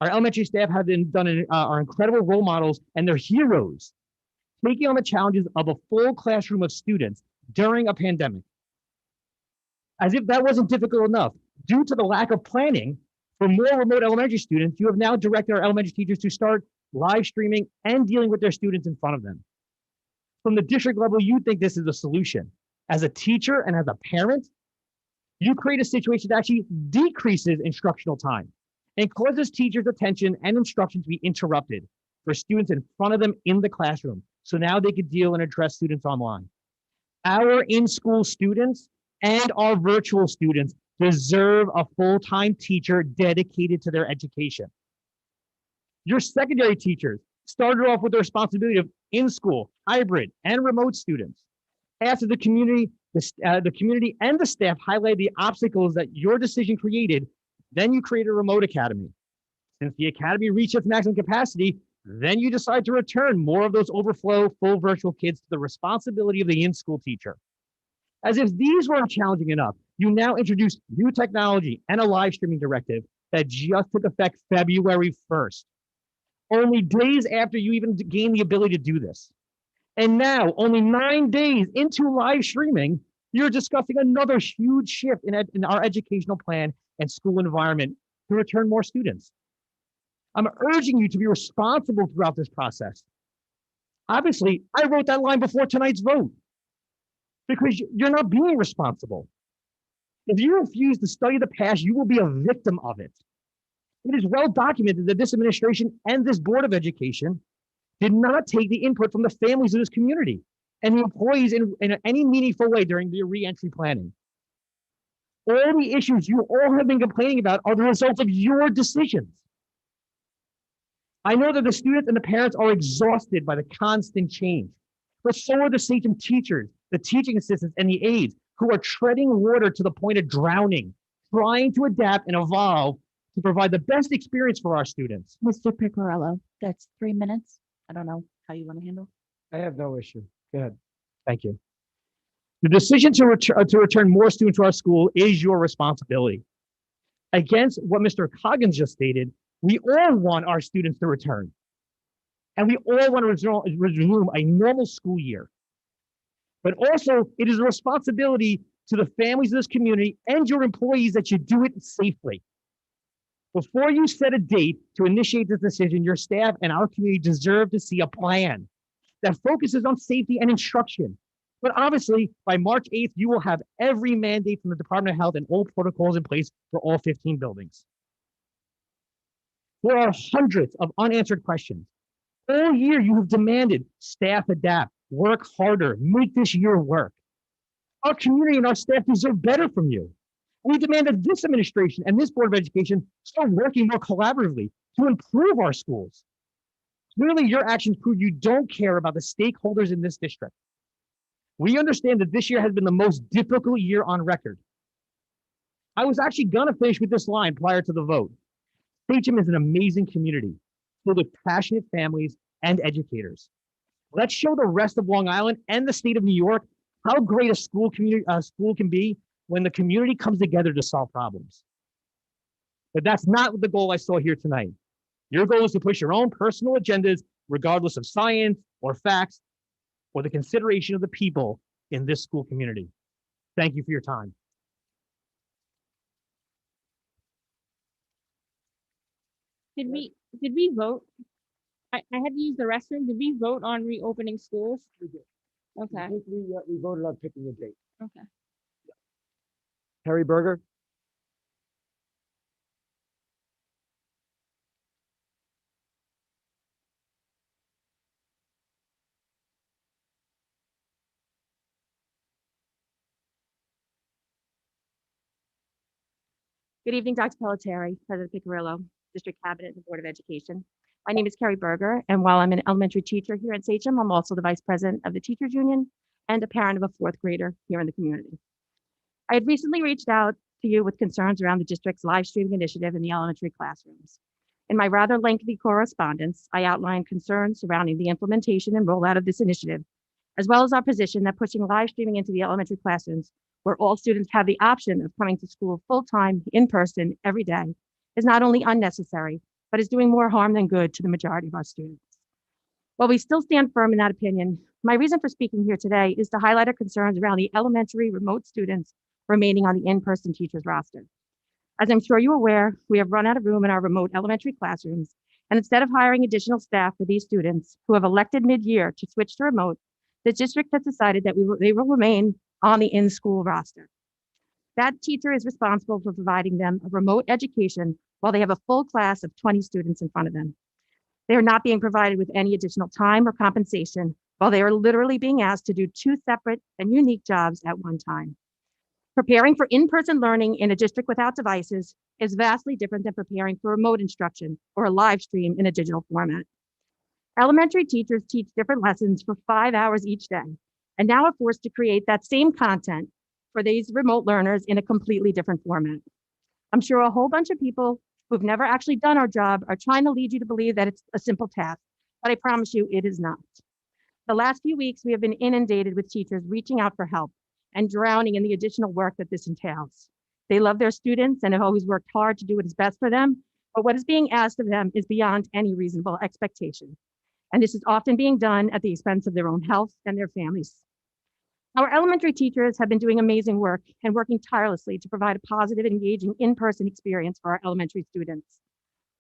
Our elementary staff have are incredible role models and they're heroes, taking on the challenges of a full classroom of students during a pandemic. As if that wasn't difficult enough, due to the lack of planning for more remote elementary students, you have now directed our elementary teachers to start live streaming and dealing with their students in front of them. From the district level, you think this is a solution. As a teacher and as a parent, you create a situation that actually decreases instructional time and causes teachers' attention and instruction to be interrupted for students in front of them in the classroom. So now they could deal and address students online. Our in-school students and our virtual students deserve a full-time teacher dedicated to their education. Your secondary teachers started off with the responsibility of in-school, hybrid, and remote students. After the community and the staff highlighted the obstacles that your decision created, then you created a remote academy. Since the academy reached its maximum capacity, then you decide to return more of those overflow full virtual kids to the responsibility of the in-school teacher. As if these weren't challenging enough, you now introduce new technology and a live streaming directive that just took effect February 1st, only days after you even gained the ability to do this. And now, only 9 days into live streaming, you're discussing another huge shift in our educational plan and school environment to return more students. I'm urging you to be responsible throughout this process. Obviously, I wrote that line before tonight's vote because you're not being responsible. If you refuse to study the past, you will be a victim of it. It is well documented that this administration and this Board of Education did not take the input from the families of this community and the employees in any meaningful way during the re-entry planning. All the issues you all have been complaining about are the result of your decisions. I know that the students and the parents are exhausted by the constant change, but so are the Sachem teachers, the teaching assistants, and the aides who are treading water to the point of drowning, trying to adapt and evolve to provide the best experience for our students. Mr. Piccarello, that's 3 minutes. I don't know how you want to handle. I have no issue. Go ahead. Thank you. The decision to return more students to our school is your responsibility. Against what Mr. Coggins just stated, we all want our students to return. And we all want to resume a normal school year. But also, it is a responsibility to the families of this community and your employees that you do it safely. Before you set a date to initiate this decision, your staff and our community deserve to see a plan that focuses on safety and instruction. But obviously, by March 8th, you will have every mandate from the Department of Health and all protocols in place for all 15 buildings. There are hundreds of unanswered questions. All year, you have demanded staff adapt, work harder, make this year work. Our community and our staff deserve better from you. We demand that this administration and this Board of Education start working more collaboratively to improve our schools. Clearly, your actions prove you don't care about the stakeholders in this district. We understand that this year has been the most difficult year on record. I was actually gonna finish with this line prior to the vote. Sachem is an amazing community filled with passionate families and educators. Let's show the rest of Long Island and the state of New York how great a school can be when the community comes together to solve problems. But that's not the goal I saw here tonight. Your goal is to push your own personal agendas, regardless of science or facts, or the consideration of the people in this school community. Thank you for your time. Did we vote? I had to use the restroom. Did we vote on reopening schools? We did. Okay, We voted on picking a date. okay. Harry Berger? Good evening, Dr. Pelletieri, President Piccarillo, District Cabinet and Board of Education. My name is Carrie Berger, and while I'm an elementary teacher here at Sachem, I'm also the Vice President of the Teachers Union and a parent of a fourth grader here in the community. I had recently reached out to you with concerns around the district's live streaming initiative in the elementary classrooms. In my rather lengthy correspondence, I outlined concerns surrounding the implementation and rollout of this initiative, as well as our position that pushing live streaming into the elementary classrooms, where all students have the option of coming to school full-time, in person, every day, is not only unnecessary, but is doing more harm than good to the majority of our students. While we still stand firm in that opinion, my reason for speaking here today is to highlight our concerns around the elementary remote students remaining on the in-person teachers roster. As I'm sure you're aware, we have run out of room in our remote elementary classrooms, and instead of hiring additional staff for these students who have elected mid-year to switch to remote, the district has decided that they will remain on the in-school roster. That teacher is responsible for providing them a remote education while they have a full class of 20 students in front of them. They are not being provided with any additional time or compensation, while they are literally being asked to do two separate and unique jobs at one time. Preparing for in-person learning in a district without devices is vastly different than preparing for remote instruction or a live stream in a digital format. Elementary teachers teach different lessons for 5 hours each day, and now are forced to create that same content for these remote learners in a completely different format. I'm sure a whole bunch of people who've never actually done our job are trying to lead you to believe that it's a simple task, but I promise you it is not. The last few weeks, we have been inundated with teachers reaching out for help and drowning in the additional work that this entails. They love their students and have always worked hard to do what is best for them, but what is being asked of them is beyond any reasonable expectation. And this is often being done at the expense of their own health and their families. Our elementary teachers have been doing amazing work and working tirelessly to provide a positive, engaging in-person experience for our elementary students.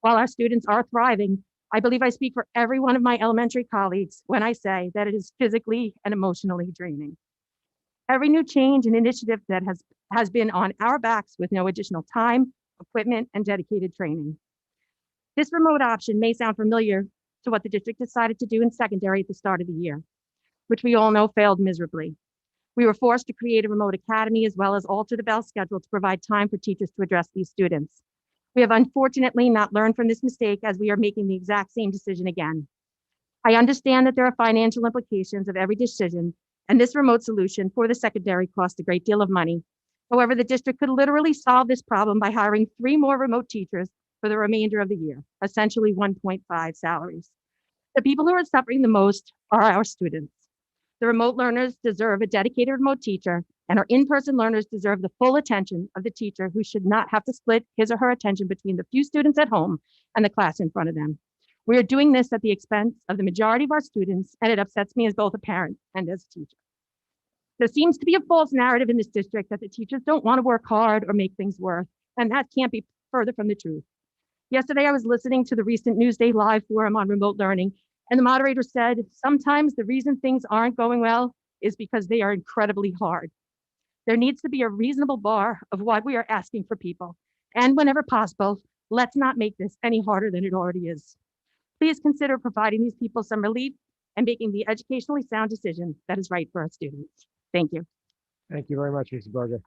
While our students are thriving, I believe I speak for every one of my elementary colleagues when I say that it is physically and emotionally draining. Every new change and initiative that has been on our backs with no additional time, equipment, and dedicated training. This remote option may sound familiar to what the district decided to do in secondary at the start of the year, which we all know failed miserably. We were forced to create a remote academy as well as alter the bell schedule to provide time for teachers to address these students. We have unfortunately not learned from this mistake as we are making the exact same decision again. I understand that there are financial implications of every decision, and this remote solution for the secondary costs a great deal of money. However, the district could literally solve this problem by hiring 3 more remote teachers for the remainder of the year, essentially 1.5 salaries. The people who are suffering the most are our students. The remote learners deserve a dedicated remote teacher, and our in-person learners deserve the full attention of the teacher who should not have to split his or her attention between the few students at home and the class in front of them. We are doing this at the expense of the majority of our students, and it upsets me as both a parent and as a teacher. There seems to be a false narrative in this district that the teachers don't want to work hard or make things work, and that can't be further from the truth. Yesterday, I was listening to the recent Newsday Live forum on remote learning, and the moderator said, sometimes the reason things aren't going well is because they are incredibly hard. There needs to be a reasonable bar of what we are asking for people. And whenever possible, let's not make this any harder than it already is. Please consider providing these people some relief and making the educationally sound decision that is right for our students. Thank you. Thank you very much, Mrs. Berger.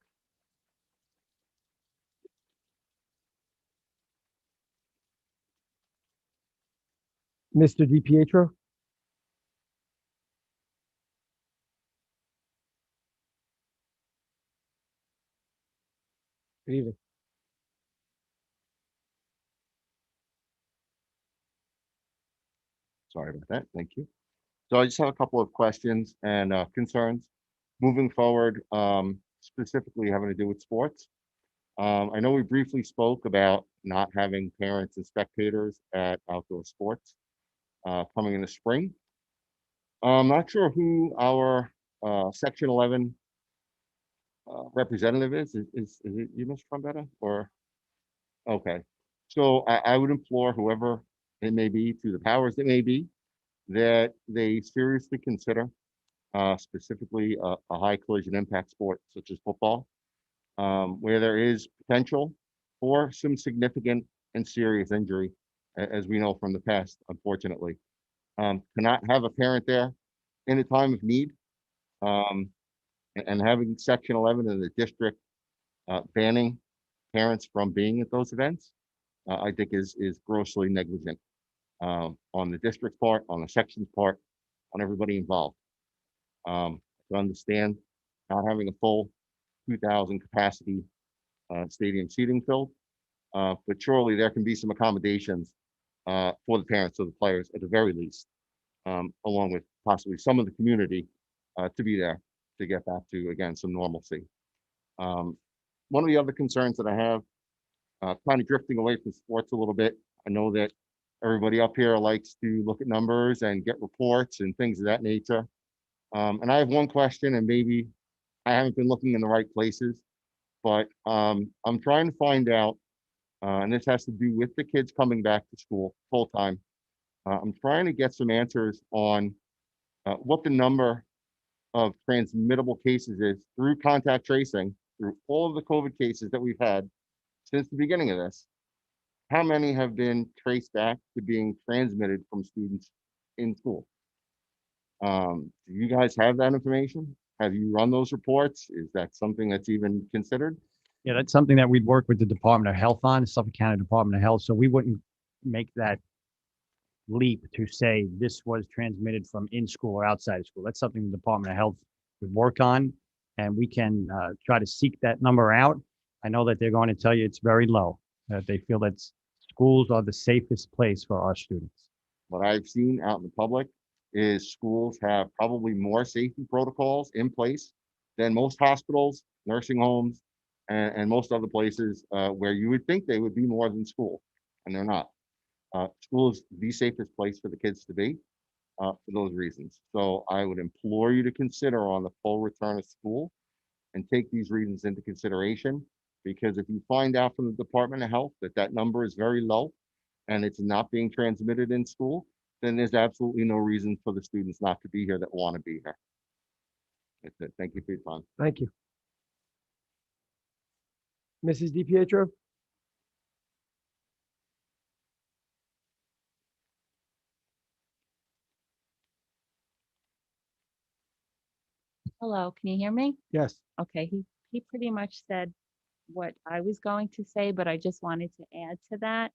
Mr. DiPietro? Good evening. Sorry about that. Thank you. So I just have a couple of questions and concerns moving forward, specifically having to do with sports. I know we briefly spoke about not having parents and spectators at outdoor sports coming in the spring. I'm not sure who our Section 11 representative is. Is it you, Mr. Trombetta? Or okay. So I would implore whoever it may be, through the powers that may be, that they seriously consider specifically a high collision impact sport such as football, where there is potential for some significant and serious injury, as we know from the past, unfortunately. To not have a parent there in a time of need, and having Section 11 in the district banning parents from being at those events, I think is grossly negligent on the district's part, on the section's part, on everybody involved. To understand not having a full 2,000 capacity stadium seating filled, but surely there can be some accommodations for the parents of the players at the very least, along with possibly some of the community to be there to get back to, again, some normalcy. One of the other concerns that I have, kind of drifting away from sports a little bit, I know that everybody up here likes to look at numbers and get reports and things of that nature. And I have one question, and maybe I haven't been looking in the right places, but I'm trying to find out, and this has to do with the kids coming back to school full time. I'm trying to get some answers on what the number of transmittable cases is through contact tracing, through all of the COVID cases that we've had since the beginning of this. How many have been traced back to being transmitted from students in school? Do you guys have that information? Have you run those reports? Is that something that's even considered? Yeah, that's something that we'd work with the Department of Health on, Suffolk County Department of Health. So we wouldn't make that leap to say this was transmitted from in school or outside of school. That's something the Department of Health would work on, and we can try to seek that number out. I know that they're going to tell you it's very low, that they feel that schools are the safest place for our students. What I've seen out in the public is schools have probably more safety protocols in place than most hospitals, nursing homes, and most other places where you would think they would be more than school, and they're not. School is the safest place for the kids to be for those reasons. So I would implore you to consider on the full return of school and take these reasons into consideration, because if you find out from the Department of Health that that number is very low and it's not being transmitted in school, then there's absolutely no reason for the students not to be here that want to be here. That's it. Thank you for your time. Thank you. Mrs. DiPietro? Hello, can you hear me? Yes. Okay, he pretty much said what I was going to say, but I just wanted to add to that.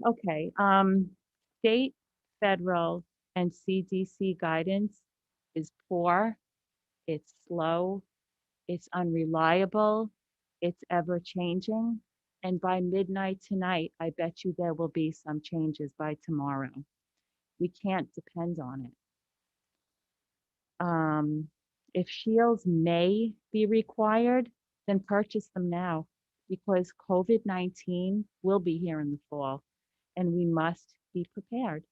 Okay, state, federal, and CDC guidance is poor, it's slow, it's unreliable, it's ever changing. And by midnight tonight, I bet you there will be some changes by tomorrow. We can't depend on it. If shields may be required, then purchase them now, because COVID-19 will be here in the fall and we must be prepared.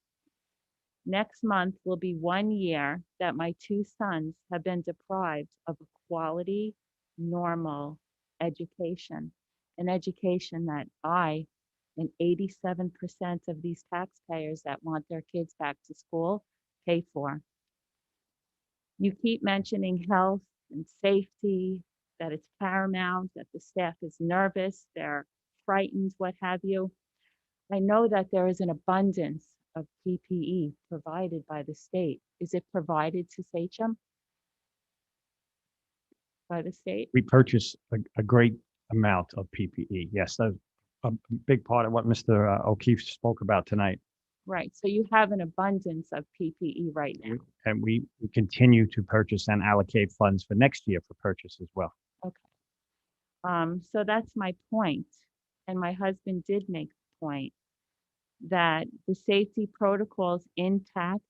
Next month will be 1 year that my two sons have been deprived of a quality, normal education, an education that I and 87% of these taxpayers that want their kids back to school pay for. You keep mentioning health and safety, that it's paramount, that the staff is nervous, they're frightened, what have you. I know that there is an abundance of PPE provided by the state. Is it provided to Sachem by the state? We purchase a great amount of PPE. Yes, that's a big part of what Mr. O'Keefe spoke about tonight. Right, so you have an abundance of PPE right now. And we continue to purchase and allocate funds for next year for purchase as well. Okay. So that's my point. And my husband did make the point that the safety protocols intact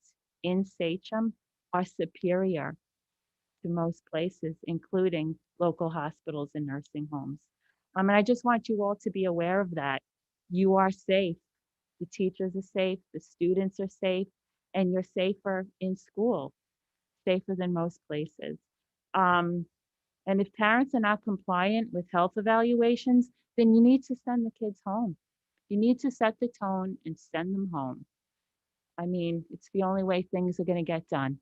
in Sachem are superior to most places, including local hospitals and nursing homes. And I just want you all to be aware of that. You are safe. The teachers are safe, the students are safe, and you're safer in school, safer than most places. And if parents are not compliant with health evaluations, then you need to send the kids home. You need to set the tone and send them home. I mean, it's the only way things are going to get done.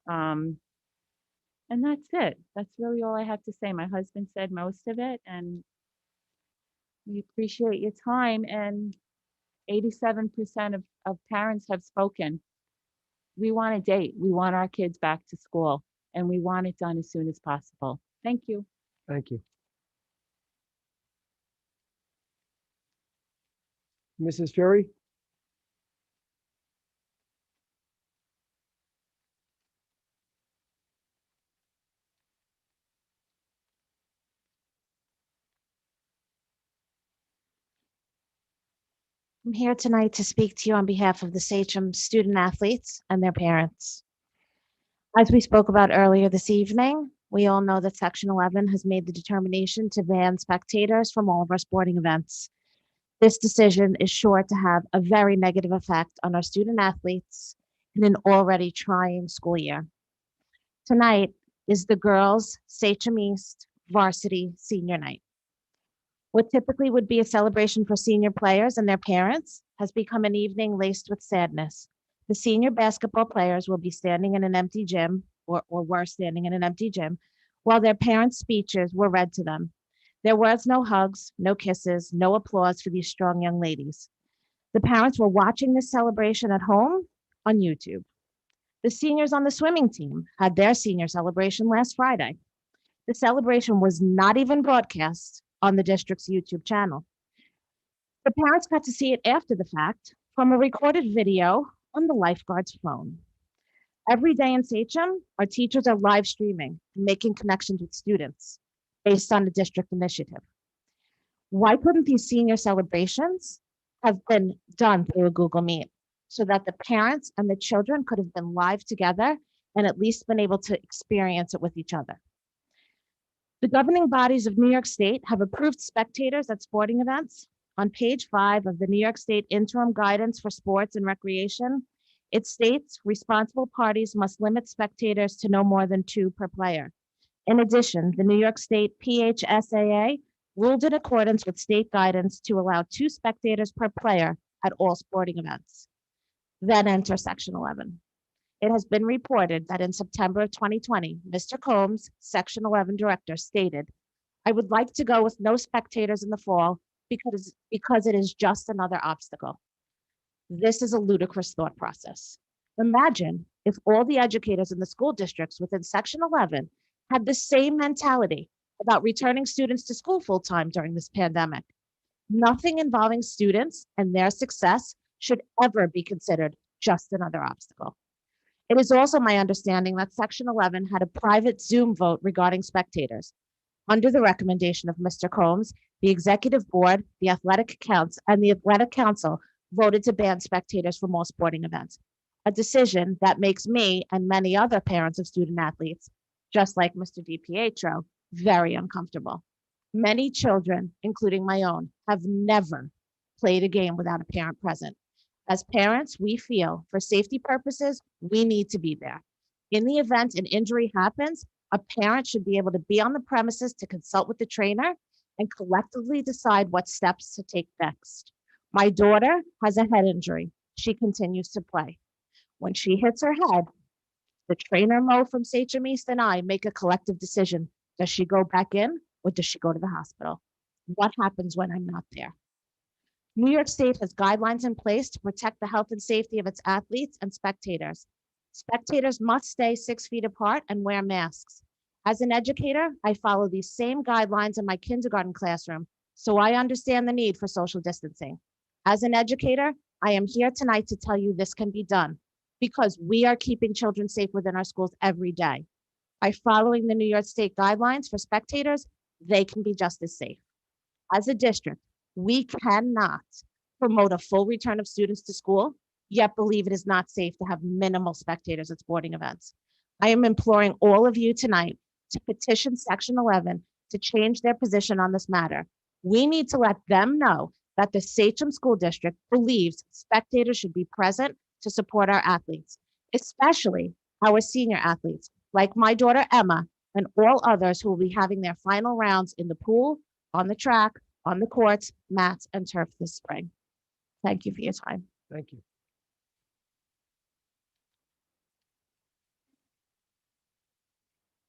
And that's it. That's really all I have to say. My husband said most of it, and we appreciate your time. And 87% of parents have spoken. We want a date. We want our kids back to school, and we want it done as soon as possible. Thank you. Thank you. Mrs. Ferry? I'm here tonight to speak to you on behalf of the Sachem student athletes and their parents. As we spoke about earlier this evening, we all know that Section 11 has made the determination to ban spectators from all of our sporting events. This decision is sure to have a very negative effect on our student athletes in an already trying school year. Tonight is the girls' Sachem East varsity senior night. What typically would be a celebration for senior players and their parents has become an evening laced with sadness. The senior basketball players will be standing in an empty gym, or were standing in an empty gym, while their parents' speeches were read to them. There was no hugs, no kisses, no applause for these strong young ladies. The parents were watching this celebration at home on YouTube. The seniors on the swimming team had their senior celebration last Friday. The celebration was not even broadcast on the district's YouTube channel. The parents got to see it after the fact from a recorded video on the lifeguard's phone. Every day in Sachem, our teachers are live streaming and making connections with students based on the district initiative. Why couldn't these senior celebrations have been done through a Google Meet so that the parents and the children could have been live together and at least been able to experience it with each other? The governing bodies of New York State have approved spectators at sporting events. On page 5 of the New York State Interim Guidance for Sports and Recreation, it states responsible parties must limit spectators to no more than 2 per player. In addition, the New York State PHSAA ruled in accordance with state guidance to allow 2 spectators per player at all sporting events. Then enter Section 11. It has been reported that in September of 2020, Mr. Combs, Section 11 director, stated, "I would like to go with no spectators in the fall because it is just another obstacle." This is a ludicrous thought process. Imagine if all the educators in the school districts within Section 11 had the same mentality about returning students to school full-time during this pandemic. Nothing involving students and their success should ever be considered just another obstacle. It is also my understanding that Section 11 had a private Zoom vote regarding spectators. Under the recommendation of Mr. Combs, the executive board, the athletic council, and the athletic council voted to ban spectators from all sporting events, a decision that makes me and many other parents of student athletes, just like Mr. DiPietro, very uncomfortable. Many children, including my own, have never played a game without a parent present. As parents, we feel for safety purposes, we need to be there. In the event an injury happens, a parent should be able to be on the premises to consult with the trainer and collectively decide what steps to take next. My daughter has a head injury. She continues to play. When she hits her head, the trainer Mo from Sachem East and I make a collective decision. Does she go back in or does she go to the hospital? What happens when I'm not there? New York State has guidelines in place to protect the health and safety of its athletes and spectators. Spectators must stay 6 feet apart and wear masks. As an educator, I follow these same guidelines in my kindergarten classroom, so I understand the need for social distancing. As an educator, I am here tonight to tell you this can be done because we are keeping children safe within our schools every day. By following the New York State guidelines for spectators, they can be just as safe. As a district, we cannot promote a full return of students to school, yet believe it is not safe to have minimal spectators at sporting events. I am imploring all of you tonight to petition Section 11 to change their position on this matter. We need to let them know that the Sachem School District believes spectators should be present to support our athletes, especially our senior athletes, like my daughter Emma and all others who will be having their final rounds in the pool, on the track, on the courts, mats, and turf this spring. Thank you for your time. Thank you.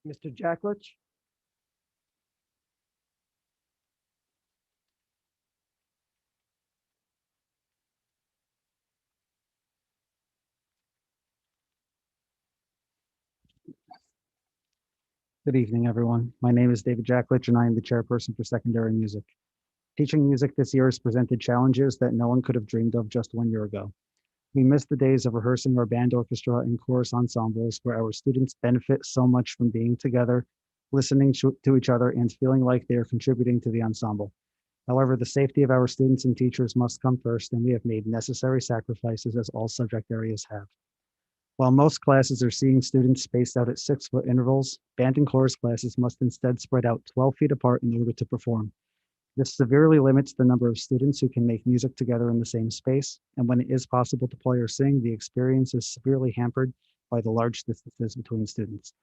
Mr. Jacklich? Good evening, everyone. My name is David Jacklich, and I am the chairperson for secondary music. Teaching music this year has presented challenges that no one could have dreamed of just 1 year ago. We miss the days of rehearsing our band orchestra and chorus ensembles where our students benefit so much from being together, listening to each other, and feeling like they are contributing to the ensemble. However, the safety of our students and teachers must come first, and we have made necessary sacrifices as all subject areas have. While most classes are seeing students spaced out at 6-foot intervals, band and chorus classes must instead spread out 12 feet apart in order to perform. This severely limits the number of students who can make music together in the same space, and when it is possible to play or sing, the experience is severely hampered by the large distances between students.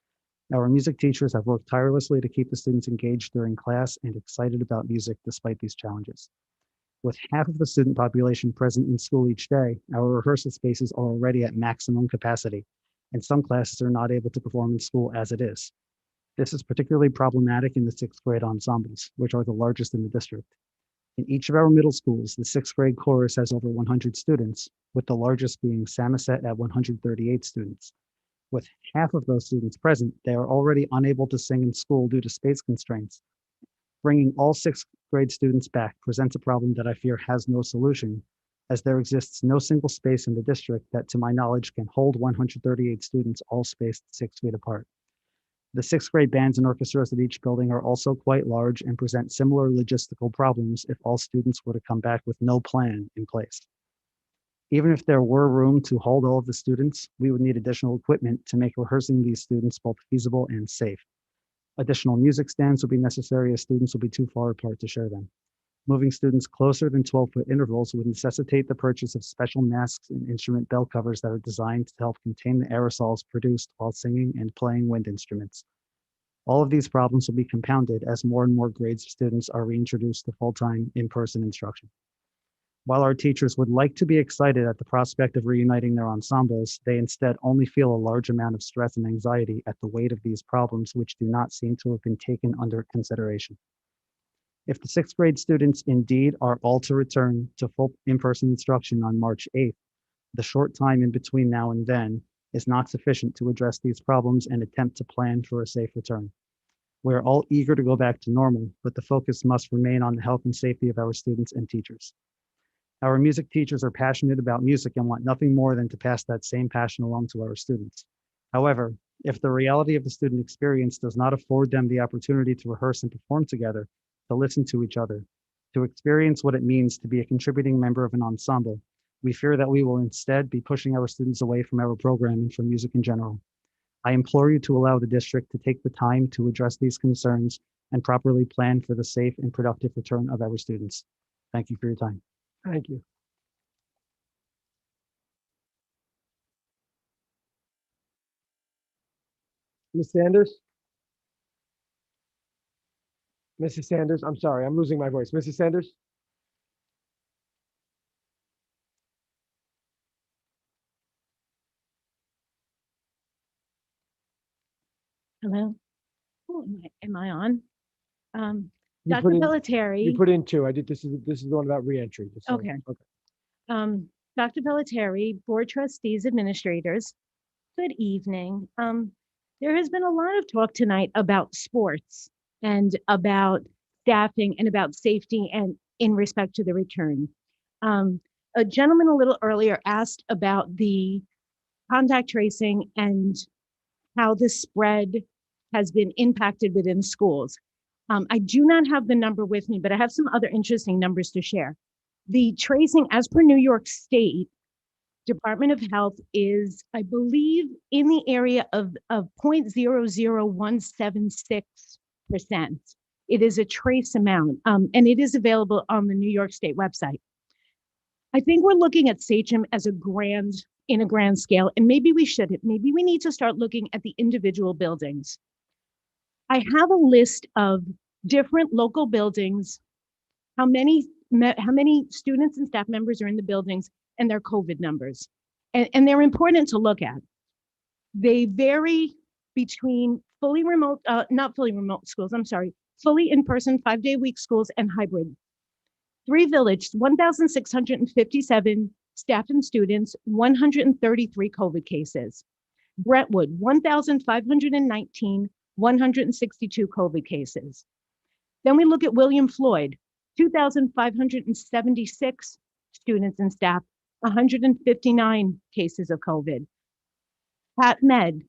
Our music teachers have worked tirelessly to keep the students engaged during class and excited about music despite these challenges. With half of the student population present in school each day, our rehearsal spaces are already at maximum capacity, and some classes are not able to perform in school as it is. This is particularly problematic in the 6th grade ensembles, which are the largest in the district. In each of our middle schools, the 6th grade chorus has over 100 students, with the largest being Samoset at 138 students. With half of those students present, they are already unable to sing in school due to space constraints. Bringing all 6th grade students back presents a problem that I fear has no solution, as there exists no single space in the district that, to my knowledge, can hold 138 students all spaced 6 feet apart. The 6th grade bands and orchestras at each building are also quite large and present similar logistical problems if all students were to come back with no plan in place. Even if there were room to hold all of the students, we would need additional equipment to make rehearsing these students both feasible and safe. Additional music stands will be necessary as students will be too far apart to share them. Moving students closer than 12-foot intervals would necessitate the purchase of special masks and instrument bell covers that are designed to help contain the aerosols produced while singing and playing wind instruments. All of these problems will be compounded as more and more grades of students are reintroduced to full-time in-person instruction. While our teachers would like to be excited at the prospect of reuniting their ensembles, they instead only feel a large amount of stress and anxiety at the weight of these problems, which do not seem to have been taken under consideration. If the 6th grade students indeed are all to return to full in-person instruction on March 8th, the short time in between now and then is not sufficient to address these problems and attempt to plan for a safe return. We are all eager to go back to normal, but the focus must remain on the health and safety of our students and teachers. Our music teachers are passionate about music and want nothing more than to pass that same passion along to our students. However, if the reality of the student experience does not afford them the opportunity to rehearse and perform together, to listen to each other, to experience what it means to be a contributing member of an ensemble, we fear that we will instead be pushing our students away from our program and from music in general. I implore you to allow the district to take the time to address these concerns and properly plan for the safe and productive return of our students. Thank you for your time. Thank you. Ms. Sanders? Mrs. Sanders, I'm sorry, I'm losing my voice. Mrs. Sanders? Hello? Oh, am I on? You Dr. put in- Pelletieri. You put in 2. I did, this is the one about reentry. just so- Okay. Dr. Pelletieri, board trustees, administrators, good evening. There has been a lot of talk tonight about sports and about staffing and about safety and in respect to the return. A gentleman a little earlier asked about the contact tracing and how the spread has been impacted within schools. I do not have the number with me, but I have some other interesting numbers to share. The tracing, as per New York State Department of Health, is, I believe, in the area of 0.00176%. It is a trace amount, and it is available on the New York State website. I think we're looking at Sachem as in a grand scale, and maybe we shouldn't. Maybe we need to start looking at the individual buildings. I have a list of different local buildings, how many students and staff members are in the buildings, and their COVID numbers. And they're important to look at. They vary between fully in-person 5-day-a-week schools and hybrid. 3 Village, 1,657 staff and students, 133 COVID cases. Brentwood, 1,519, 162 COVID cases. Then we look at William Floyd, 2,576 students and staff, 159 cases of COVID. Pat Med,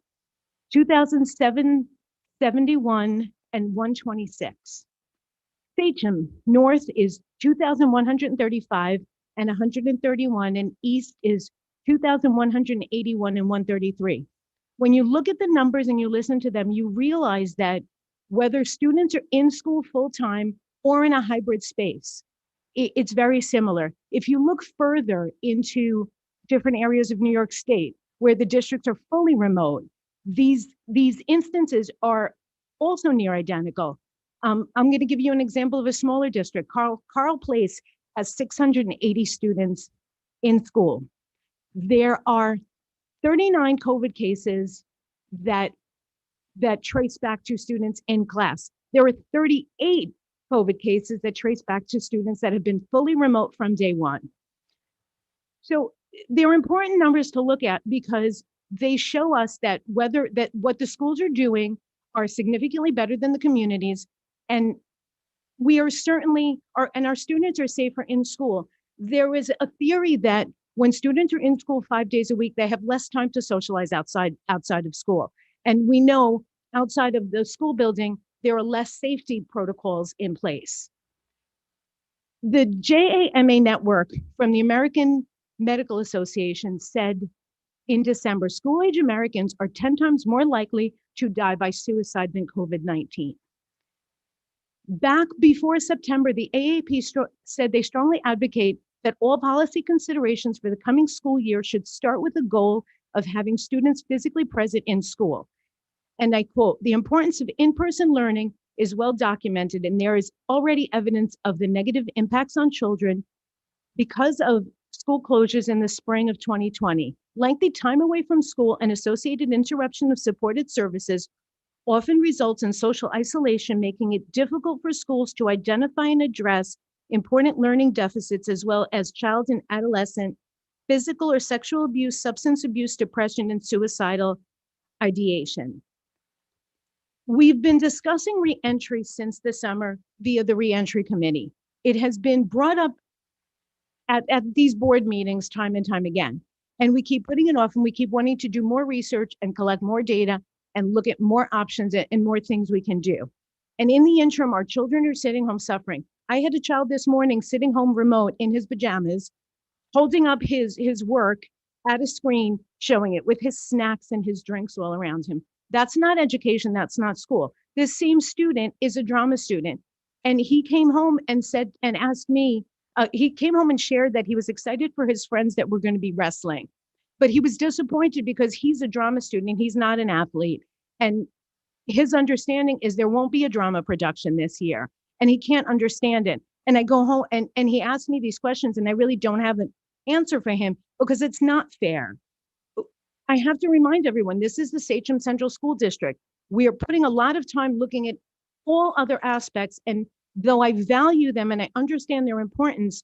2,771 and 126. Sachem North is 2,135 and 131, and East is 2,181 and 133. When you look at the numbers and you listen to them, you realize that whether students are in school full-time or in a hybrid space, it's very similar. If you look further into different areas of New York State where the districts are fully remote, these instances are also near identical. I'm going to give you an example of a smaller district. Carl Place has 680 students in school. There are 39 COVID cases that trace back to students in class. There are 38 COVID cases that trace back to students that have been fully remote from day one. So they're important numbers to look at because they show us that what the schools are doing are significantly better than the communities, and we are certainly and our students are safer in school. There is a theory that when students are in school 5 days a week, they have less time to socialize outside of school. And we know outside of the school building, there are less safety protocols in place. The JAMA network from the American Medical Association said in December, school-age Americans are 10 times more likely to die by suicide than COVID-19. Back before September, the AAP said they strongly advocate that all policy considerations for the coming school year should start with the goal of having students physically present in school. And I quote, "The importance of in-person learning is well documented, and there is already evidence of the negative impacts on children because of school closures in the spring of 2020. Lengthy time away from school and associated interruption of supported services often results in social isolation, making it difficult for schools to identify and address important learning deficits, as well as child and adolescent physical or sexual abuse, substance abuse, depression, and suicidal ideation." We've been discussing reentry since the summer via the reentry committee. It has been brought up at these board meetings time and time again. And we keep putting it off, and we keep wanting to do more research and collect more data and look at more options and more things we can do. And in the interim, our children are sitting home suffering. I had a child this morning sitting home remote in his pajamas, holding up his work at a screen, showing it with his snacks and his drinks all around him. That's not education, that's not school. This same student is a drama student. And he came home and said, and asked me, he came home and shared that he was excited for his friends that were going to be wrestling. But he was disappointed because he's a drama student and he's not an athlete. And his understanding is there won't be a drama production this year. And he can't understand it. And I go home and he asked me these questions, and I really don't have an answer for him because it's not fair. I have to remind everyone, this is the Sachem Central School District. We are putting a lot of time looking at all other aspects. And though I value them and I understand their importance,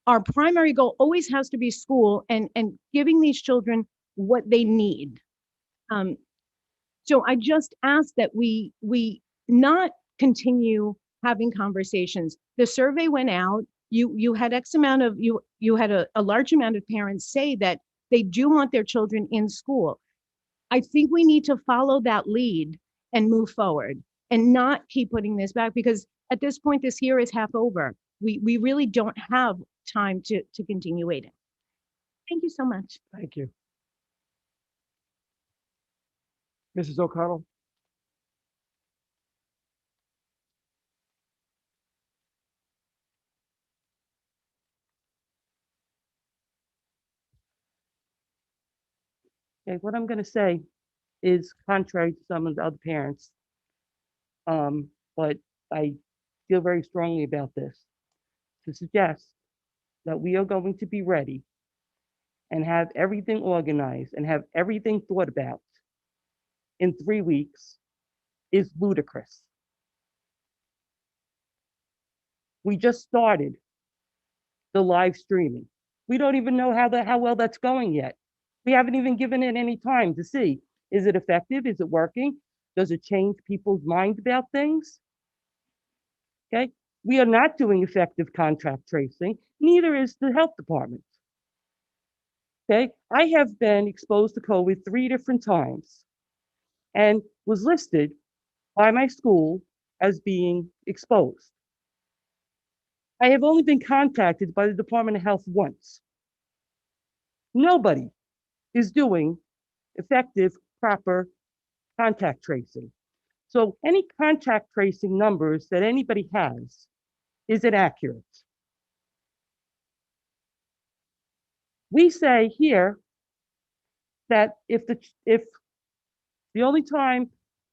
our primary goal always has to be school and giving these children what they need. So I just ask that we not continue having conversations. The survey went out. You had X amount of, you had a large amount of parents say that they do want their children in school. I think we need to follow that lead and move forward and not keep putting this back, because at this point, this year is half over. We really don't have time to continue waiting. Thank you so much. Thank you. Mrs. O'Connell? Okay, what I'm going to say is contrary to some of the other parents, but I feel very strongly about this, to suggest that we are going to be ready and have everything organized and have everything thought about in 3 weeks is ludicrous. We just started the live streaming. We don't even know how well that's going yet. We haven't even given it any time to see, is it effective? Is it working? Does it change people's mind about things? Okay, we are not doing effective contact tracing, neither is the health department. Okay, I have been exposed to COVID 3 different times and was listed by my school as being exposed. I have only been contacted by the Department of Health once. Nobody is doing effective, proper contact tracing. So any contact tracing numbers that anybody has is inaccurate. We say here that if the only time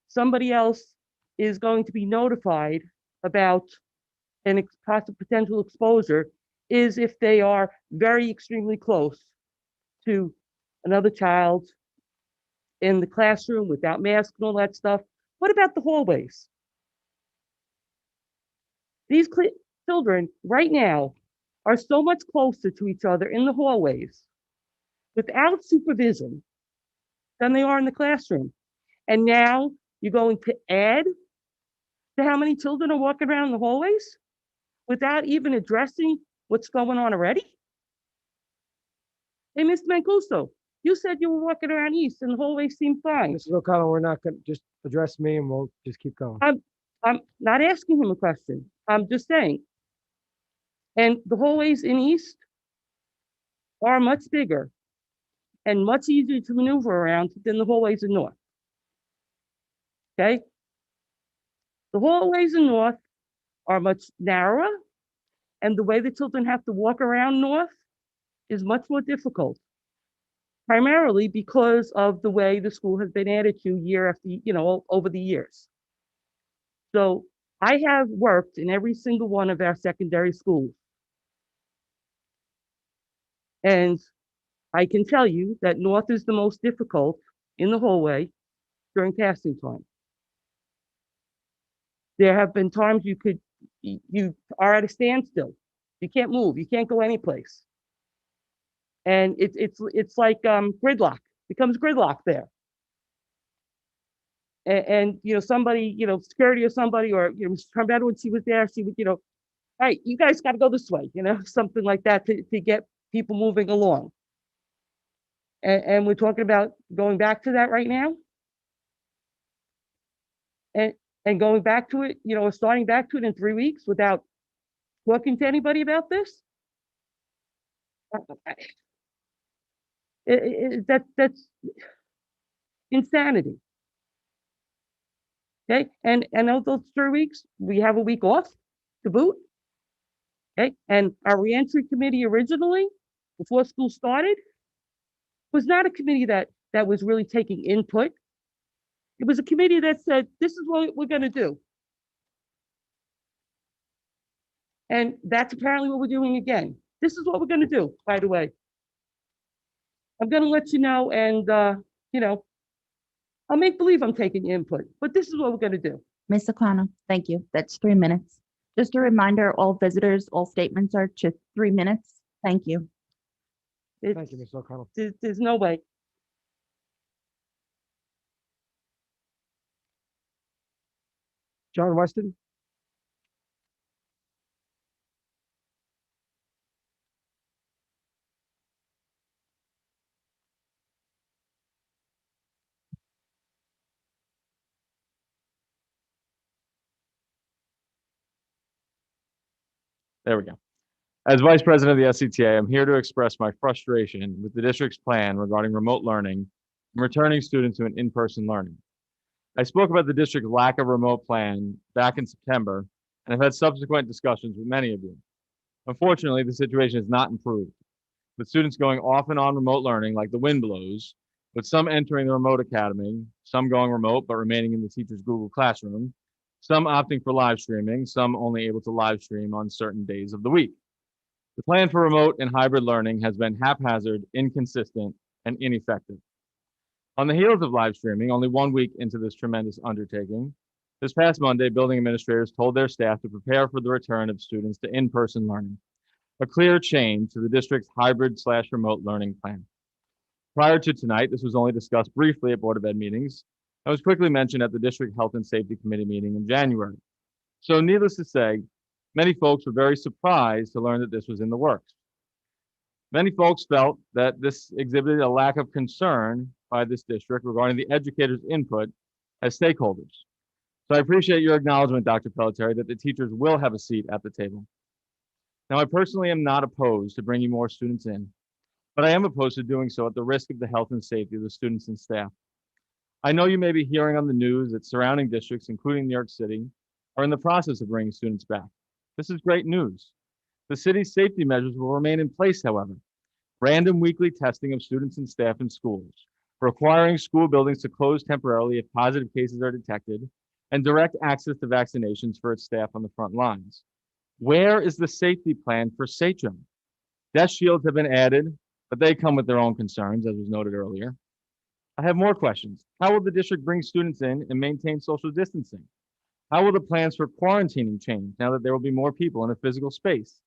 somebody else is going to be notified about an possible potential exposure is if they are very extremely close to another child in the classroom without masks and all that stuff. What about the hallways? These children right now are so much closer to each other in the hallways without supervision than they are in the classroom. And now you're going to add to how many children are walking around the hallways without even addressing what's going on already? Hey, Mr. Mancuso, you said you were walking around east and the hallways seemed fine. Mrs. O'Connell, we're not gonna just address me and we'll just keep going. I'm not asking him a question. I'm just saying. And the hallways in east are much bigger and much easier to maneuver around than the hallways in north. Okay? The hallways in north are much narrower, and the way the children have to walk around north is much more difficult, primarily because of the way the school has been added to year after, over the years. So I have worked in every single one of our secondary schools. And I can tell you that north is the most difficult in the hallway during passing time. There have been times you are at a standstill. You can't move. You can't go anyplace. And it's like gridlock. Becomes gridlock there. And somebody, security or somebody, or Ms. Trombetta, when she was there, she would, all right, you guys got to go this way, something like that to get people moving along. And we're talking about going back to that right now. And going back to it, or starting back to it in 3 weeks without talking to anybody about this. That's insanity. Okay, and of those 3 weeks, we have a week off to boot. Okay, and our reentry committee originally, before school started, was not a committee that was really taking input. It was a committee that said, this is what we're going to do. And that's apparently what we're doing again. This is what we're going to do, by the way. I'm going to let you know, and, I'll make believe I'm taking input, but this is what we're going to do. Ms. O'Connell, thank you. That's 3 minutes. Just a reminder, all visitors, all statements are to 3 minutes. Thank you. Thank you, Ms. O'Connell. There's no way. John Weston? There we go. As Vice President of the SCTA, I'm here to express my frustration with the district's plan regarding remote learning and returning students to an in-person learning. I spoke about the district's lack of remote plan back in September, and I've had subsequent discussions with many of you. Unfortunately, the situation has not improved, with students going off and on remote learning like the wind blows, with some entering the remote academy, some going remote but remaining in the teacher's Google Classroom, some opting for live streaming, some only able to live stream on certain days of the week. The plan for remote and hybrid learning has been haphazard, inconsistent, and ineffective. On the heels of live streaming, only 1 week into this tremendous undertaking, this past Monday, building administrators told their staff to prepare for the return of students to in-person learning, a clear change to the district's hybrid/remote learning plan. Prior to tonight, this was only discussed briefly at Board of Ed meetings and was quickly mentioned at the District Health and Safety Committee meeting in January. So needless to say, many folks were very surprised to learn that this was in the works. Many folks felt that this exhibited a lack of concern by this district regarding the educators' input as stakeholders. So I appreciate your acknowledgement, Dr. Pelletieri, that the teachers will have a seat at the table. Now, I personally am not opposed to bringing more students in, but I am opposed to doing so at the risk of the health and safety of the students and staff. I know you may be hearing on the news that surrounding districts, including New York City, are in the process of bringing students back. This is great news. The city's safety measures will remain in place, however. Random weekly testing of students and staff in schools, requiring school buildings to close temporarily if positive cases are detected, and direct access to vaccinations for its staff on the front lines. Where is the safety plan for Sachem? Death shields have been added, but they come with their own concerns, as was noted earlier. I have more questions. How will the district bring students in and maintain social distancing? How will the plans for quarantining change now that there will be more people in a physical space?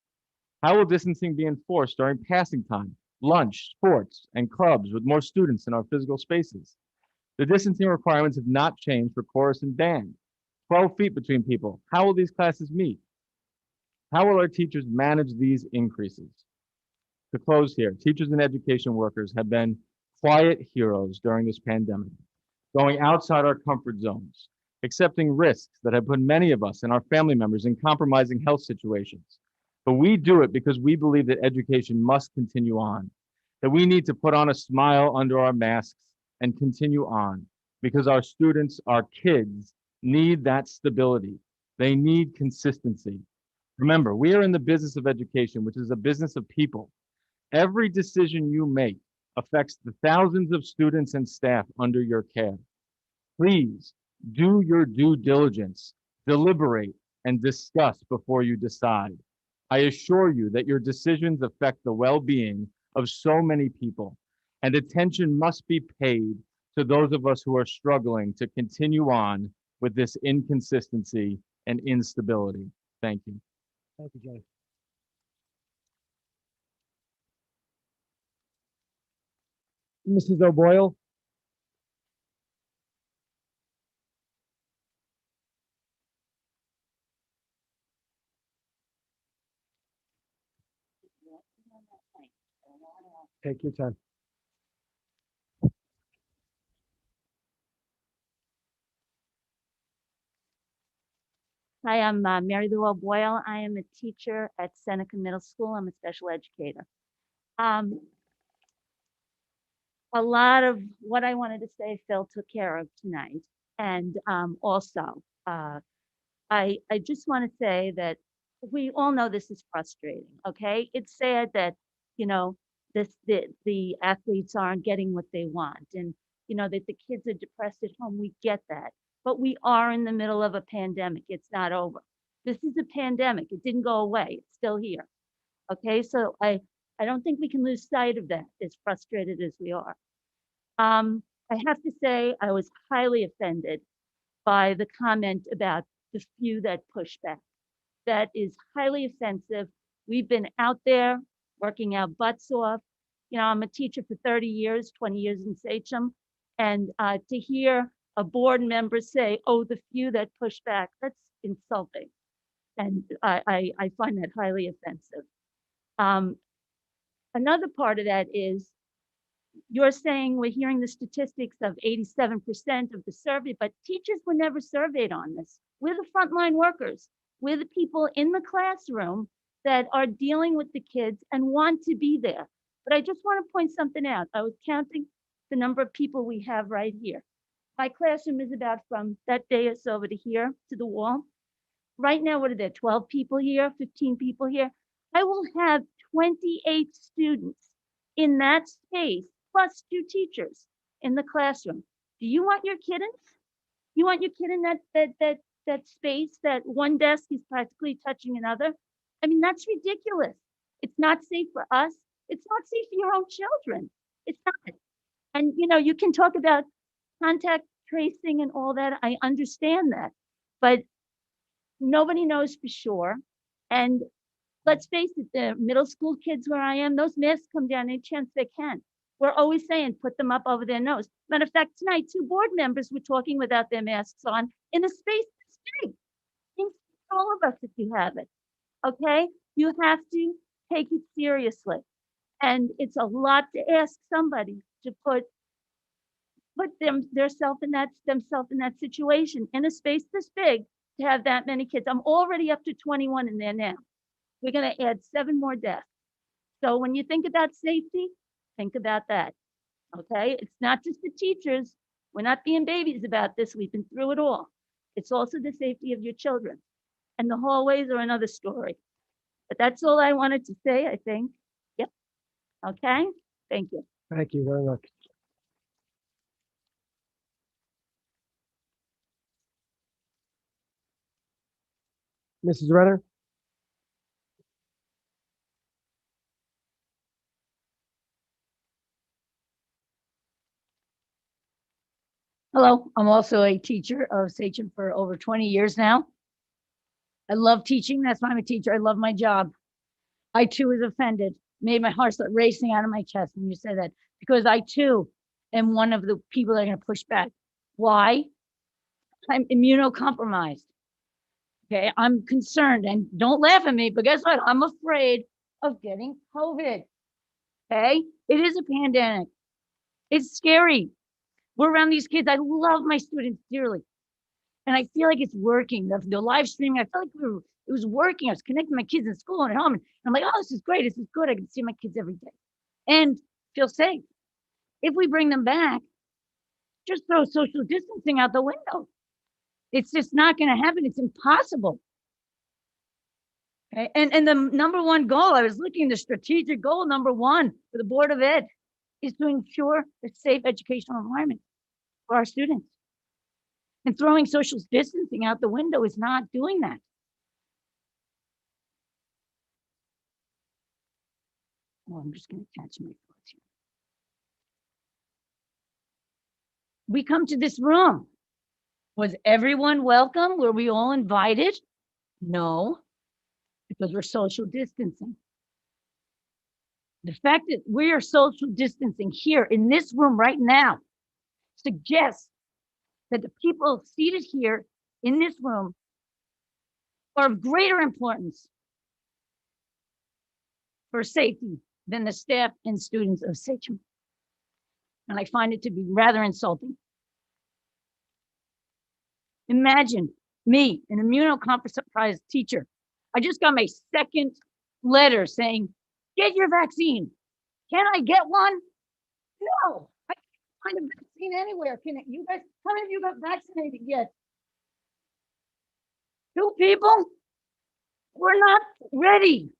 How will distancing be enforced during passing time, lunch, sports, and clubs with more students in our physical spaces? The distancing requirements have not changed for chorus and band. 12 feet between people. How will these classes meet? How will our teachers manage these increases? To close here, teachers and education workers have been quiet heroes during this pandemic, going outside our comfort zones, accepting risks that have put many of us and our family members in compromising health situations. But we do it because we believe that education must continue on, that we need to put on a smile under our masks and continue on, because our students, our kids, need that stability. They need consistency. Remember, we are in the business of education, which is a business of people. Every decision you make affects the thousands of students and staff under your care. Please do your due diligence, deliberate, and discuss before you decide. I assure you that your decisions affect the well-being of so many people, and attention must be paid to those of us who are struggling to continue on with this inconsistency and instability. Thank you. Thank you, Jay. Mrs. O'Boyle? Take your time. Hi, I'm Mary Lou O'Boyle. I am a teacher at Seneca Middle School. I'm a special educator. A lot of what I wanted to say, Phil took care of tonight. And also, I just want to say that we all know this is frustrating, okay? It's sad that, you know, the athletes aren't getting what they want, and, you know, that the kids are depressed at home. We get that. But we are in the middle of a pandemic. It's not over. This is a pandemic. It didn't go away. It's still here. Okay, so I don't think we can lose sight of that, as frustrated as we are. I have to say I was highly offended by the comment about the few that push back. That is highly offensive. We've been out there working our butts off. You know, I'm a teacher for 30 years, 20 years in Sachem, and to hear a board member say, oh, the few that push back, that's insulting. And I find that highly offensive. Another part of that is you're saying we're hearing the statistics of 87% of the survey, but teachers were never surveyed on this. We're the frontline workers. We're the people in the classroom that are dealing with the kids and want to be there. But I just want to point something out. I was counting the number of people we have right here. My classroom is about from that dais over to here to the wall. Right now, what are there, 12 people here, 15 people here? I will have 28 students in that space, plus 2 teachers in the classroom. Do you want your kid in? You want your kid in that space, that one desk is practically touching another? I mean, that's ridiculous. It's not safe for us. It's not safe for your own children. It's not. And, you know, you can talk about contact tracing and all that. I understand that. But nobody knows for sure. And let's face it, the middle school kids where I am, those masks come down any chance they can. We're always saying, put them up over their nose. Matter of fact, tonight, 2 board members were talking without their masks on in a space this big. Think for all of us if you have it, okay? You have to take it seriously. And it's a lot to ask somebody to put themselves in that situation, in a space this big, to have that many kids. I'm already up to 21 in there now. we're gonna add 7 more desks. So when you think about safety, think about that, okay? It's not just the teachers. We're not being babies about this. We've been through it all. It's also the safety of your children. And the hallways are another story. But that's all I wanted to say, I think. Yep. Okay, thank you. Thank you very much. Mrs. Renner? Hello, I'm also a teacher of Sachem for over 20 years now. I love teaching. That's why I'm a teacher. I love my job. I too was offended, made my heart start racing out of my chest when you said that, because I too am one of the people that are going to push back. Why? I'm immunocompromised. Okay, I'm concerned, and don't laugh at me, but guess what? I'm afraid of getting COVID. Okay, it is a pandemic. It's scary. We're around these kids. I love my students dearly. And I feel like it's working. The live streaming, I felt like it was working. I was connecting my kids in school and at home. And I'm like, oh, this is great. This is good. I can see my kids every day and feel safe. If we bring them back, just throw social distancing out the window. It's just not going to happen. It's impossible. Okay? And the number one goal, I was looking, the strategic goal, number one for the Board of Ed is to ensure a safe educational environment for our students. And throwing social distancing out the window is not doing that. Oh, I'm just going to catch my thoughts here. We come to this room. Was everyone welcome? Were we all invited? No, because we're social distancing. The fact that we are social distancing here in this room right now suggests that the people seated here in this room are of greater importance for safety than the staff and students of Sachem. And I find it to be rather insulting. Imagine me, an immunocompromised teacher. I just got my second letter saying, get your vaccine. Can I get one? No, I can't find a vaccine anywhere. Can it, you guys, how many of you got vaccinated yet? 2 people? We're not ready.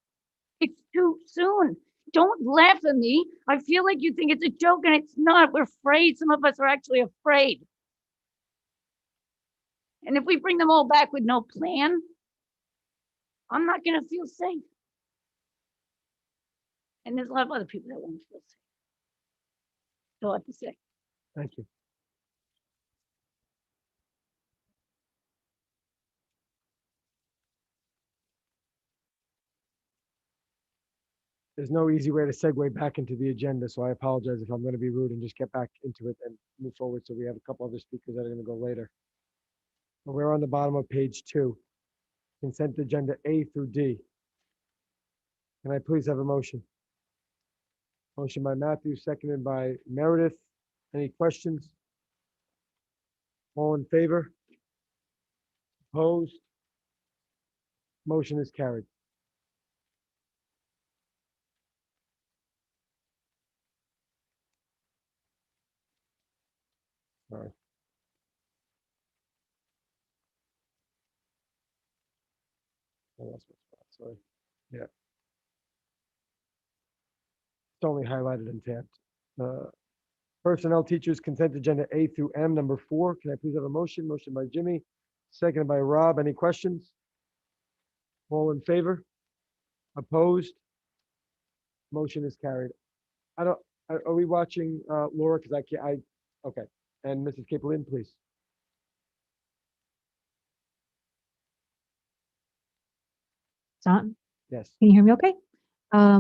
It's too soon. Don't laugh at me. I feel like you think it's a joke and it's not. We're afraid. Some of us are actually afraid. And if we bring them all back with no plan, I'm not going to feel safe. And there's a lot of other people that won't feel safe. That's all I have to say. Thank you. There's no easy way to segue back into the agenda, so I apologize if I'm going to be rude and just get back into it and move forward. So we have a couple other speakers that are going to go later. But we're on the bottom of page 2, consent agenda A through D. Can I please have a motion? Motion by Matthew, seconded by Meredith. Any questions? All in favor? Opposed? Motion is carried. Sorry. I lost my spot, sorry. Yeah. It's only highlighted and tabbed. Personnel teachers consent agenda A through M, number 4. Can I please have a motion? Motion by Jimmy, seconded by Rob. Any questions? All in favor? Opposed? Motion is carried. Are we watching Laura? Because I can't, okay. And Mrs. Capelin, please. Son, Yes. can you hear me okay?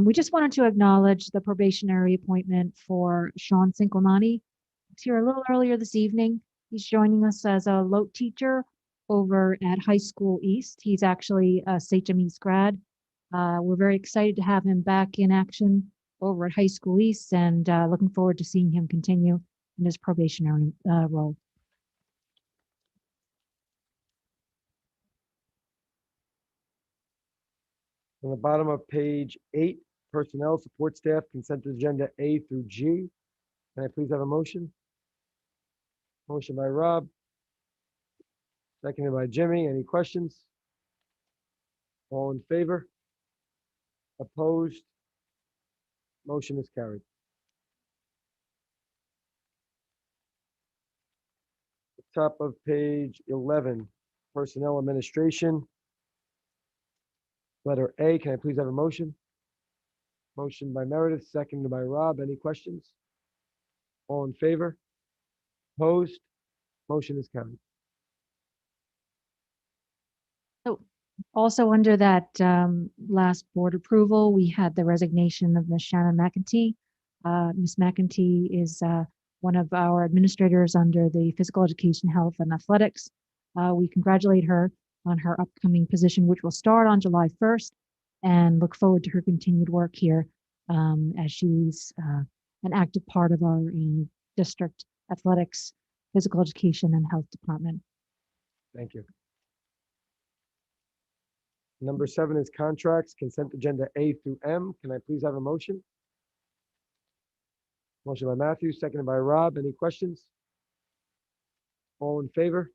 We just wanted to acknowledge the probationary appointment for Sean Cinquemani. He's here a little earlier this evening. He's joining us as a LOT teacher over at High School East. He's actually a Sachem East grad. We're very excited to have him back in action over at High School East and looking forward to seeing him continue in his probationary role. On the bottom of page 8, personnel support staff, consent agenda A through G. Can I please have a motion? Motion by Rob, seconded by Jimmy. Any questions? All in favor? Opposed? Motion is carried. Top of page 11, personnel administration. Letter A, can I please have a motion? Motion by Meredith, seconded by Rob. Any questions? All in favor? Opposed? Motion is carried. So also under that last board approval, we had the resignation of Ms. Shannon McEntee. Ms. McEntee is one of our administrators under the physical education, health, and athletics. We congratulate her on her upcoming position, which will start on July 1st, and look forward to her continued work here as she's an active part of our district athletics, physical education, and health department. Thank you. Number 7 is contracts, consent agenda A through M. Can I please have a motion? Motion by Matthew, seconded by Rob. Any questions? All in favor?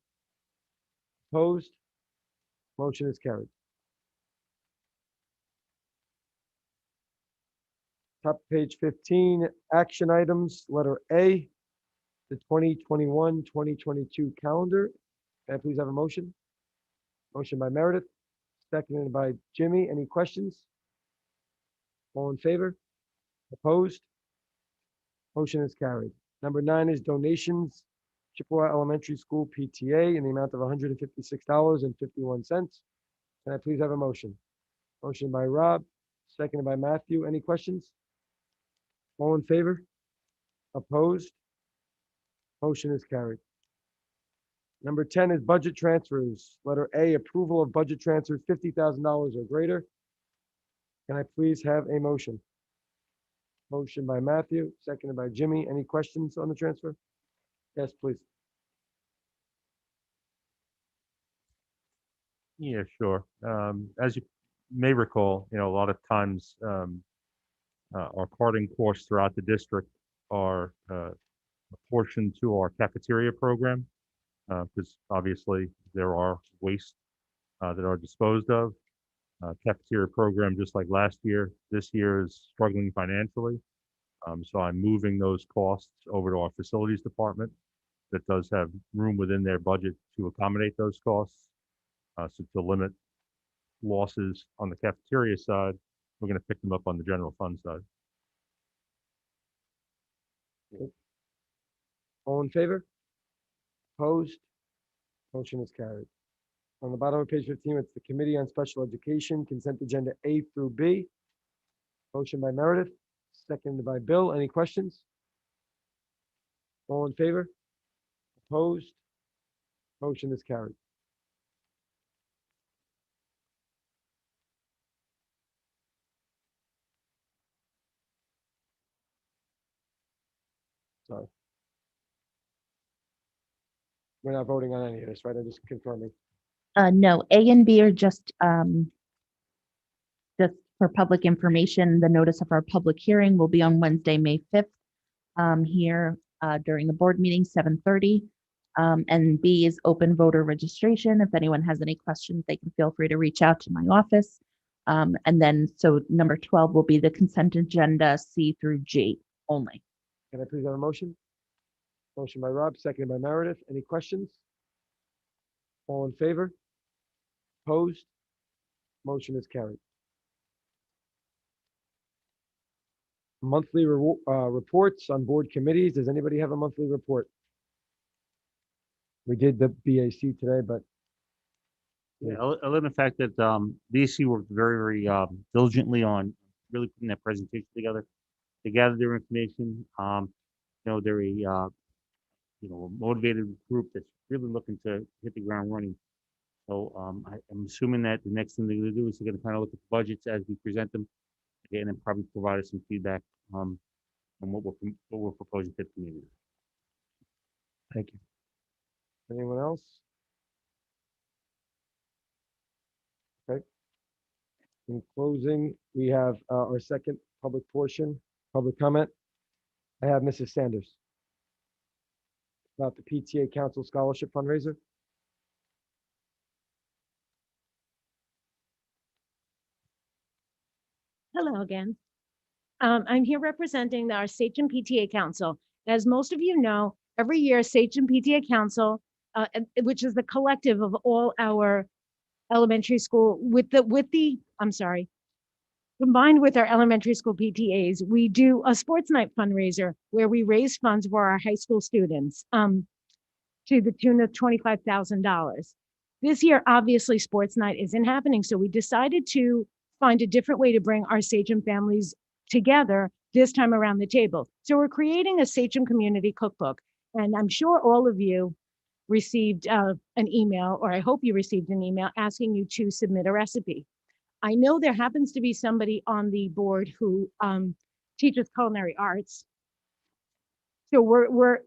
Opposed? Motion is carried. Top of page 15, action items, letter A, the 2021-2022 calendar. Can I please have a motion? Motion by Meredith, seconded by Jimmy. Any questions? All in favor? Opposed? Motion is carried. Number 9 is donations, Chippewa Elementary School PTA in the amount of $156.51. Can I please have a motion? Motion by Rob, seconded by Matthew. Any questions? All in favor? Opposed? Motion is carried. Number 10 is budget transfers. Letter A, approval of budget transfers $50,000 or greater. Can I please have a motion? Motion by Matthew, seconded by Jimmy. Any questions on the transfer? Yes, please. Yeah, sure. As you may recall, a lot of times our carding costs throughout the district are apportioned to our cafeteria program because obviously there are wastes that are disposed of. Cafeteria program, just like last year, this year is struggling financially. So I'm moving those costs over to our facilities department that does have room within their budget to accommodate those costs. So to limit losses on the cafeteria side, we're going to pick them up on the general fund side. All in favor? Opposed? Motion is carried. On the bottom of page 15, it's the Committee on Special Education, consent agenda A through B. Motion by Meredith, seconded by Bill. Any questions? All in favor? Opposed? Motion is carried. Sorry. We're not voting on any of this, right? I'm just confirming. No, A and B are just for public information. The notice of our public hearing will be on Wednesday, May 5th, here during the board meeting, 7:30. And B is open voter registration. If anyone has any questions, they can feel free to reach out to my office. And then, so number 12 will be the consent agenda C through G only. Can I please have a motion? Motion by Rob, seconded by Meredith. Any questions? All in favor? Opposed? Motion is carried. Monthly reports on board committees. Does anybody have a monthly report? We did the BAC today, but Yeah, other than the fact that BC worked very, very diligently on really putting that presentation together. They gathered their information. They're a motivated group that's really looking to hit the ground running. So I'm assuming that the next thing they're going to do is they're going to kind of look at the budgets as we present them again and probably provide us some feedback on what we're proposing to the community. thank you. Anyone else? Okay. In closing, we have our second public portion, public comment. I have Mrs. Sanders about the PTA Council Scholarship Fundraiser. Hello again. I'm here representing our Sachem PTA Council. As most of you know, every year Sachem PTA Council, which is the collective of all our elementary school combined with our elementary school PTAs, we do a sports night fundraiser where we raise funds for our high school students to the tune of $25,000. This year, obviously, sports night isn't happening, so we decided to find a different way to bring our Sachem families together this time around the table. So we're creating a Sachem community cookbook, and I'm sure all of you received an email, or I hope you received an email asking you to submit a recipe. I know there happens to be somebody on the board who teaches culinary arts. So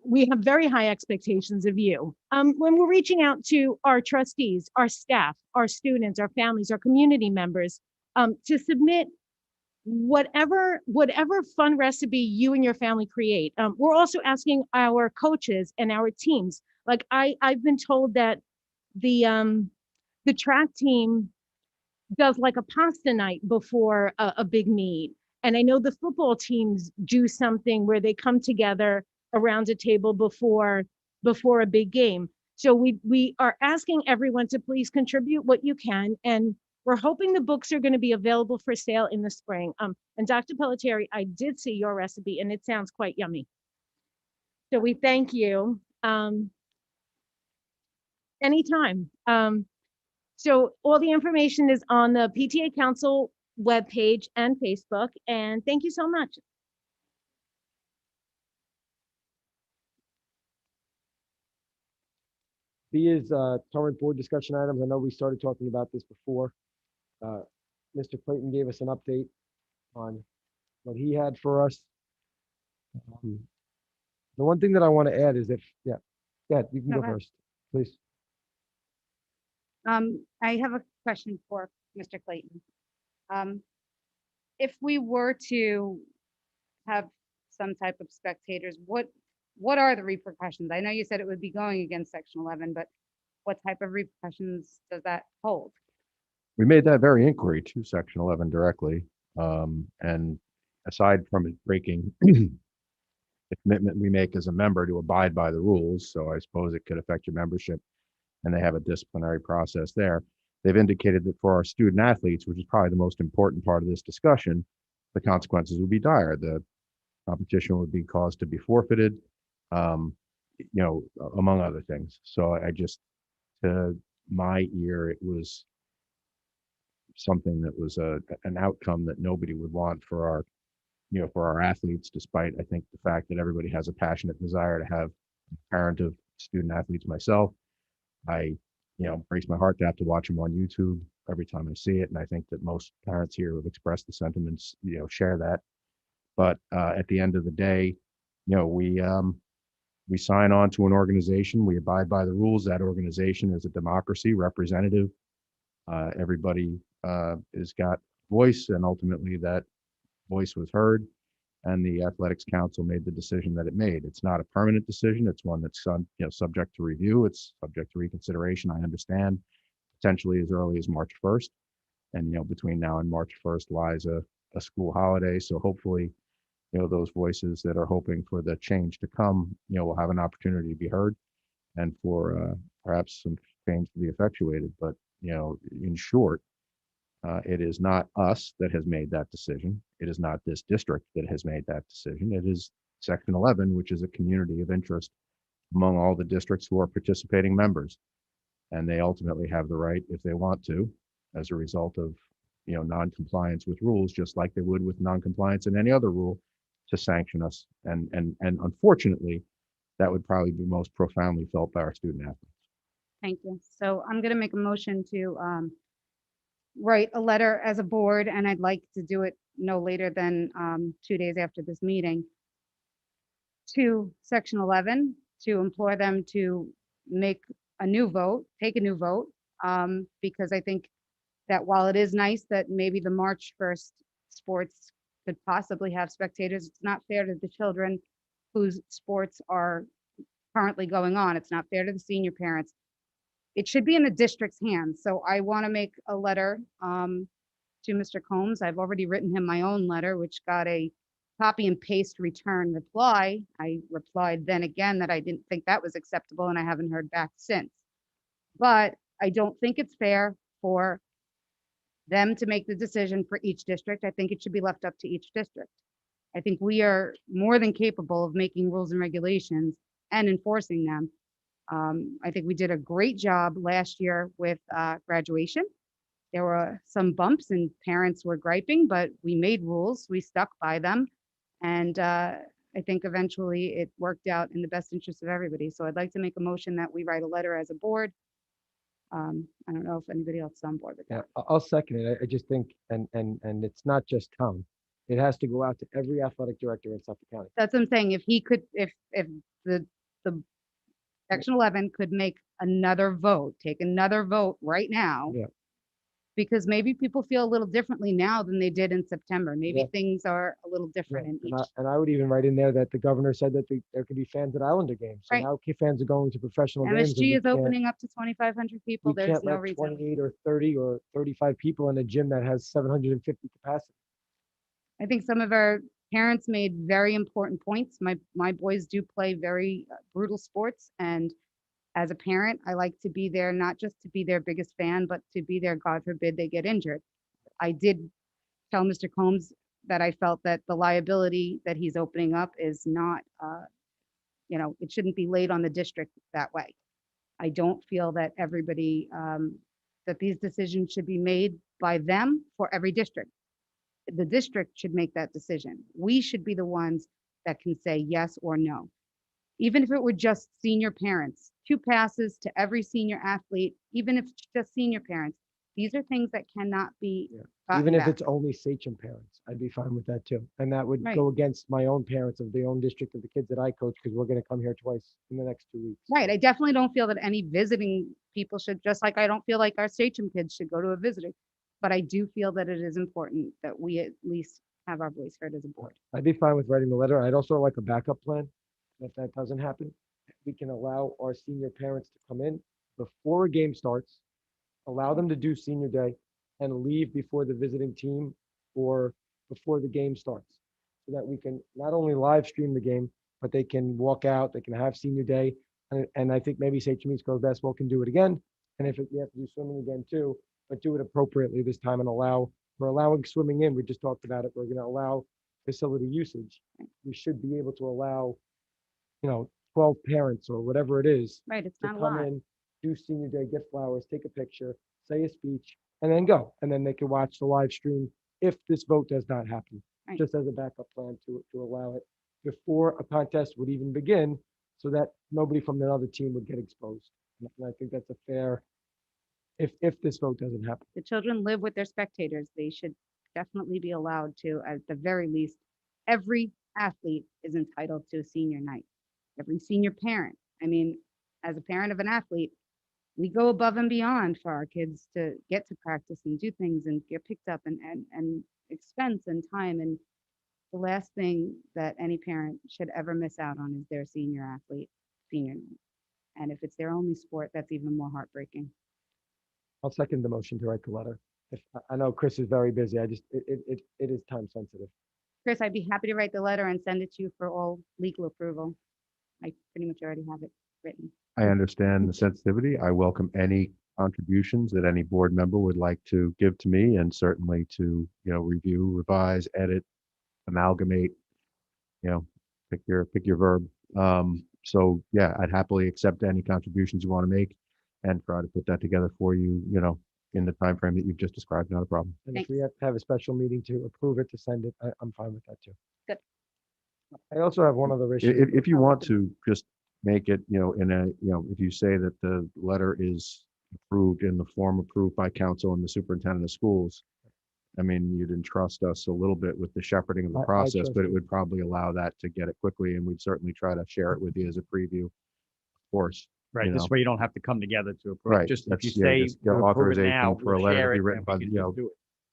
we have very high expectations of you. When we're reaching out to our trustees, our staff, our students, our families, our community members, to submit whatever fun recipe you and your family create. We're also asking our coaches and our teams. Like I've been told that the track team does like a pasta night before a big meet. And I know the football teams do something where they come together around a table before a big game. So we are asking everyone to please contribute what you can. And we're hoping the books are going to be available for sale in the spring. And Dr. Pelletieri, I did see your recipe and it sounds quite yummy. So we thank you. Anytime. So all the information is on the PTA Council webpage and Facebook. And thank you so much. B is current board discussion items. I know we started talking about this before. Mr. Clayton gave us an update on what he had for us. The one thing that I want to add is you can go first, please. I have a question for Mr. Clayton. If we were to have some type of spectators, what are the repercussions? I know you said it would be going against Section 11, but what type of repercussions does that hold? We made that very inquiry to Section 11 directly. And aside from it breaking the commitment we make as a member to abide by the rules, so I suppose it could affect your membership, and they have a disciplinary process there. They've indicated that for our student athletes, which is probably the most important part of this discussion, the consequences would be dire. The competition would be caused to be forfeited, among other things. So I just, to my ear, it was something that was an outcome that nobody would want for our athletes, despite, I think, the fact that everybody has a passionate desire to have a parent of student athletes myself. I, breaks my heart to have to watch them on YouTube every time I see it. And I think that most parents here have expressed the sentiments, share that. But at the end of the day, we sign on to an organization, we abide by the rules. That organization is a democracy, representative. Everybody has got voice, and ultimately that voice was heard. And the Athletics Council made the decision that it made. It's not a permanent decision. It's one that's subject to review. It's subject to reconsideration. I understand, potentially as early as March 1st. And between now and March 1st lies a school holiday. So hopefully, those voices that are hoping for the change to come, will have an opportunity to be heard, and for perhaps some change to be effectuated. But in short, it is not us that has made that decision. It is not this district that has made that decision. It is Section 11, which is a community of interest among all the districts who are participating members. And they ultimately have the right, if they want to, as a result of non-compliance with rules, just like they would with non-compliance in any other rule, to sanction us. And unfortunately, that would probably be most profoundly felt by our student athletes. Thank you. So I'm going to make a motion to write a letter as a board, and I'd like to do it no later than 2 days after this meeting, to Section 11 to implore them to make a new vote, take a new vote, because I think that while it is nice that maybe the March 1st sports could possibly have spectators, it's not fair to the children whose sports are currently going on. It's not fair to the senior parents. It should be in the district's hands. So I want to make a letter to Mr. Combs. I've already written him my own letter, which got a copy and paste return reply. I replied then again that I didn't think that was acceptable, and I haven't heard back since. But I don't think it's fair for them to make the decision for each district. I think it should be left up to each district. I think we are more than capable of making rules and regulations and enforcing them. I think we did a great job last year with graduation. There were some bumps and parents were griping, but we made rules, we stuck by them. And I think eventually it worked out in the best interest of everybody. So I'd like to make a motion that we write a letter as a board. I don't know if anybody else is on board with that. Yeah, I'll second it. I just think, and it's not just Tom. It has to go out to every athletic director in Suffolk County. That's what I'm saying. If he could, if the Section 11 could make another vote, take another vote right now. Yeah. Because maybe people feel a little differently now than they did in September. Maybe Yeah. things are a little different in each. And I would even write in there that the governor said that there could be fans at Islander games. So Right. now fans are going to professional games. and MSG we is can't- opening up to 2,500 people. We There's can't no let reason. 28 or 30 or 35 people in a gym that has 750 capacity. I think some of our parents made very important points. My boys do play very brutal sports, and as a parent, I like to be there, not just to be their biggest fan, but to be there, God forbid they get injured. I did tell Mr. Combs that I felt that the liability that he's opening up is not, it shouldn't be laid on the district that way. I don't feel that everybody, that these decisions should be made by them for every district. The district should make that decision. We should be the ones that can say yes or no. Even if it were just senior parents, 2 passes to every senior athlete, even if it's just senior parents, these are things that cannot be gotten Even if back. it's only Sachem parents, I'd be fine with that too. And that would Right. go against my own parents of the own district of the kids that I coach, because we're going to come here twice in the next 2 weeks. Right, I definitely don't feel that any visiting people should, just like I don't feel like our Sachem kids should go to a visiting. But I do feel that it is important that we at least have our voice heard as a board. I'd be fine with writing the letter. I'd also like a backup plan. If that doesn't happen, we can allow our senior parents to come in before a game starts, allow them to do senior day, and leave before the visiting team or before the game starts, so that we can not only live stream the game, but they can walk out, they can have senior day. And I think maybe Sachem East Coast basketball can do it again. And if we have to do swimming again too, but do it appropriately this time and we're allowing swimming in. We just talked about it. We're going to allow facility usage. We should be able to allow 12 parents or whatever it is Right, it's to not a come lot. in, do senior day, get flowers, take a picture, say a speech, and then go. And then they can watch the live stream if this vote does not happen, Right. just as a backup plan to allow it before a contest would even begin, so that nobody from the other team would get exposed. And I think that's a fair, if this vote doesn't happen. The children live with their spectators. They should definitely be allowed to, at the very least, every athlete is entitled to a senior night. Every senior parent. I mean, as a parent of an athlete, we go above and beyond for our kids to get to practice and do things and get picked up and expense and time. And the last thing that any parent should ever miss out on is their senior athlete, senior night. And if it's their only sport, that's even more heartbreaking. I'll second the motion to write the letter. I know Chris is very busy. It is time sensitive. Chris, I'd be happy to write the letter and send it to you for all legal approval. I pretty much already have it written. I understand the sensitivity. I welcome any contributions that any board member would like to give to me, and certainly to, review, revise, edit, amalgamate, pick your verb. So yeah, I'd happily accept any contributions you want to make and try to put that together for you, in the time frame that you've just described. Not a problem. And if we have to have a special meeting to approve it, to send it, I'm fine with that too. Good. I also have one other issue. If you want to just make it, if you say that the letter is approved in the form approved by council and the superintendent of schools, I mean, you'd entrust us a little bit with the shepherding of the I process, trust but it you. would probably allow that to get it quickly, and we'd certainly try to share it with you as a preview, of course. Right, you this know. way you don't have to come together to approve. Right, Just if you that's, yeah, say just get we'll approve it authorization now, for a we'll letter to share be it, written and by, we can you know, just do it.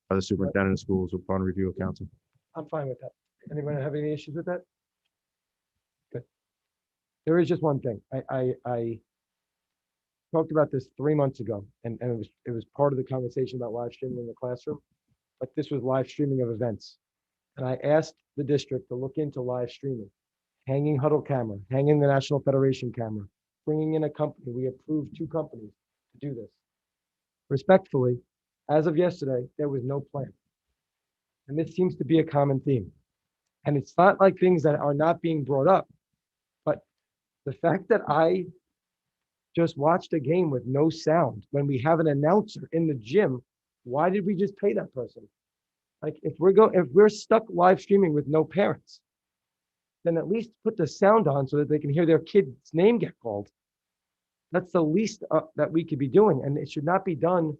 by the superintendent of schools upon review of council. I'm fine with that. Anyone have any issues with that? Good. There is just one thing. I talked about this 3 months ago, and it was part of the conversation about live streaming in the classroom, but this was live streaming of events. And I asked the district to look into live streaming, hanging huddle camera, hanging the National Federation camera, bringing in a company. We approved 2 companies to do this. Respectfully, as of yesterday, there was no plan. And this seems to be a common theme. And it's not like things that are not being brought up, but the fact that I just watched a game with no sound when we have an announcer in the gym, why did we just pay that person? Like if we're stuck live streaming with no parents, then at least put the sound on so that they can hear their kid's name get called. That's the least that we could be doing, and it should not be done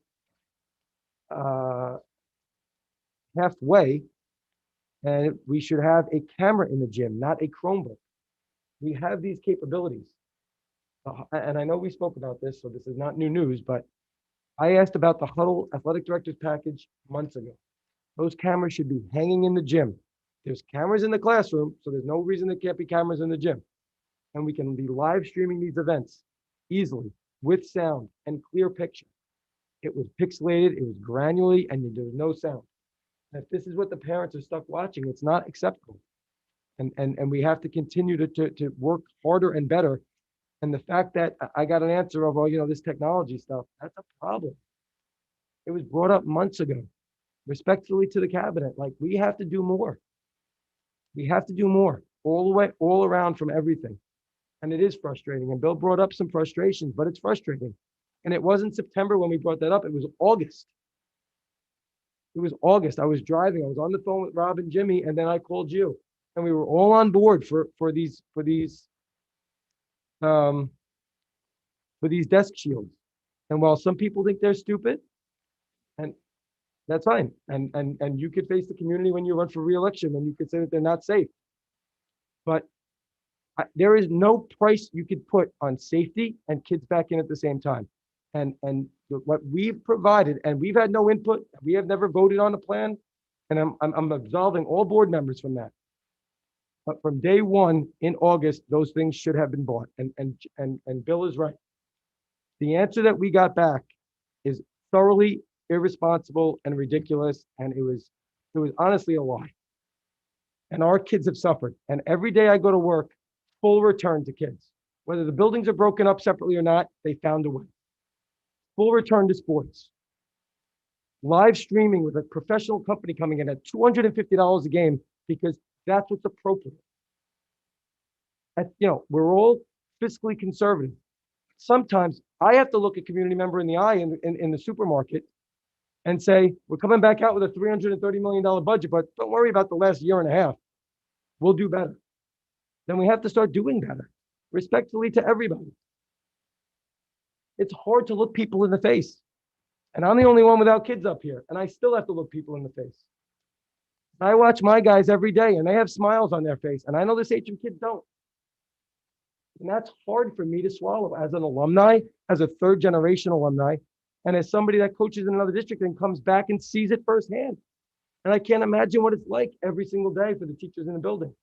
halfway. And we should have a camera in the gym, not a Chromebook. We have these capabilities. And I know we spoke about this, so this is not new news, but I asked about the huddle athletic director's package months ago. Those cameras should be hanging in the gym. There's cameras in the classroom, so there's no reason there can't be cameras in the gym. And we can be live streaming these events easily with sound and clear picture. It was pixelated, it was granularly, and there was no sound. And if this is what the parents are stuck watching, it's not acceptable. And we have to continue to work harder and better. And the fact that I got an answer of, well, you know, this technology stuff, that's a problem. It was brought up months ago, respectfully to the cabinet. Like, we have to do more. We have to do more all the way, all around from everything. And it is frustrating. And Bill brought up some frustrations, but it's frustrating. And it wasn't September when we brought that up. It was August. It was August. I was driving. I was on the phone with Rob and Jimmy, and then I called you. And we were all on board for these desk shields. And while some people think they're stupid, and that's fine. And you could face the community when you run for re-election, and you could say that they're not safe. But there is no price you could put on safety and kids back in at the same time. And what we've provided, and we've had no input. We have never voted on a plan, and I'm absolving all board members from that. But from day one in August, those things should have been bought. And Bill is right. The answer that we got back is thoroughly irresponsible and ridiculous, and it was honestly a lie. And our kids have suffered. And every day I go to work, full return to kids. Whether the buildings are broken up separately or not, they found a way. Full return to sports. Live streaming with a professional company coming in at $250 a game because that's what's appropriate. You know, we're all fiscally conservative. Sometimes I have to look a community member in the eye in the supermarket and say, we're coming back out with a $330 million budget, but don't worry about the last year and a half. We'll do better. Then we have to start doing better, respectfully to everybody. It's hard to look people in the face. And I'm the only one without kids up here, and I still have to look people in the face. I watch my guys every day, and they have smiles on their face, and I know the Sachem kids don't. And that's hard for me to swallow as an alumni, as a third generation alumni, and as somebody that coaches in another district and comes back and sees it firsthand. And I can't imagine what it's like every single day for the teachers in the building.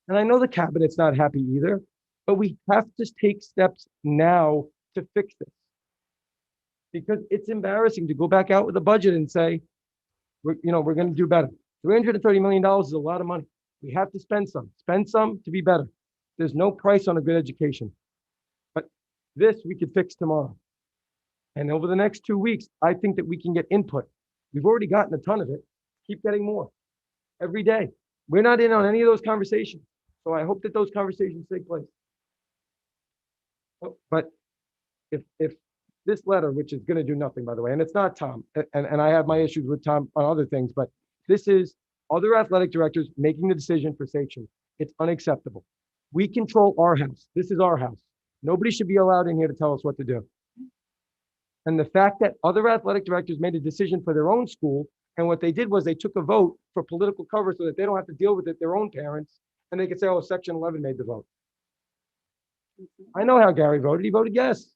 And I know the cabinet's not happy either, but we have to take steps now to fix this. Because it's embarrassing to go back out with a budget and say, we're going to do better. $330 million is a lot of money. We have to spend some to be better. There's no price on a good education. But this we could fix tomorrow. And over the next 2 weeks, I think that we can get input. We've already gotten a ton of it. Keep getting more every day. We're not in on any of those conversations. So I hope that those conversations take place. But if this letter, which is going to do nothing, by the way, and it's not Tom, and I have my issues with Tom on other things, but this is other athletic directors making the decision for Sachem. It's unacceptable. We control our house. This is our house. Nobody should be allowed in here to tell us what to do. And the fact that other athletic directors made a decision for their own school, and what they did was they took a vote for political cover so that they don't have to deal with it, their own parents, and they could say, oh, Section 11 made the vote. I know how Gary voted. He voted yes.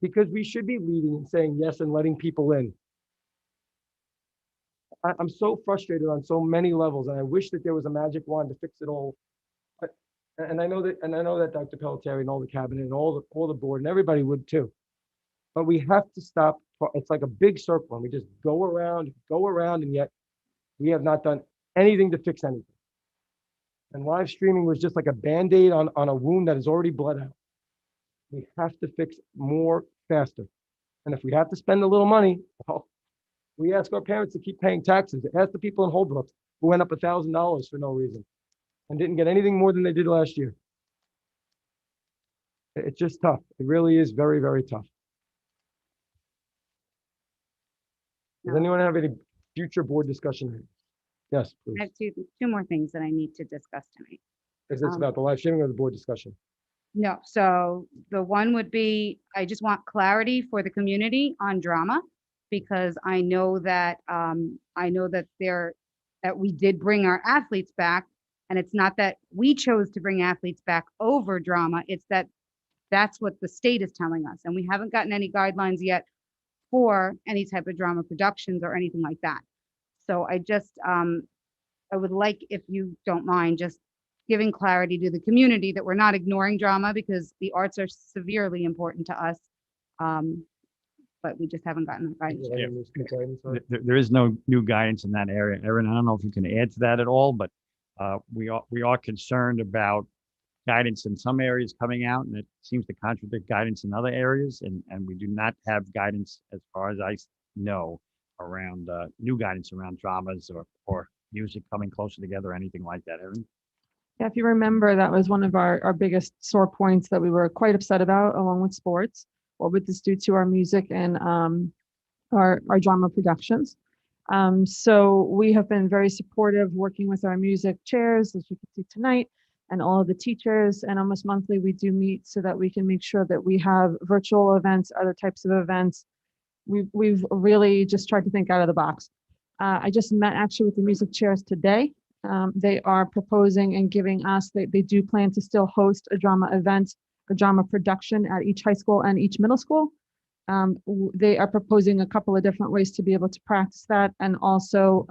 Because we should be leading and saying yes and letting people in. I'm so frustrated on so many levels, and I wish that there was a magic wand to fix it all. But, and I know that Dr. Pelletieri and all the cabinet and all the board and everybody would too. But we have to stop. It's like a big circle, and we just go around, and yet we have not done anything to fix anything. And live streaming was just like a Band-Aid on a wound that has already bled out. We have to fix more faster. And if we have to spend a little money, well, we ask our parents to keep paying taxes. Ask the people in Holbrook who went up $1,000 for no reason and didn't get anything more than they did last year. It's just tough. It really is very, very tough. Does anyone have any future board discussion? Yes, please. I have two more things that I need to discuss tonight. Is this about the live streaming or the board discussion? No, so the one would be, I just want clarity for the community on drama, because I know that that we did bring our athletes back, and it's not that we chose to bring athletes back over drama, it's that that's what the state is telling us, and we haven't gotten any guidelines yet for any type of drama productions or anything like that. So I just, I would like, if you don't mind, just giving clarity to the community that we're not ignoring drama, because the arts are severely important to us. But we just haven't gotten the guidance. There is no new guidance in that area. Erin, I don't know if you can add to that at all, but we are concerned about guidance in some areas coming out, and it seems to contradict guidance in other areas. And we do not have guidance, as far as I know, around new guidance around dramas or music coming closer together or anything like that. Erin? Yeah, if you remember, that was one of our biggest sore points that we were quite upset about, along with sports. What would this do to our music and our drama productions? So we have been very supportive, working with our music chairs, as you can see tonight, and all of the teachers. And almost monthly, we do meet so that we can make sure that we have virtual events, other types of events. We've really just tried to think out of the box. I just met actually with the music chairs today. They are proposing and giving us, they do plan to still host a drama event, a drama production at each high school and each middle school. They are proposing a couple of different ways to be able to practice that, and also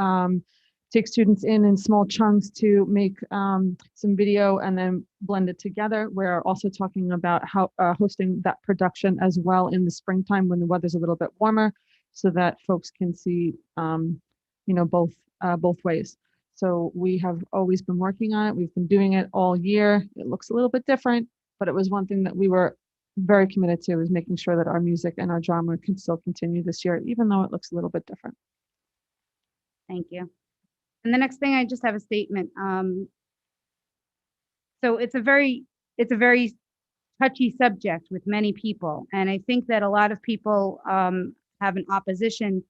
take students in small chunks to make some video and then blend it together. We're also talking about how hosting that production as well in the springtime when the weather's a little bit warmer, so that folks can see both ways. So we have always been working on it. We've been doing it all year. It looks a little bit different, but it was one thing that we were very committed to, is making sure that our music and our drama can still continue this year, even though it looks a little bit different. Thank you. And the next thing, I just have a statement. So it's a very touchy subject with many people. And I think that a lot of people have an opposition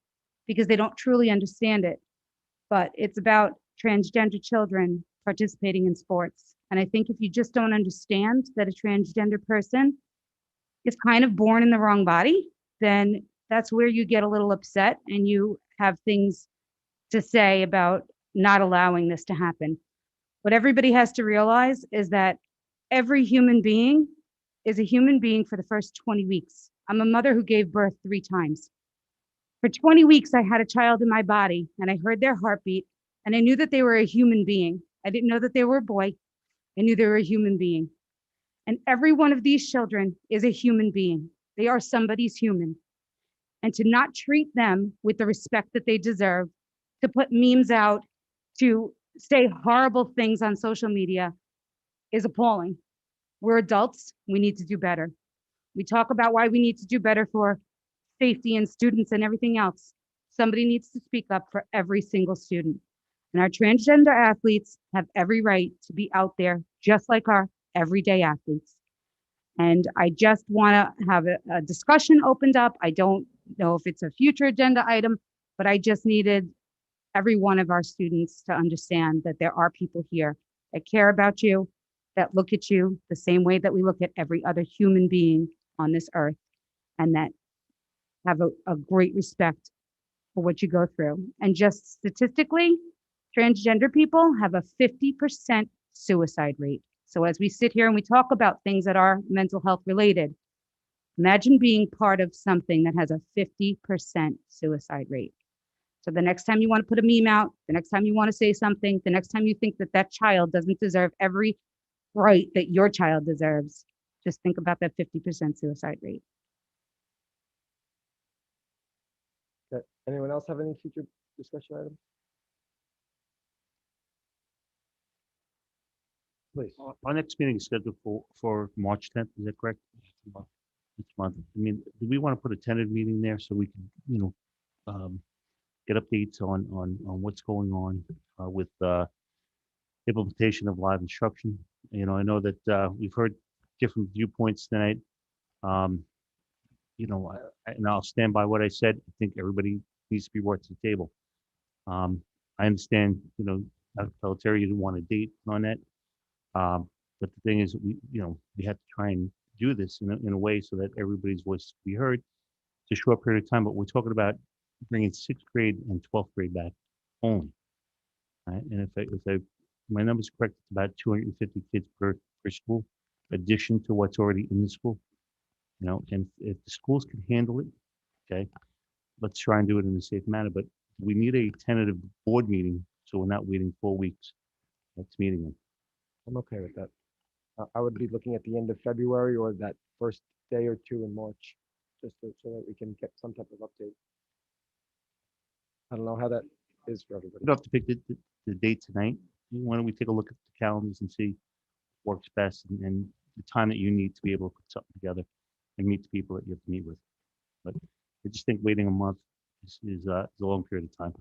because they don't truly understand it. But it's about transgender children participating in sports. And I think if you just don't understand that a transgender person is kind of born in the wrong body, then that's where you get a little upset and you have things to say about not allowing this to happen. What everybody has to realize is that every human being is a human being for the first 20 weeks. I'm a mother who gave birth 3 times. For 20 weeks, I had a child in my body, and I heard their heartbeat, and I knew that they were a human being. I didn't know that they were a boy. I knew they were a human being. And every one of these children is a human being. They are somebody's human. And to not treat them with the respect that they deserve, to put memes out, to say horrible things on social media is appalling. We're adults. We need to do better. We talk about why we need to do better for safety and students and everything else. Somebody needs to speak up for every single student. And our transgender athletes have every right to be out there just like our everyday athletes. And I just want to have a discussion opened up. I don't know if it's a future agenda item, but I just needed every one of our students to understand that there are people here that care about you, that look at you the same way that we look at every other human being on this earth, and that have a great respect for what you go through. And just statistically, transgender people have a 50% suicide rate. So as we sit here and we talk about things that are mental health related, imagine being part of something that has a 50% suicide rate. So the next time you want to put a meme out, the next time you want to say something, the next time you think that that child doesn't deserve every right that your child deserves, just think about that 50% suicide rate. Okay. Anyone else have any future discussion items? Please. Our next meeting is scheduled for March 10th, is that correct? Next month. I mean, do we want to put a tentative meeting there so we can, get updates on what's going on with implementation of live instruction? I know that we've heard different viewpoints tonight. And I'll stand by what I said. I think everybody needs to be brought to the table. I understand, Dr. Pelletier, you didn't want a date on that. But the thing is, we have to try and do this in a way so that everybody's voice be heard. It's a short period of time, but we're talking about bringing 6th grade and 12th grade back only. Right? And if my number's correct, it's about 250 kids per school, addition to what's already in the school. And if the schools can handle it, okay, let's try and do it in a safe manner. But we need a tentative board meeting, so we're not waiting 4 weeks. Next meeting them. I'm okay with that. I would be looking at the end of February or that first day or two in March, just so that we can get some type of update. I don't know how that is for everybody. We don't have to pick the date tonight. Why don't we take a look at the calendars and see what works best and the time that you need to be able to put something together and meet the people that you have to meet with. But I just think waiting a month is a long period of time.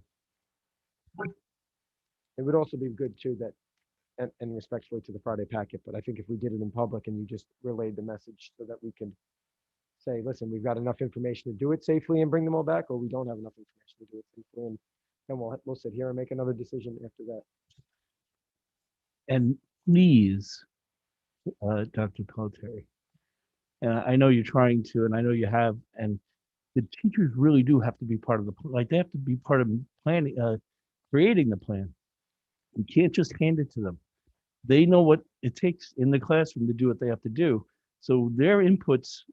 It would also be good too that, and respectfully to the Friday packet, but I think if we did it in public and you just relayed the message so that we can say, listen, we've got enough information to do it safely and bring them all back, or we don't have enough information to do it safely, and then we'll sit here and make another decision after that. And please, Dr. Pelletier, and I know you're trying to, and I know you have, and the teachers really do have to be part of they have to be part of planning, creating the plan. You can't just hand it to them. They know what it takes in the classroom to do what they have to do. So their input's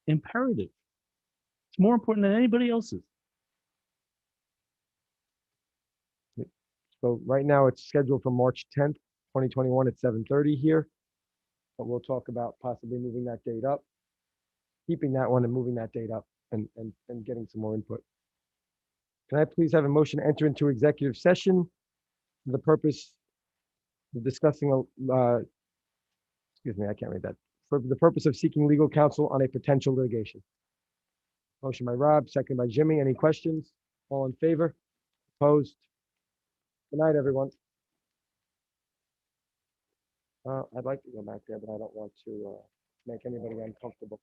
imperative. It's more important than anybody else's. So right now it's scheduled for March 10th, 2021 at 7:30 here. But we'll talk about possibly moving that date up, keeping that one and moving that date up and getting some more input. Can I please have a motion to enter into executive session for the purpose of discussing, excuse me, I can't read that, for the purpose of seeking legal counsel on a potential litigation. Motion by Rob, second by Jimmy. Any questions? All in favor? Opposed? Good night, everyone. I'd like to go back there, but I don't want to make anybody uncomfortable.